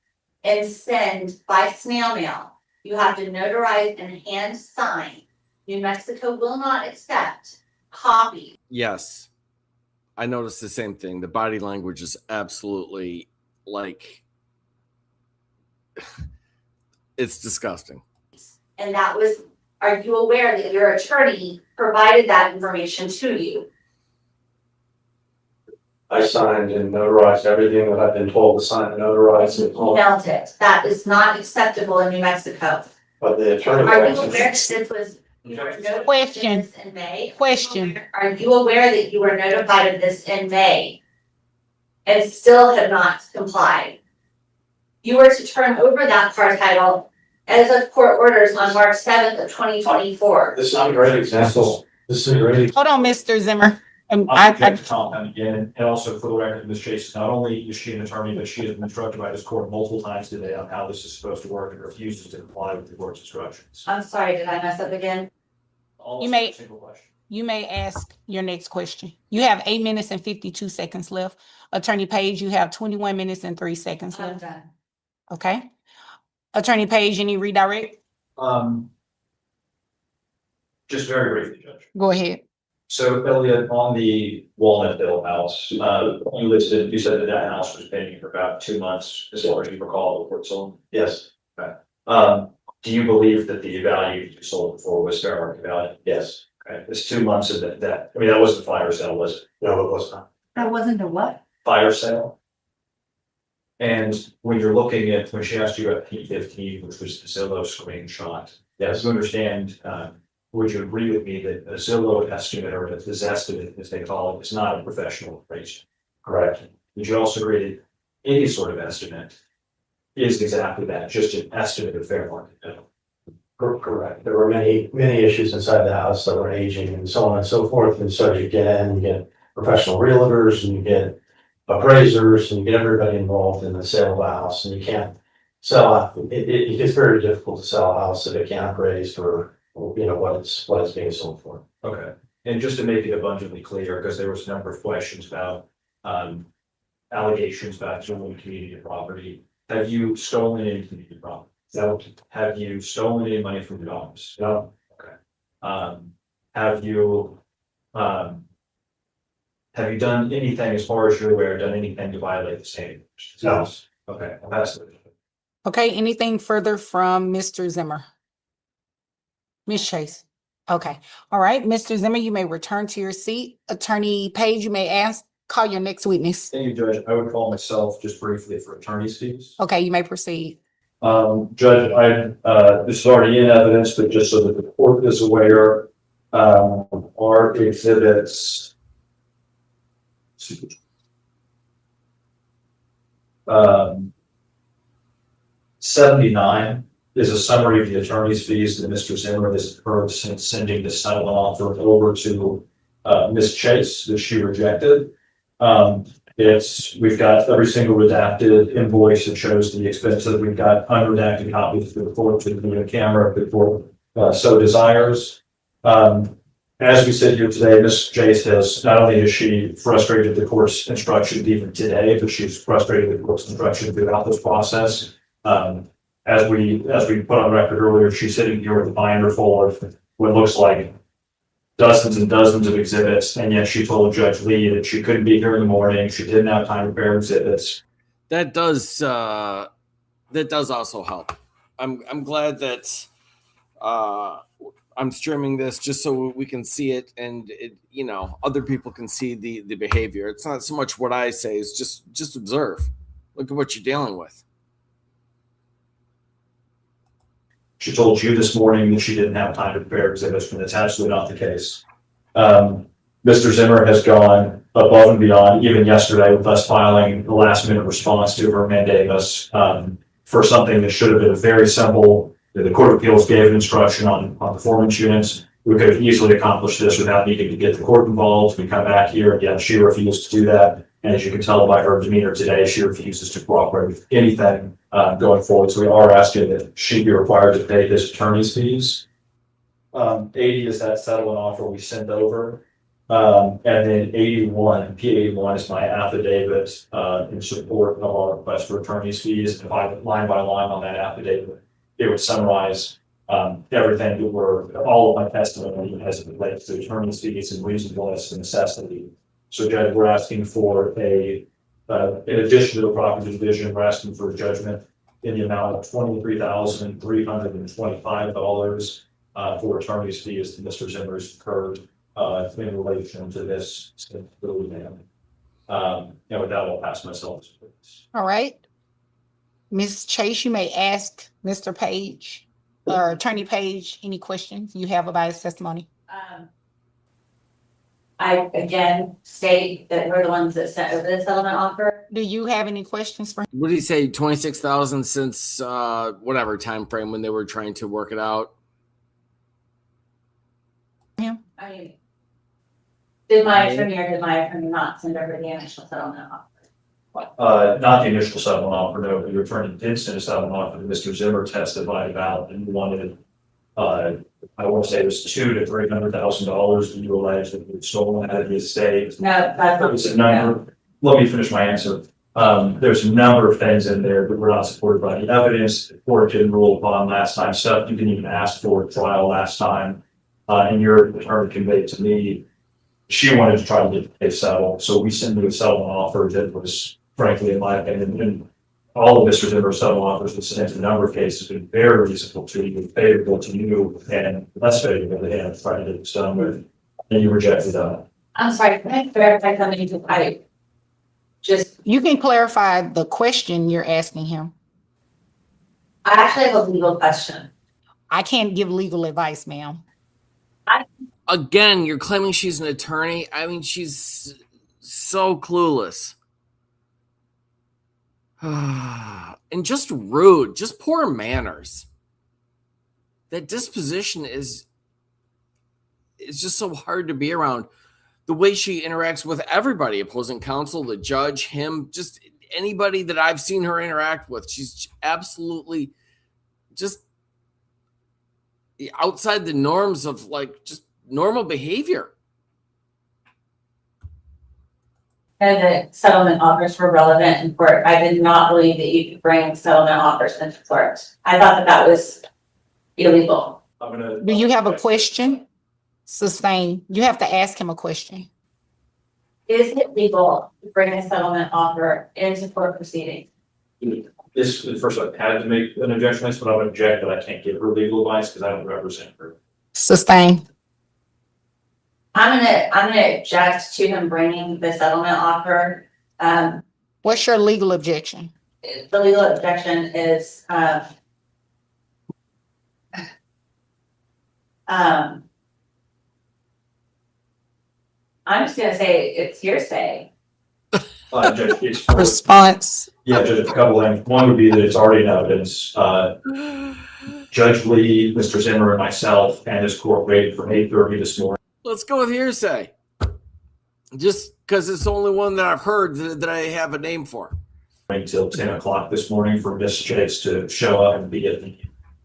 and send by snail mail? You have to notarize and hand sign. New Mexico will not accept copies. Yes. I noticed the same thing. The body language is absolutely like it's disgusting. And that was, are you aware that your attorney provided that information to you? I signed and notarized everything that I've been told to sign and notarize and all. Emailed it. That is not acceptable in New Mexico. But the attorney. Are you aware that this was? You were notified of Question. this in May? Question. Are you aware that you were notified of this in May? And still have not complied? You were to turn over that car title as of court orders on March 7th of 2024. This is a great example. This is a great. Hold on, Mr. Zimmer. I'll object to Tom again, and also for the record, Ms. Chase, not only is she an attorney, but she has been instructed by this court multiple times today on how this is supposed to work and refuses to comply with the court's instructions. I'm sorry, did I mess up again? Almost You may- a single question. You may ask your next question. You have 8 minutes and 52 seconds left. Attorney Page, you have 21 minutes and 3 seconds I'm left. done. Okay. Attorney Page, any redirect? Just very briefly, Judge. Go ahead. So Elliot, on the Walnut Hill house, you said that that house was pending for about 2 months, as far as you recall, before it sold. Yes, Do you believe that the value you sold for was fair market value? yes. Okay, it's 2 months of that, I mean, that wasn't fire sale, was it? No, it was not. That wasn't a what? Fire sale? And when you're looking at, when she asked you about P15, which was the Zillow screenshot, Yes, you understand, would you agree with me that a Zillow estimate or a estimate, as they call it, is not a professional appraisal? correct. Would you also agree that any sort of estimate is exactly that, just an estimate of fair market value? Correct. There were many issues inside the house that were aging and so on and so forth. And so you get professional realtors and you get appraisers and you get everybody involved in the sale of a house, and you can't sell it gets very difficult to sell a house that it can't appraise for, what it's being sold for. Okay, and just to make it abundantly clear, because there was a number of questions about allegations about stolen community property. Have you stolen any community property? No, Have you stolen any money from your office? no, Have you done anything, as far as you're aware, done anything to violate the standards? No. Okay, I'll pass it. Okay, anything further from Mr. Zimmer? Ms. Chase? Okay, all right, Mr. Zimmer, you may return to your seat. Attorney Page, you may ask call your next witness. Thank you, Judge. I would call myself just briefly for attorney's fees. Okay, you may proceed. Judge, this is already in evidence, but just so that the court is aware, our exhibits. 79 is a summary of the attorney's fees that Mr. Zimmer has incurred since sending the settlement offer over to Ms. Chase that she rejected. We've got every single redacted invoice that shows the expenses. We've got unredacted copies for the court to the camera if the court so desires. As we sit here today, Ms. Chase has, not only is she frustrated the court's instructions even today, but she's frustrated the court's instructions throughout this process. As we put on record earlier, she's sitting here with a binder full of what looks like dozens and dozens of exhibits, and yet she told Judge Lee that she couldn't be here in the morning. She didn't have time to prepare exhibits. That does also help. I'm glad that I'm streaming this just so we can see it, and other people can see the behavior. It's not so much what I say; it's just observe. Look at what you're dealing with. She told you this morning that she didn't have time to prepare exhibits, and that's absolutely not the case. Mr. Zimmer has gone above and beyond, even yesterday, with us filing a last-minute response to her mandamus for something that should have been very simple. The Court of Appeals gave an instruction on performance units. We could have easily accomplished this without needing to get the court involved. We come back here, and yet she refused to do that. And as you can tell by her demeanor today, she refuses to cooperate with anything going forward. So we are asking that she be required to pay this attorney's fees. 80 is that settlement offer we sent over. And then 81, P81 is my affidavit in support of our request for attorney's fees. And line by line on that affidavit, it would summarize everything all of my testimony as it relates to attorney's fees and reasonableness and necessity. So, Judge, we're asking for in addition to the property division, we're asking for a judgment in the amount of $23,325 for attorney's fees that Mr. Zimmer's incurred in relation to this demand. And with that, I'll pass myself. All right. Ms. Chase, you may ask Mr. Page or Attorney Page any questions you have about his testimony. I again state that we're the ones that sent over the settlement offer. Do you have any questions for him? What did he say? 26,000 since whatever time frame when they were trying to work it out. I mean, did my attorney not send over the initial settlement offer? Not the initial settlement offer, no. The attorney did send a settlement offer that Mr. Zimmer testified about and wanted. I want to say it was $200,000 to $300,000 that you alleged that you stolen out of the estate. No, that's not. It's a number. Let me finish my answer. There's a number of things in there that were not supported by the evidence. The court didn't rule upon last time. Stuff you didn't even ask for at trial last time. And your attorney conveyed to me she wanted to try to get the case settled. So we sent you a settlement offer that was, frankly, in my opinion, and all of Mr. Zimmer's settlement offers that sent a number of cases have been very reasonable to you, favorable to you, and less favorable to him, trying to get this done with, and you rejected that. I'm sorry, can I clarify something? You can clarify the question you're asking him. I actually have a legal question. I can't give legal advice, ma'am. Again, you're claiming she's an attorney. I mean, she's so clueless. And just rude, just poor manners. That disposition is just so hard to be around. The way she interacts with everybody, opposing counsel, the judge, him, just anybody that I've seen her interact with, she's absolutely just outside the norms of like just normal behavior. And the settlement offers were relevant in court. I did not believe that you could bring settlement offers into court. I thought that was illegal. Do you have a question? Sustain. You have to ask him a question. Is it legal to bring a settlement offer into court proceedings? This is the first I've had to make an objection, but I would object that I can't give her legal advice because I don't represent her. Sustain. I'm gonna object to him bringing the settlement offer. What's your legal objection? The legal objection is, I'm just gonna say it's hearsay. Judge, it's for, Response. yeah, Judge, a couple things. One would be that it's already in evidence. Judge Lee, Mr. Zimmer, and myself, and his court waited from 8:30 this morning. Let's go with hearsay. Just because it's the only one that I've heard that I have a name for. Until 10 o'clock this morning for Miss Chase to show up and be at the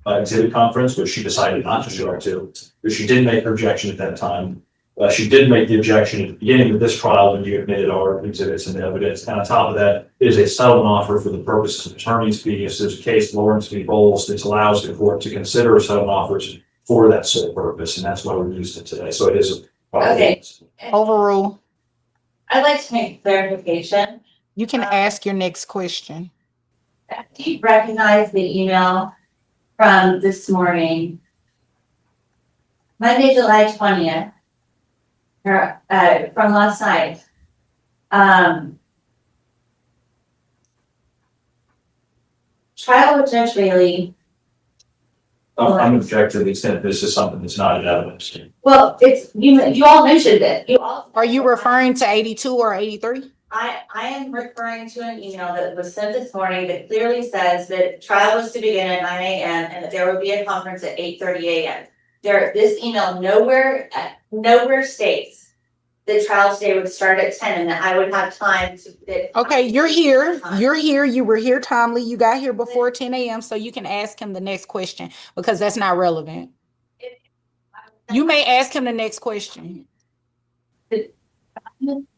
exhibit conference, which she decided not to show up to. But she did make her objection at that time. She did make the objection at the beginning of this trial when you admitted our exhibits and evidence. And on top of that, it is a settlement offer for the purposes of attorney's fees. There's a case, Lawrence v. Bowles, that allows the court to consider settlement offers for that sole purpose. And that's why we used it today. So it is a Okay. Overrule. I'd like to make clarification. You can ask your next question. Do you recognize the email from this morning? Monday, July 20th. From last night. Trial with Judge Bailey. I'm objecting to the extent this is something that's not in evidence. Well, it's, you all mentioned it. You all. Are you referring to 82 or 83? I am referring to an email that was sent this morning that clearly says that trial was to begin at 9 a.m. and that there would be a conference at 8:30 a.m. This email nowhere states that trial today would start at 10 and that I would have time to. Okay, you're here. You're here. You were here timely. You got here before 10 a.m. So you can ask him the next question because that's not relevant. You may ask him the next question. The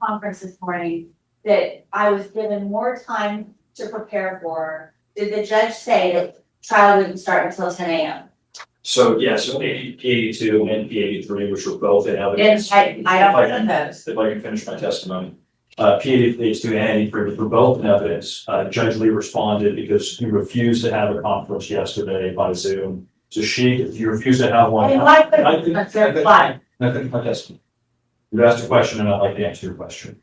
conference this morning that I was given more time to prepare for. Did the judge say that trial wouldn't start until 10 a.m.? So, yeah, so P82 and P83, which were both in evidence. I don't know those. If I can finish my testimony. P82 and 83 were both in evidence. Judge Lee responded because you refused to have a conference yesterday by Zoom. So if you refused to have one. Fine. I think my testimony. You asked a question and I'd like to answer your question.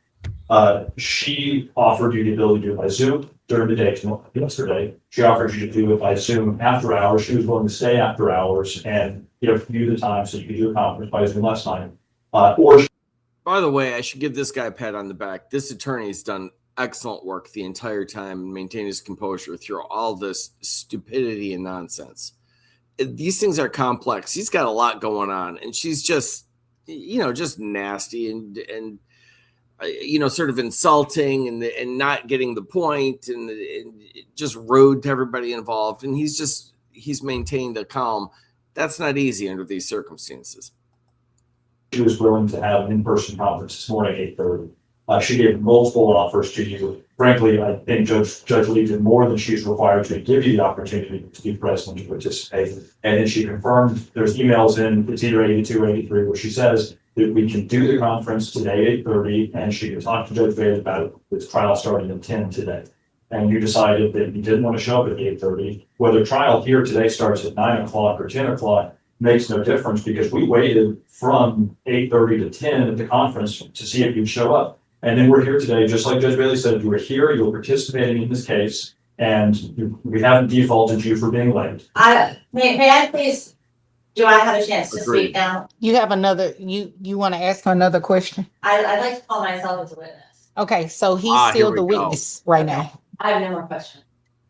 She offered you the ability to do it by Zoom during the day yesterday. She offered you to do it by Zoom after hours. She was willing to stay after hours and give you the time so you could do a conference by Zoom last night. By the way, I should give this guy a pat on the back. This attorney has done excellent work the entire time and maintained his composure through all this stupidity and nonsense. These things are complex. He's got a lot going on, and she's just, just nasty and sort of insulting and not getting the point and just rude to everybody involved. And he's maintained a calm. That's not easy under these circumstances. She was willing to have an in-person conference this morning at 8:30. She gave multiple offers to you. Frankly, I think Judge Lee did more than she's required to give you the opportunity to be present to participate. And then she confirmed there's emails in, it's either 82 or 83, where she says that we can do the conference today at 8:30, and she can talk to Judge Bailey about it with trial starting at 10 today. And you decided that you didn't want to show up at 8:30. Whether trial here today starts at 9 o'clock or 10 o'clock makes no difference because we waited from 8:30 to 10 at the conference to see if you'd show up. And then we're here today, just like Judge Bailey said, you were here, you were participating in this case, and we haven't defaulted you for being late. May I please, do I have a chance to Agreed. speak now? You have another, you want to ask another question? I'd like to call myself as a witness. Okay, so he's Here still we the go. witness right now. I have no more questions.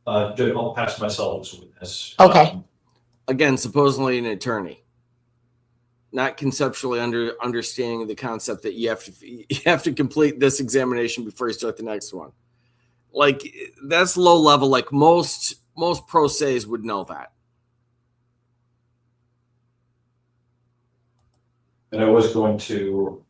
Judge, I'll pass myself as a witness. Okay. Again, supposedly an attorney, not conceptually understanding the concept that you have to complete this examination before you start the next one. Like, that's low level. Like most pro ses would know that. And I was going to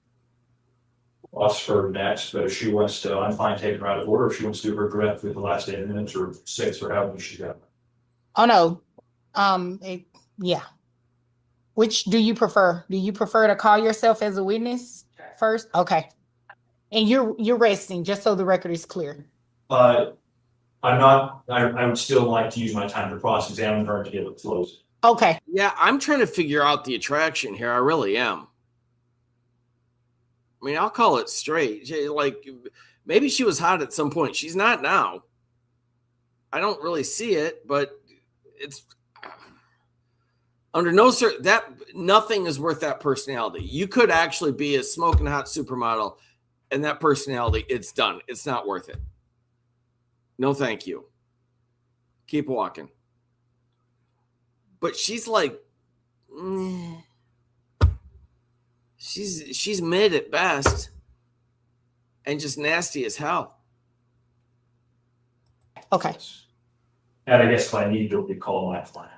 ask her next, but if she wants to, I'm fine taking her out of order. If she wants to do her direct with the last 8 minutes or 6 or however she got. Oh, no. Yeah. Which do you prefer? Do you prefer to call yourself as a witness first? Okay. And you're resting, just so the record is clear. I'm not, I would still like to use my time to cross-examine her to get it closed. Okay. Yeah, I'm trying to figure out the attraction here. I really am. I mean, I'll call it straight. Like, maybe she was hot at some point. She's not now. I don't really see it, but it's under no certain that nothing is worth that personality. You could actually be a smoking hot supermodel, and that personality, it's done. It's not worth it. No, thank you. Keep walking. But she's like, she's mid at best, and just nasty as hell. Okay. And I guess if I need to recall my plan.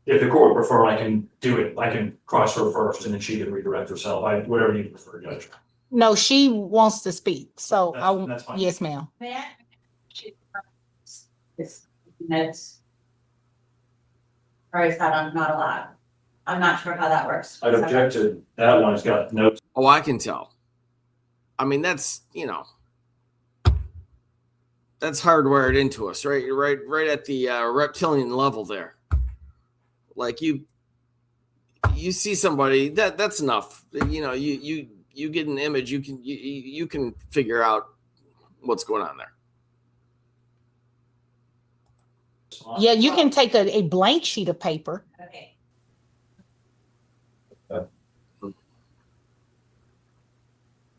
If the court would prefer, I can do it. I can cross her first and then she can redirect herself. Whatever you prefer, Judge. No, she wants to speak. So That's fine. yes, ma'am. May I? This minutes. Or is that not allowed? I'm not sure how that works. I'd object to that one. It's got notes. Oh, I can tell. I mean, that's, that's hardwired into us, right? Right at the reptilian level there. Like you see somebody that's enough. You get an image. You can figure out what's going on there. Yeah, you can take a blank sheet of paper. Okay.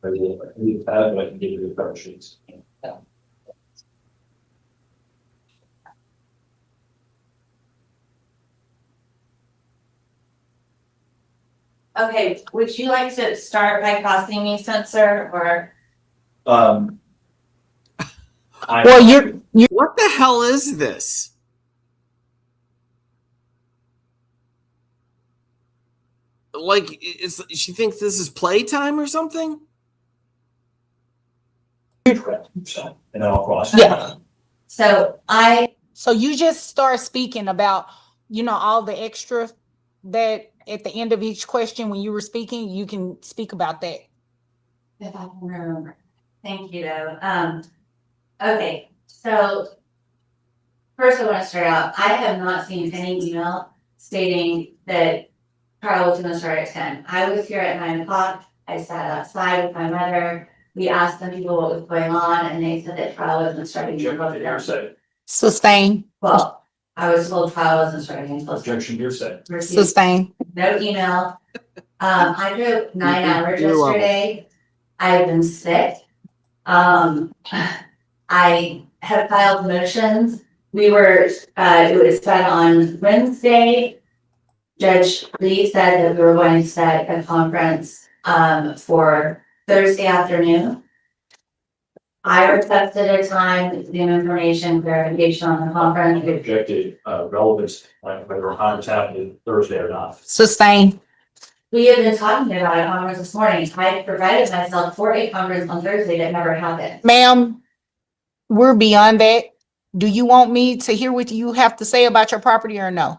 I need that, but I can give you the cover sheets. Okay, would you like to start by crossing me, Spencer, or? Well, you're What the hell is this? Like, she thinks this is playtime or something? So, and then I'll cross. Yeah. So so you just start speaking about, all the extra that at the end of each question when you were speaking, you can speak about that. if I can remember. Thank you, though. Okay, so first I want to start out, I have not seen any email stating that Carl was gonna start at 10. I was here at 9 o'clock. I sat outside with my mother. We asked some people what was going on and they said that trial wasn't starting. Objection to until hearsay. Sustain. Well, I was told trial wasn't starting until. Objection to hearsay. Received Sustain. no email. I drove 9 hours You're welcome. yesterday. I've been sick. I have filed motions. It was set on Wednesday. Judge Lee said that we were going to set a conference, for Thursday afternoon. I requested a time, Zoom information, verification on the conference. Objected, relevance, like whether a conference happened Thursday or not. Sustain. We have been talking about a conference this morning. I provided myself for a conference on Thursday that never happened. Ma'am, we're beyond that. Do you want me to hear what you have to say about your property or no?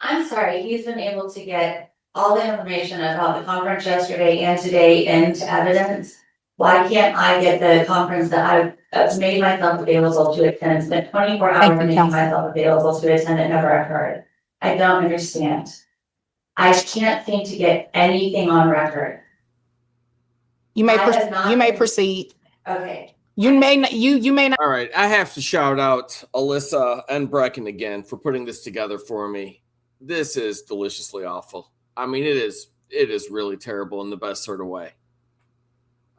I'm sorry, he's been able to get all the information about the conference yesterday and today into evidence. Why can't I get the conference that I've made myself available to attend, spent 24 Thank hours you, making Counsel. myself available to attend, it never occurred. I don't understand. I can't seem to get anything on record. You may I have not you may been- proceed. Okay, You may not you may not All right, I have to shout out Alyssa and Brecken again for putting this together for me. This is deliciously awful. I mean, it is really terrible in the best sort of way.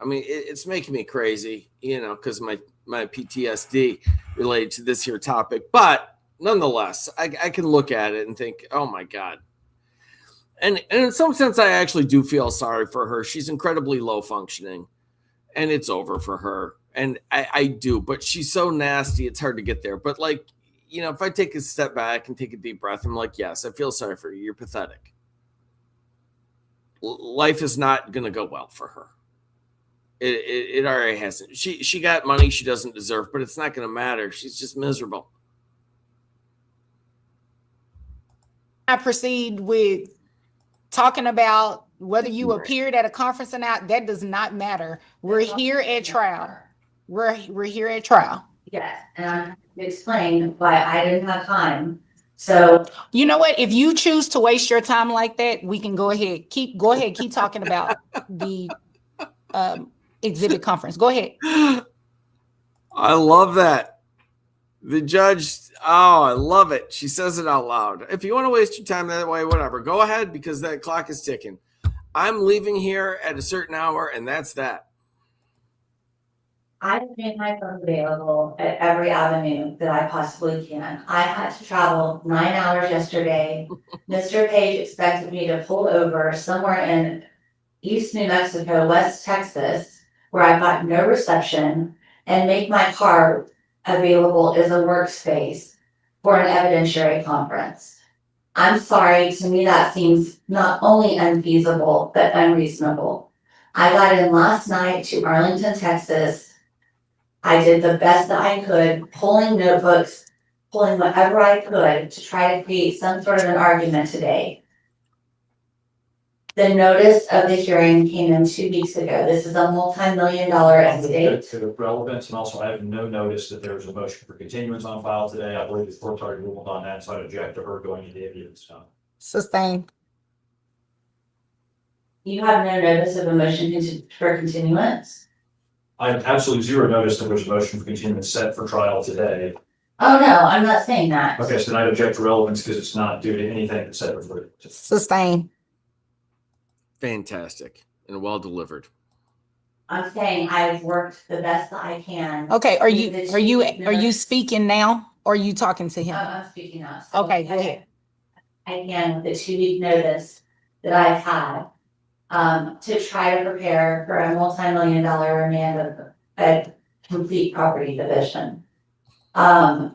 I mean, it's making me crazy, because my PTSD related to this here topic. But nonetheless, I can look at it and think, oh my God. And in some sense, I actually do feel sorry for her. She's incredibly low functioning, and it's over for her. And I do, but she's so nasty, it's hard to get there. But if I take a step back and take a deep breath, I'm like, yes, I feel sorry for you. You're pathetic. Life is not going to go well for her. It already hasn't. She got money she doesn't deserve, but it's not going to matter. She's just miserable. I proceed with talking about whether you appeared at a conference or not. That does not matter. We're here at trial. We're here at trial. yes, and I'm explaining why I didn't have time. So You know what? If you choose to waste your time like that, we can go ahead. Keep talking about the exhibit conference. Go ahead. I love that. The judge, oh, I love it. She says it out loud. If you want to waste your time that way, whatever, go ahead because that clock is ticking. I'm leaving here at a certain hour, and that's that. I make myself available at every avenue that I possibly can. I had to travel 9 hours yesterday. Mr. Page expected me to pull over somewhere in East New Mexico, West Texas, where I've got no reception, and make my car available as a workspace for an evidentiary conference. I'm sorry, to me that seems not only unfeasible, but unreasonable. I got in last night to Arlington, Texas. I did the best that I could, pulling notebooks, pulling whatever I could to try to create some sort of an argument today. The notice of the hearing came in 2 weeks ago. This is a multi-million-dollar estate. To the relevance, and also I have no notice that there was a motion for continuance on file today. I believe the court's already ruled on that, so I object to her going into evidence. Sustain. You have no notice of a motion for continuance? I have absolutely zero notice that there's a motion for continuance set for trial today. Oh, no, I'm not saying that. Okay, so then I object to relevance because it's not due to anything that's said before. Sustain. Fantastic and well delivered. I'm saying I've worked the best that I can. Okay, are you speaking now or are you talking to him? I'm speaking now. So Okay, go ahead. I can, with the 2-week notice that I've had, to try to prepare for a multi-million-dollar remand of a complete property division. I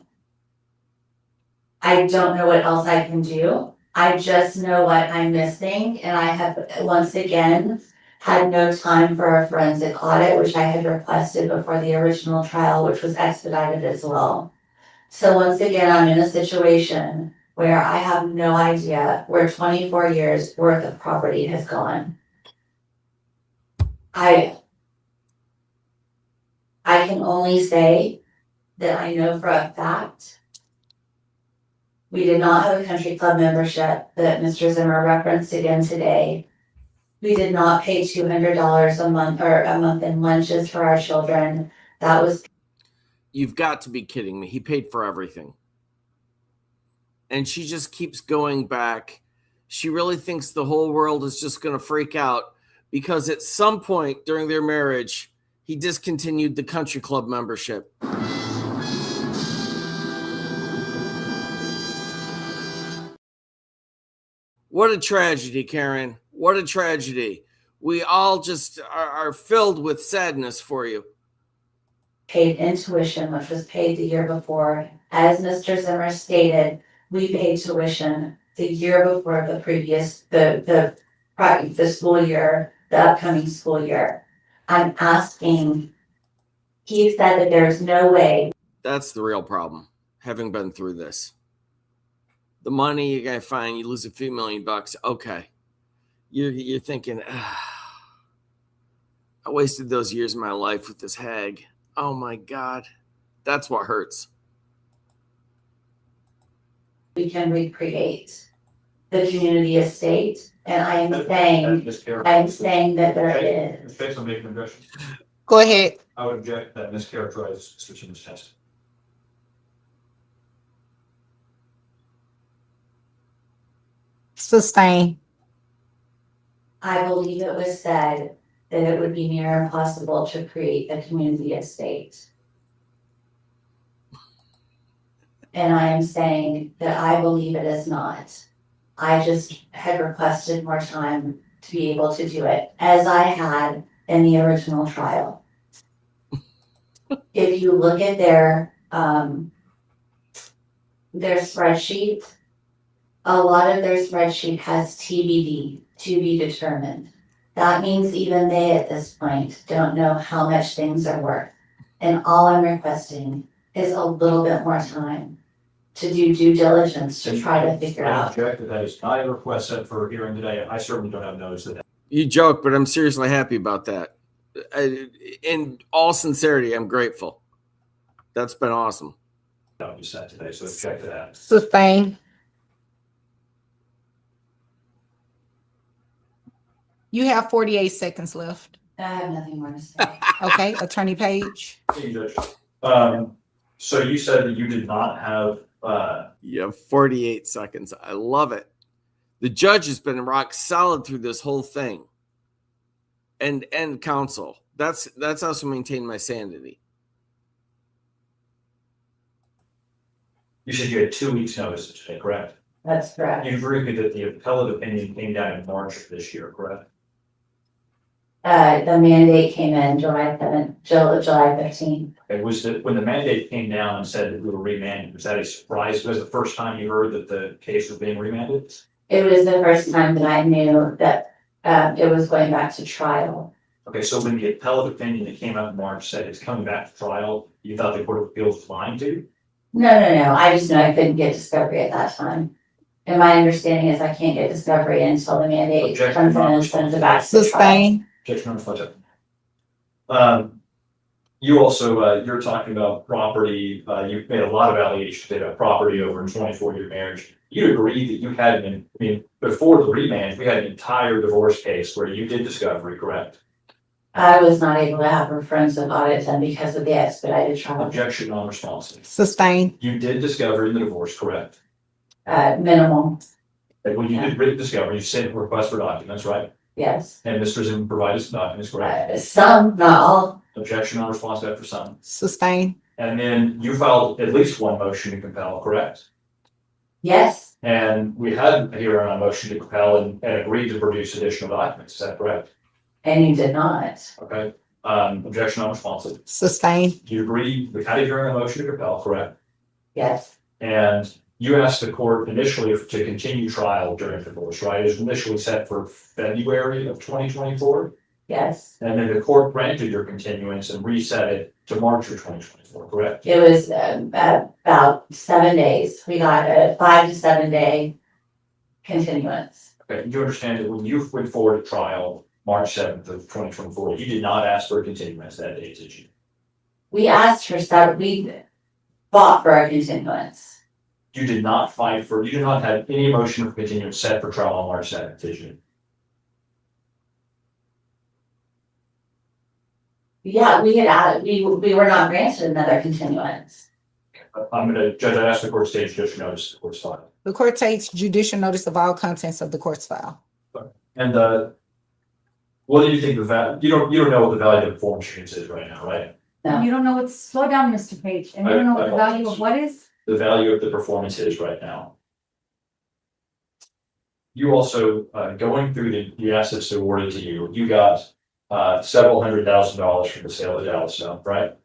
don't know what else I can do. I just know what I'm missing, and I have once again had no time for a forensic audit, which I had requested before the original trial, which was expedited as well. So once again, I'm in a situation where I have no idea where 24 years worth of property has gone. I can only say that I know for a fact we did not have a country club membership that Mr. Zimmer referenced again today. We did not pay $200 a month or a month in lunches for our children. That was. You've got to be kidding me. He paid for everything. And she just keeps going back. She really thinks the whole world is just going to freak out because at some point during their marriage, he discontinued the country club membership. What a tragedy, Karen. What a tragedy. We all just are filled with sadness for you. Paid in tuition, which was paid the year before. As Mr. Zimmer stated, we paid tuition the year before the previous, the school year, the upcoming school year. I'm asking, he said that there's no way. That's the real problem, having been through this. The money you're gonna find, you lose a few $1 million. Okay, you're thinking, I wasted those years of my life with this hag. Oh my God, that's what hurts. We can recreate the community estate, and I'm saying that there is. Based on making an objection, Go ahead. I would object that mischaracterized Mr. Zimmer's test. Sustain. I believe it was said that it would be near impossible to create a community estate. And I am saying that I believe it is not. I just had requested more time to be able to do it, as I had in the original trial. If you look at their spreadsheet, a lot of their spreadsheet has TBD, to be determined. That means even they at this point don't know how much things are worth. And all I'm requesting is a little bit more time to do due diligence to try to figure I out. object that is not a request set for hearing today. I certainly don't have notice of that. You joke, but I'm seriously happy about that. In all sincerity, I'm grateful. That's been awesome. That was set today, so object to that. Sustain. You have 48 seconds left. I have nothing more to say. Okay, Attorney Page. Thank you, Judge. So you said that you did not have, You have 48 seconds. I love it. The judge has been rock solid through this whole thing. And counsel. That's also maintained my sanity. you said you had 2 weeks notice today, correct? That's correct. You agree that the appellate opinion came down in March of this year, correct? The mandate came in July 15th. And when the mandate came down and said that we were remanded, was that a surprise? Was it the first time you heard that the case was being remanded? It was the first time that I knew that, it was going back to trial. Okay, so when the appellate opinion that came out in March said it's coming back to trial, you thought the Court of Appeals was lying to you? No. I just know I couldn't get discovery at that time. And my understanding is I can't get discovery until the mandate Objection, comes in and non-responsive. sends it back to trial. Sustain. Objection on the budget. You also, you're talking about property, you've made a lot of allegations about property over a 24-year marriage. You agree that you had before the remand, we had an entire divorce case where you did discovery, correct? I was not able to have a forensic audit done because of the expedited trial. Objection non-responsive. Sustain. You did discovery in the divorce, correct? Minimal, And when you did written discovery, you sent a request for documents, right? yes. And Mr. Zimmerman provided some documents, correct? Some, not all. Objection non-responsive after some. Sustain. And then you filed at least one motion to compel, correct? Yes, And we had a hearing on a motion to compel and agreed to produce additional documents, is that correct? and you did not. Okay, objection non-responsive. Sustain. Do you agree, we had a hearing on a motion to compel, correct? Yes, And you asked the court initially to continue trial during divorce, right? It was initially set for February of 2024. yes. And then the court granted your continuance and reset it to March of 2024, correct? It was about 7 days. We got a 5 to 7 day continuance. Okay, you understand that when you went forward to trial, March 7th of 2024, you did not ask for a continuance that day, did you? We asked for we fought for a continuance. You did not you did not have any motion of continuance set for trial on March 7th, did you? Yeah, we were not granted another continuance. I'm gonna, Judge, I asked the court to take judicial notice, the court's fine. The court takes judicial notice of all contents of the court's file. And what do you think you don't know what the value of performance units is right now, right? No. You don't know what's, slow down, Mr. Page, and you don't know what the value of what is? The value of the performance is right now. You also, going through the assets awarded to you, you got several $100,000 from the sale of the Dallas zone, right?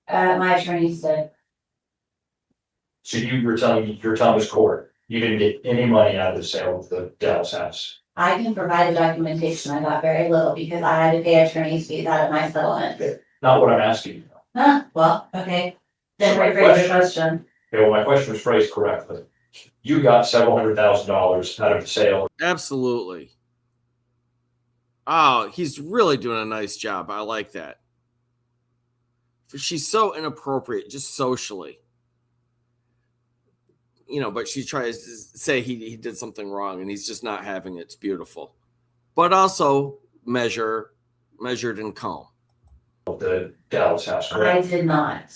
My attorneys did. So you're telling this court, you didn't get any money out of the sale of the Dallas house? I can provide the documentation. I got very little because I had to pay attorney's fees out of my settlement. Not what I'm asking you. Huh, well, okay. Then So my rephrase your question. Okay, well, my question was phrased correctly. You got several $100,000 out of the sale. Absolutely. Oh, he's really doing a nice job. I like that. She's so inappropriate, just socially. But she tries to say he did something wrong and he's just not having it. It's beautiful. But also measured and calm. The Dallas house, I correct? did not.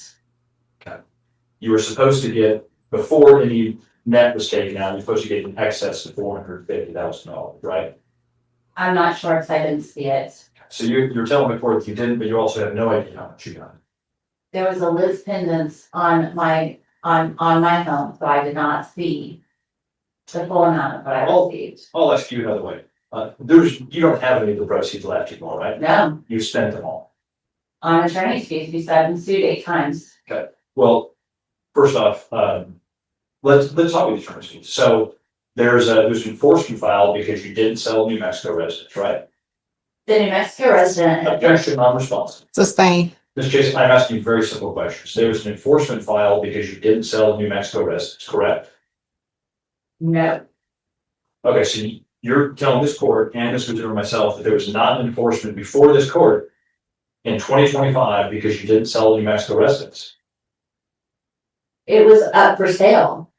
You were supposed to get, before any net was taken out, you're supposed to get in excess of $450,000, right? I'm not sure because I didn't see it. So you're telling the court that you didn't, but you also have no idea how much you got. There was a list pendants on my home, so I did not see the full amount of what I received. I'll ask you another way. You don't have any of the proceeds left anymore, right? No, You spent them all. on attorney's fees, because I've been sued 8 times. Well, first off, let's talk about the attorney's fees. So there's an enforcement filed because you didn't sell New Mexico residence, right? The New Mexico resident. Objection, non-responsive. Sustain. Ms. Jason, I'm asking you very simple questions. There was an enforcement filed because you didn't sell New Mexico residence, correct? No, Okay, so you're telling this court and Mr. Zimmer myself that there was not an enforcement before this court in 2025 because you didn't sell New Mexico residence. it was up for sale.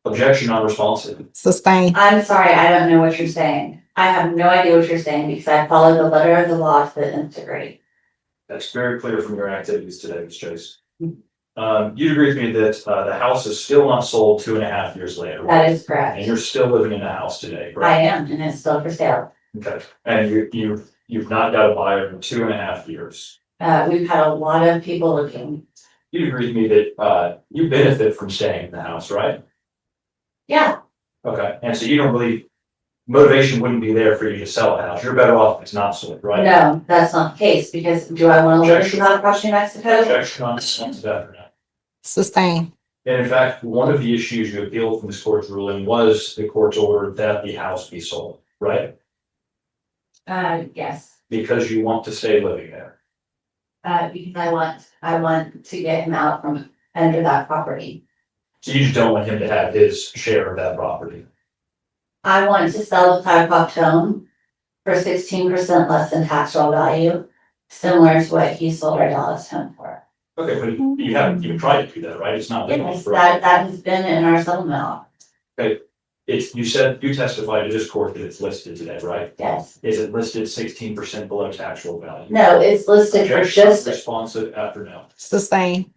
Objection, non-responsive. Sustain. I'm sorry, I don't know what you're saying. I have no idea what you're saying because I followed the letter of the law to the nth degree. That's very clear from your activities today, Ms. Chase. You'd agree with me that, the house is still not sold 2.5 years later, right? That is correct. And you're still living in the house today, I correct? am, and it's still for sale. Okay, and you've not got a buyer in 2.5 years. We've had a lot of people looking. You'd agree with me that, you benefit from staying in the house, right? Yeah, Okay, and so you don't believe motivation wouldn't be there for you to sell a house. You're better off if it's not sold, right? no, that's not the case because do I want to live in Chicago, across New Mexico? Objection on that or not. Sustain. And in fact, one of the issues you appealed from this court's ruling was the court's order that the house be sold, right? Yes, Because you want to stay living there. because I want to get him out from under that property. So you just don't want him to have his share of that property. I want to sell the Blackhawk home for 16% less than taxable value, similar to what he sold our Dallas home for. Okay, but you haven't even tried to do that, right? It's not. Yes, that has been in our settlement. It's, you testified to this court that it's listed today, right? Yes. Is it listed 16% below taxable value? No, it's listed for Objection, just, responsive after no. Sustain.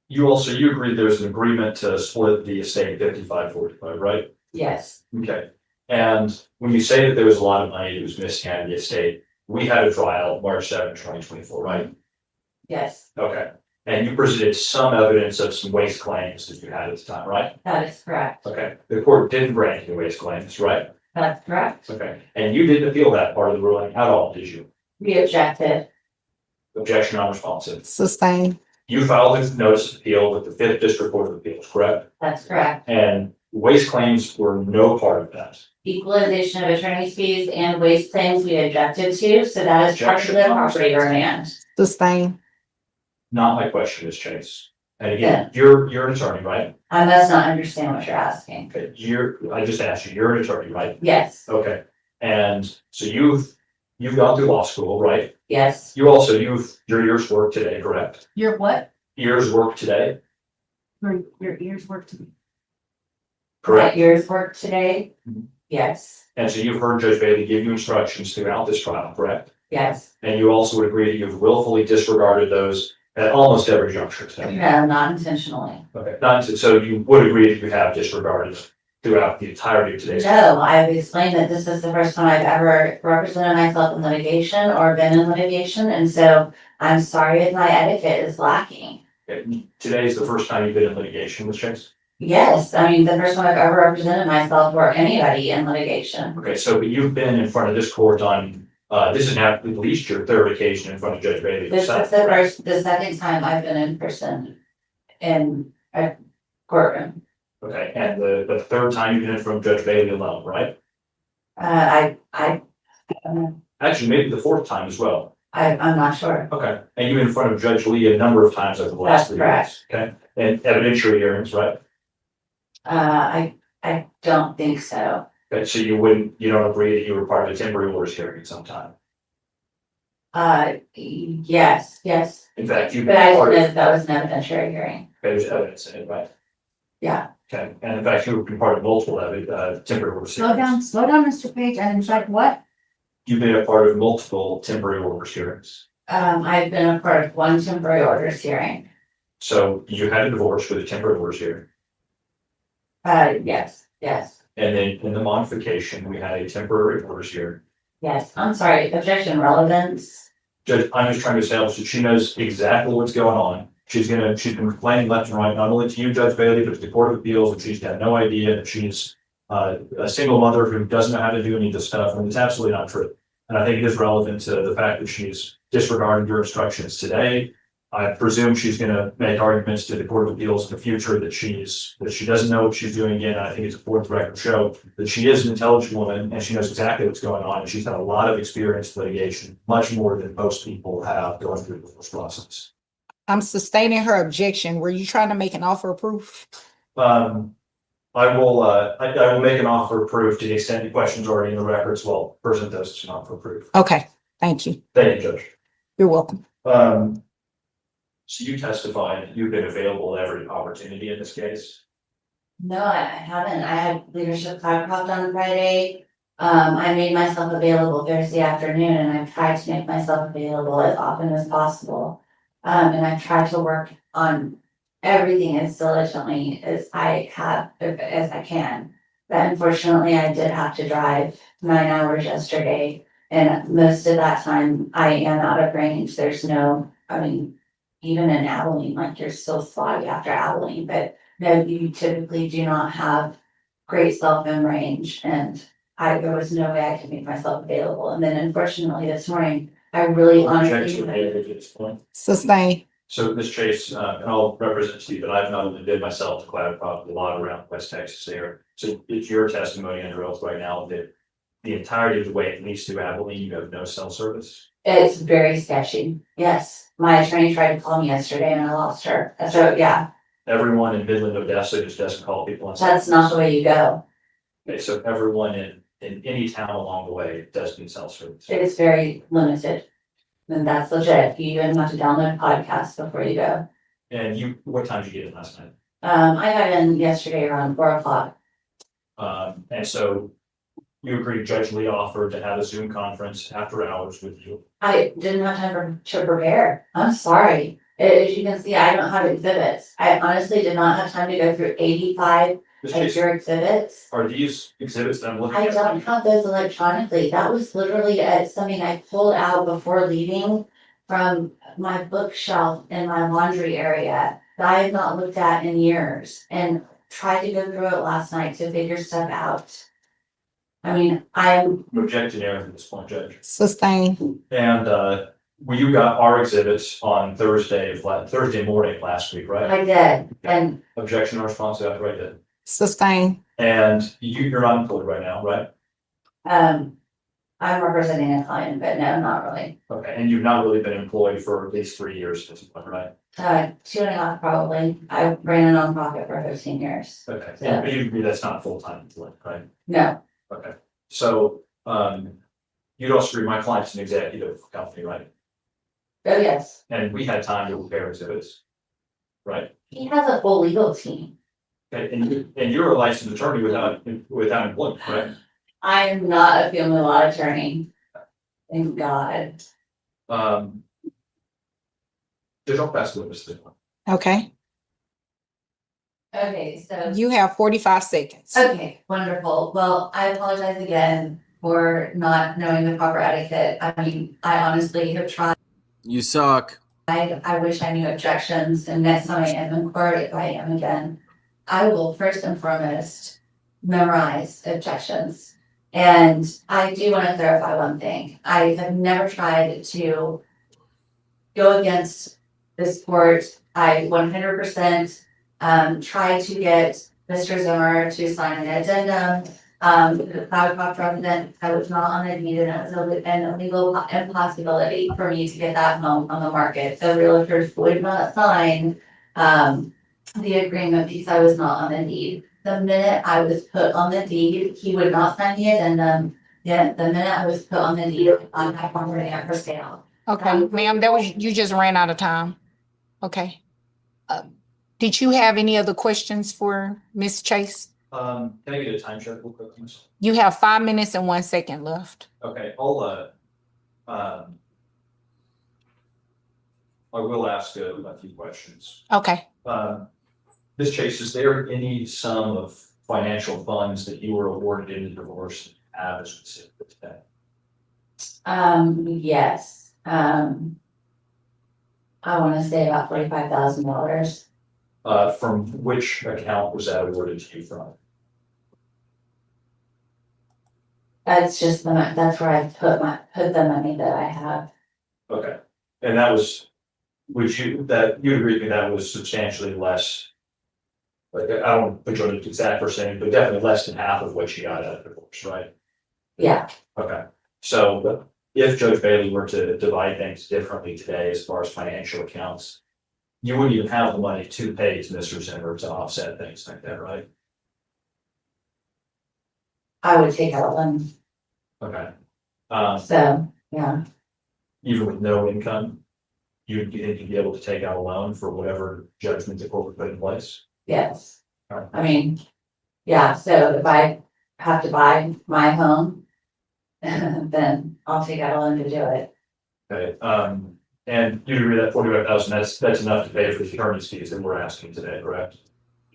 You agreed there's an agreement to split the estate 55-45, right? yes, Okay, and when you say that there was a lot of money that was mishandled in the estate, we had a trial March 7, 2024, right? yes, Okay, and you presented some evidence of some waste claims that you had at the time, right? that is correct. Okay, the court didn't grant you waste claims, right? That's correct. Okay, and you didn't appeal that part of the ruling at all, did you? We objected. Objection unresponsive. Sustain. You filed a notice of appeal with the 5th District Court of Appeals, correct? That's correct. And waste claims were no part of that. Equalization of attorney's fees and waste claims we objected to, so that is part of the property demand. Sustain. Not my question, Ms. Chase. And again, you're an attorney, right? I must not understand what you're asking. Okay, I just asked you, you're an attorney, right? Yes, Okay, and so you've gone through law school, right? yes, Your ears work today, correct? Your what? Ears work today, Your ears work to me. my correct? ears work today. Mhm. Yes, And so you've heard Judge Bailey give you instructions throughout this trial, correct? yes. And you also would agree that you've willfully disregarded those at almost every juncture today. No, not intentionally. Okay, so you would agree that you have disregarded throughout the entirety of today's. No, I've explained that this is the first time I've ever represented myself in litigation or been in litigation, and so I'm sorry if my etiquette is lacking. Today is the first time you've been in litigation with Chase? Yes, I mean, the first time I've ever represented myself or anybody in litigation. Okay, so but you've been in front of this court on, this is now at least your third occasion in front of Judge Bailey. This is the second time I've been in person in a courtroom. Okay, and the third time you've been in front of Judge Bailey alone, right? Actually, maybe the fourth time as well. I'm not sure. Okay, and you've been in front of Judge Lee a number of times over the last That's 3 years. Okay, and evidentiary hearings, right? I don't think so. Okay, so you don't agree that you were part of the temporary orders hearing at some time? Yes, yes, In fact, you've but been I part didn't know of, if that was an evidentiary hearing. there's evidence in it, right? Yeah, Okay, and in fact, you've been part of multiple temporary orders hearings. Slow down, Mr. Page, and check what? You've been a part of multiple temporary orders hearings. I've been a part of one temporary orders hearing. So you had a divorce with a temporary orders hearing. Yes, yes, And then in the modification, we had a temporary orders hearing. yes. I'm sorry, objection relevance. Judge, I'm just trying to establish that she knows exactly what's going on. She's been complaining left and right, not only to you, Judge Bailey, but to the Court of Appeals, and she's got no idea that she's a single mother who doesn't know how to do any of this stuff, and it's absolutely not true. And I think it is relevant to the fact that she's disregarded your instructions today. I presume she's gonna make arguments to the Court of Appeals in the future that she doesn't know what she's doing again. I think it's important to record show that she is an intelligent woman and she knows exactly what's going on, and she's had a lot of experience in litigation, much more than most people have going through this process. I'm sustaining her objection. Were you trying to make an offer of proof? I will make an offer of proof to the extent the question's already in the records. Well, present those as an offer of proof. Okay, thank you. Thank you, Judge. You're welcome. So you testified you've been available at every opportunity in this case. No, I haven't. I had leadership Cloudcroft on Friday. I made myself available Thursday afternoon and I've tried to make myself available as often as possible. And I've tried to work on everything as diligently as I have, as I can. But unfortunately, I did have to drive 9 hours yesterday. And most of that time I am out of range. There's no, I mean, even in Abilene, like you're still spotty after Abilene, but no, you typically do not have great cell phone range and there was no way I could make myself available. And then unfortunately this morning, I really honestly. Objection made at this point. Sustain. So, Ms. Chase, and I'll represent you, but I've not only been myself to Cloudcroft, a lot around West Texas there. So it's your testimony under oath right now that the entirety of the way, at least to Abilene, you have no cell service. It's very sketchy. Yes, my attorney tried to call me yesterday and I lost her. So yeah, Everyone in Midland, Odessa just doesn't call people. that's not the way you go. Okay, so everyone in any town along the way does need cell service. It is very limited. And that's legit. You even have to download podcasts before you go. And you, what time did you get in last night? I got in yesterday around 4 o'clock. And so you agreed, Judge Lee offered to have a Zoom conference after hours with you. I didn't have time to prepare. I'm sorry. As you can see, I don't have exhibits. I honestly did not have time to go through 85 Ms. of Chase, your exhibits. are these exhibits that I'm looking I at? don't have those electronically. That was literally something I pulled out before leaving from my bookshelf in my laundry area that I have not looked at in years and tried to go through it last night to figure stuff out. I mean, I'm I'm objecting to everything at this point, Judge. Sustain. And well, you got our exhibits on Thursday morning of last week, right? I did, and Objection or response to that, right? Then. Sustain. And you're not employed right now, right? I'm representing a client, but no, not really. Okay, and you've not really been employed for at least 3 years at this point, right? 2.5 probably. I ran a nonprofit for 15 years. Okay, Yeah. and you agree that's not full-time employment, right? No, Okay, so you'd also agree my client's an executive company, right? oh yes, And we had time to prepare exhibits, right? he has a full legal team. Okay, and you're a licensed attorney without employment, correct? I am not a family law attorney. Thank God. There's no best witness to this one. Okay. Okay, so. You have 45 seconds. Okay, wonderful. Well, I apologize again for not knowing the proper etiquette. I mean, I honestly have tried. You suck. I wish I knew objections, and next time I am in court, if I am again, I will first and foremost memorize objections. And I do want to clarify one thing. I have never tried to go against this court. I 100% tried to get Mr. Zimmer to sign an addendum. The Cloudcroft president, I was not on the deed, and it was an illegal impossibility for me to get that home on the market. The realtors would not sign the agreement because I was not on the deed. The minute I was put on the deed, he would not sign the addendum. Yeah, the minute I was put on the deed, on my property up for sale. Okay, ma'am, you just ran out of time. Okay. Did you have any other questions for Ms. Chase? Can I get a time check real quick, please? You have 5 minutes and 1 second left. Okay, I will ask a few questions. Okay. Ms. Chase, is there any sum of financial funds that you were awarded in the divorce that you have as we sit here today? Yes. I want to say about $45,000. From which account was that awarded to you from? That's just that's where I put the money that I have. Okay, and that was, you agree with me that was substantially less? Like, I don't put you on the exact percentage, but definitely less than half of what you got out of the divorce, right? Yeah, Okay, so if Judge Bailey were to divide things differently today as far as financial accounts, you wouldn't even have the money to pay to Mr. Zimmer to offset things like that, right? I would take out one. Okay. So, yeah, Even with no income, you'd be able to take out a loan for whatever judgment the court would put in place? yes. Alright. I mean, yeah, so if I have to buy my home, then I'll take out a loan to do it. Okay, and you agree that 45,000, that's enough to pay for the attorney's fees that we're asking today, correct?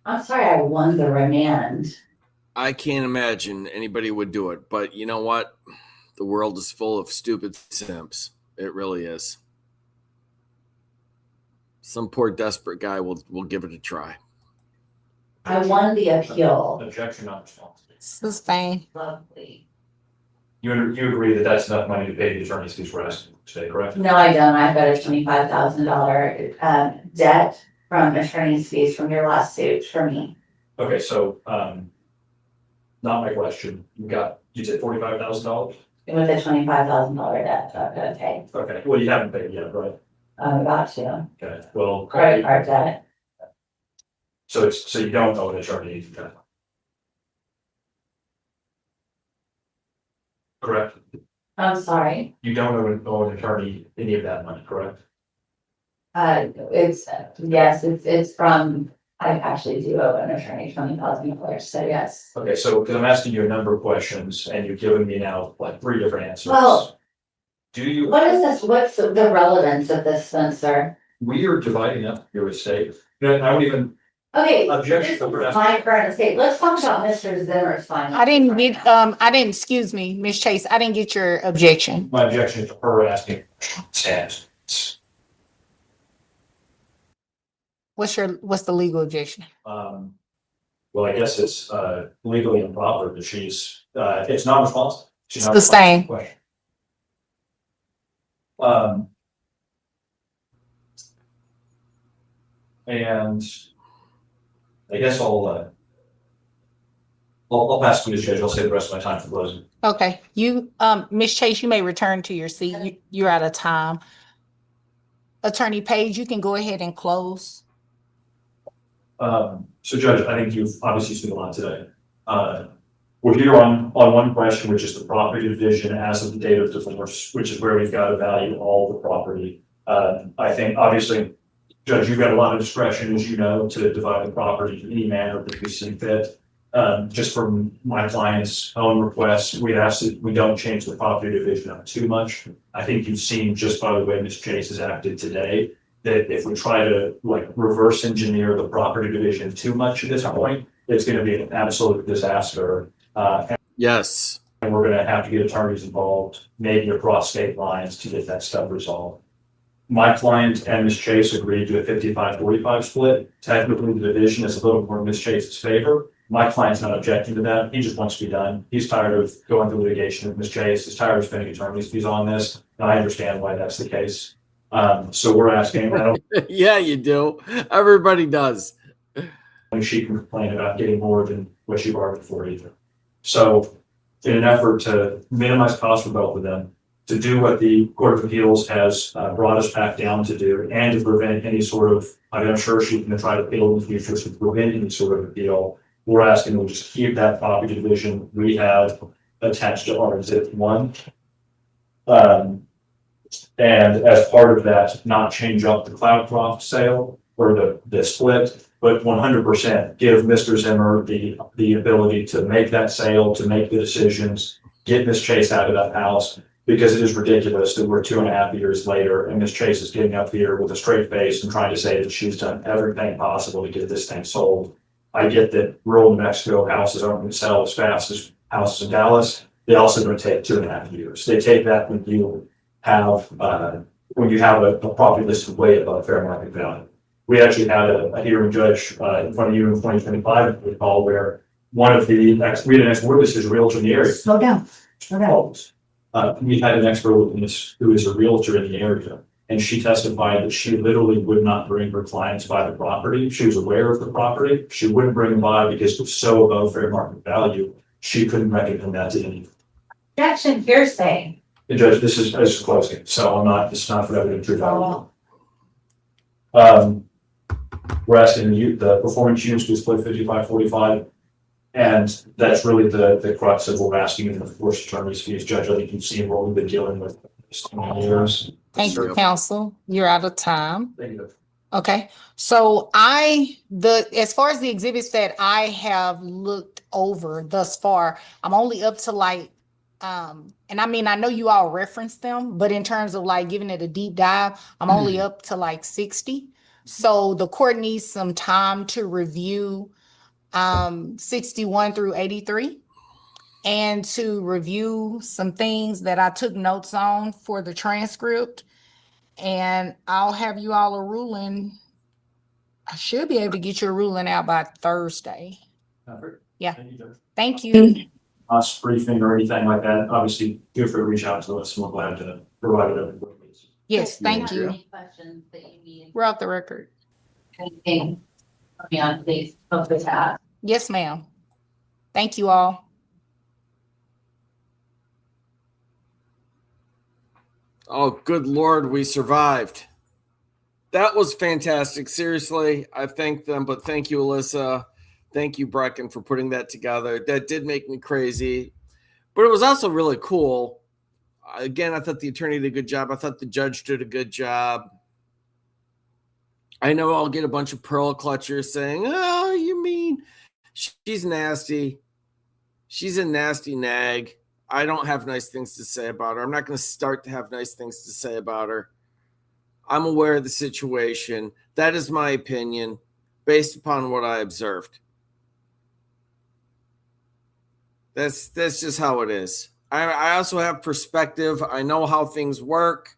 I'm sorry, I won the remand. I can't imagine anybody would do it, but you know what? The world is full of stupid simps. It really is. Some poor desperate guy will give it a try. I won the appeal. Objection, not response. Sustain. Lovely. You agree that that's enough money to pay the attorney's fees we're asking today, correct? No, I don't. I've got a $25,000 debt from attorney's fees from your last suit for me. Okay, so, not my question. You said $45,000? It was a $25,000 debt that I've got to pay. Okay, well, you haven't paid yet, right? I'm about to. Okay, well. Credit card debt. So you don't owe an attorney. Correct? I'm sorry. You don't owe an attorney any of that money, correct? It's from, I actually do owe an attorney $20,000, so yes. Okay, so, because I'm asking you a number of questions and you've given me now like 3 different answers. Well, Do you, what is this? What's the relevance of this, Spencer? we are dividing up your estate. No, I don't even, Okay, Objection, this is we're my current estate. Let's talk about Mr. Zimmer's finance. I didn't get, excuse me, Ms. Chase, I didn't get your objection. my objection to her asking stands. What's the legal objection? Well, I guess it's legally improper that she's, it's not responsible. She's not Sustain. responsible to the question. And I guess I'll pass to the judge. I'll save the rest of my time for closing. Okay, Ms. Chase, you may return to your seat. You're out of time. Attorney Page, you can go ahead and close. So Judge, I think you've obviously seen a lot today. We're here on one question, which is the property division as of the date of divorce, which is where we've got to value all the property. I think obviously, Judge, you've got a lot of discretion, as you know, to divide the property in any manner that we see fit. Just from my client's own request, we ask that we don't change the property division up too much. I think you've seen just by the way Ms. Chase has acted today, that if we try to like reverse engineer the property division too much at this point, it's going to be an absolute disaster. Yes. And we're going to have to get attorneys involved, maybe across state lines to get that stuff resolved. My client and Ms. Chase agreed to a 55-45 split. Technically, the division is a little more in Ms. Chase's favor. My client's not objecting to that. He just wants to be done. He's tired of going through litigation with Ms. Chase. He's tired of spending attorney's fees on this. And I understand why that's the case. So we're asking, I don't Yeah, you do. Everybody does. think she can complain about getting more than what she bargained for either. So in an effort to minimize costs for both of them, to do what the Court of Appeals has brought us back down to do, and to prevent any sort of, I mean, I'm sure she's going to try to appeal in the future to prevent any sort of appeal. We're asking them to just keep that property division we have attached to our Exhibit 1. And as part of that, not change up the Cloudcroft sale or the split, but 100% give Mr. Zimmer the ability to make that sale, to make the decisions, get Ms. Chase out of that house. Because it is ridiculous that we're 2.5 years later and Ms. Chase is getting up here with a straight face and trying to say that she's done everything possible to get this thing sold. I get that rural New Mexico houses aren't going to sell as fast as houses in Dallas. They also going to take 2.5 years. They take that when you have a property listed way above fair market value. We actually had a hearing judge in front of you in 2025, if you recall, where we had an ex-witness who's a realtor in the area. Slow down. We had an expert witness who is a realtor in the area, and she testified that she literally would not bring her clients by the property. She was aware of the property. She wouldn't bring them by because it was so above fair market value. She couldn't recommend that to anyone. Objection, hearsay. The judge, this is closing, so it's not for evidence or value. We're asking the performance units to split 55-45. And that's really the crux of what we're asking in the forced attorney's fees, Judge. I think you've seen what we've been dealing with for 20 years. Thank you, counsel. You're out of time. Thank you. Okay, so as far as the exhibits that I have looked over thus far, I'm only up to like, and I mean, I know you all referenced them, but in terms of like giving it a deep dive, I'm only up to like 60. So the court needs some time to review 61 through 83 and to review some things that I took notes on for the transcript. And I'll have you all a ruling. I should be able to get your ruling out by Thursday. Perfect. Yeah. Thank you, Judge. Thank you. Us briefing or anything like that, obviously feel free to reach out to us and we're glad to provide whatever. Yes, thank you. Any questions that you need, We're off the record. anything, put me on, please, feel free to ask. Yes, ma'am. Thank you all. Oh, good Lord, we survived. That was fantastic. Seriously, I thank them, but thank you, Alyssa. Thank you, Brecken, for putting that together. That did make me crazy, but it was also really cool. Again, I thought the attorney did a good job. I thought the judge did a good job. I know I'll get a bunch of pearl clutchers saying, oh, you mean she's nasty. She's a nasty nag. I don't have nice things to say about her. I'm not going to start to have nice things to say about her. I'm aware of the situation. That is my opinion based upon what I observed. That's just how it is. I also have perspective. I know how things work.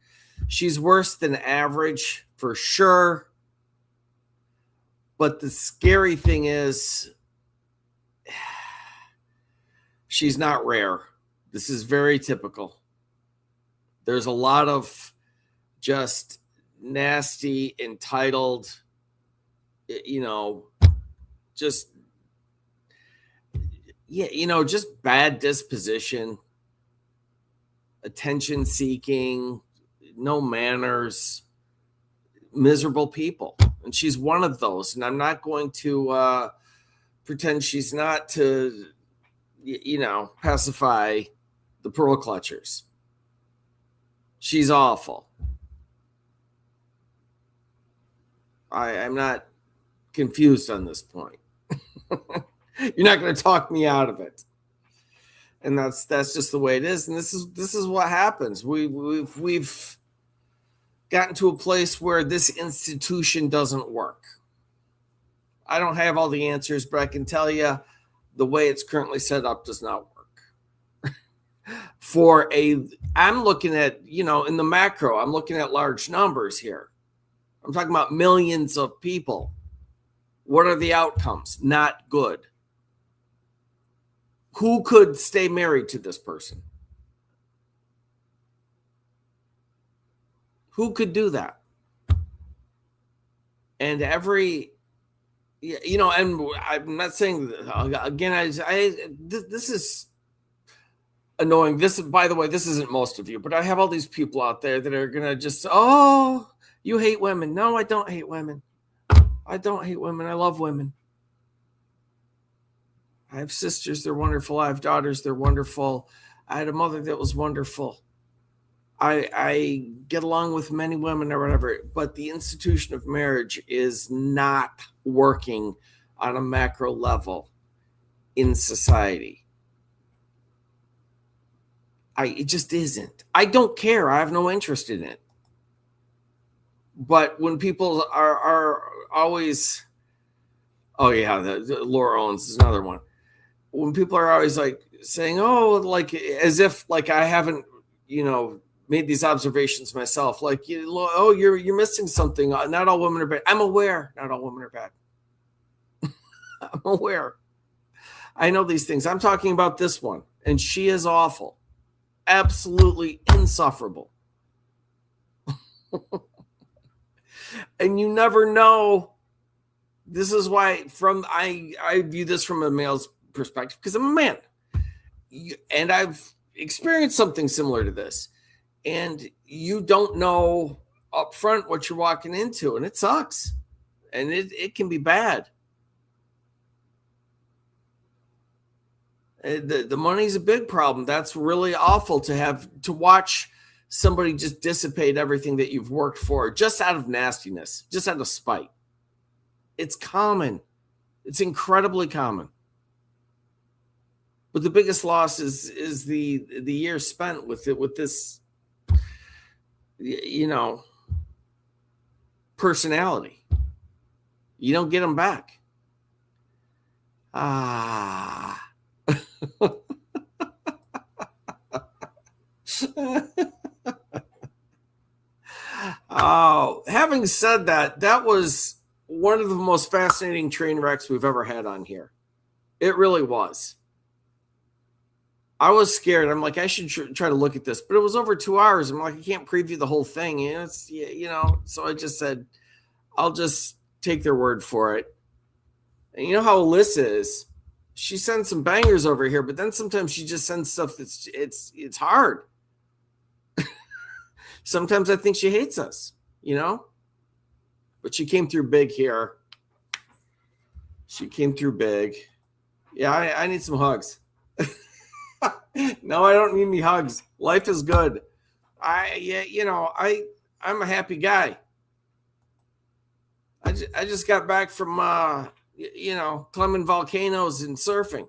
She's worse than average for sure. But the scary thing is she's not rare. This is very typical. There's a lot of just nasty, entitled, just, just bad disposition, attention seeking, no manners, miserable people. And she's one of those. And I'm not going to pretend she's not to, pacify the pearl clutchers. She's awful. I'm not confused on this point. You're not going to talk me out of it. And that's just the way it is. And this is what happens. We've gotten to a place where this institution doesn't work. I don't have all the answers, but I can tell you the way it's currently set up does not work. I'm looking at, in the macro, I'm looking at large numbers here. I'm talking about millions of people. What are the outcomes? Not good. Who could stay married to this person? Who could do that? And and I'm not saying, again, this is annoying. By the way, this isn't most of you, but I have all these people out there that are going to just, oh, you hate women. No, I don't hate women. I don't hate women. I love women. I have sisters. They're wonderful. I have daughters. They're wonderful. I had a mother that was wonderful. I get along with many women or whatever, but the institution of marriage is not working on a macro level in society. It just isn't. I don't care. I have no interest in it. But when people are always, oh yeah, the Laura Owens is another one. When people are always like saying, oh, like as if like I haven't, made these observations myself, like, oh, you're missing something. Not all women are bad. I'm aware. Not all women are bad. I'm aware. I know these things. I'm talking about this one, and she is awful, absolutely insufferable. And you never know. This is why I view this from a male's perspective, because I'm a man, and I've experienced something similar to this. And you don't know up front what you're walking into, and it sucks. And it can be bad. The money's a big problem. That's really awful to have to watch somebody just dissipate everything that you've worked for just out of nastiness, just out of spite. It's common. It's incredibly common. But the biggest loss is the years spent with it, with this, you know, personality. You don't get them back. Oh, having said that, that was one of the most fascinating train wrecks we've ever had on here. It really was. I was scared. I'm like, I should try to look at this, but it was over 2 hours. I'm like, I can't preview the whole thing. You know, it's, you know, so I just said, I'll just take their word for it. And you know how Alyssa is. She sends some bangers over here, but then sometimes she just sends stuff that's it's hard. Sometimes I think she hates us, you know? But she came through big here. She came through big. Yeah, I need some hugs. No, I don't need any hugs. Life is good. I'm a happy guy. I just got back from climbing volcanoes and surfing.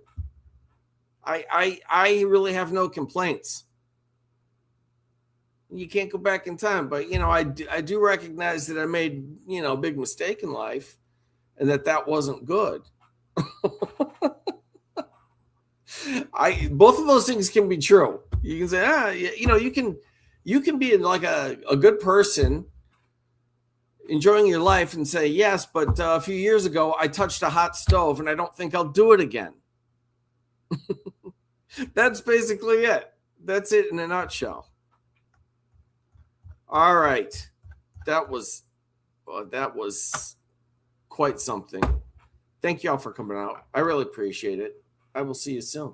I really have no complaints. You can't go back in time, but I do recognize that I made a big mistake in life, and that wasn't good. Both of those things can be true. You can say, you can be like a good person enjoying your life and say, yes, but a few years ago I touched a hot stove and I don't think I'll do it again. That's basically it. That's it in a nutshell. All right. That was quite something. Thank you all for coming out. I really appreciate it. I will see you soon.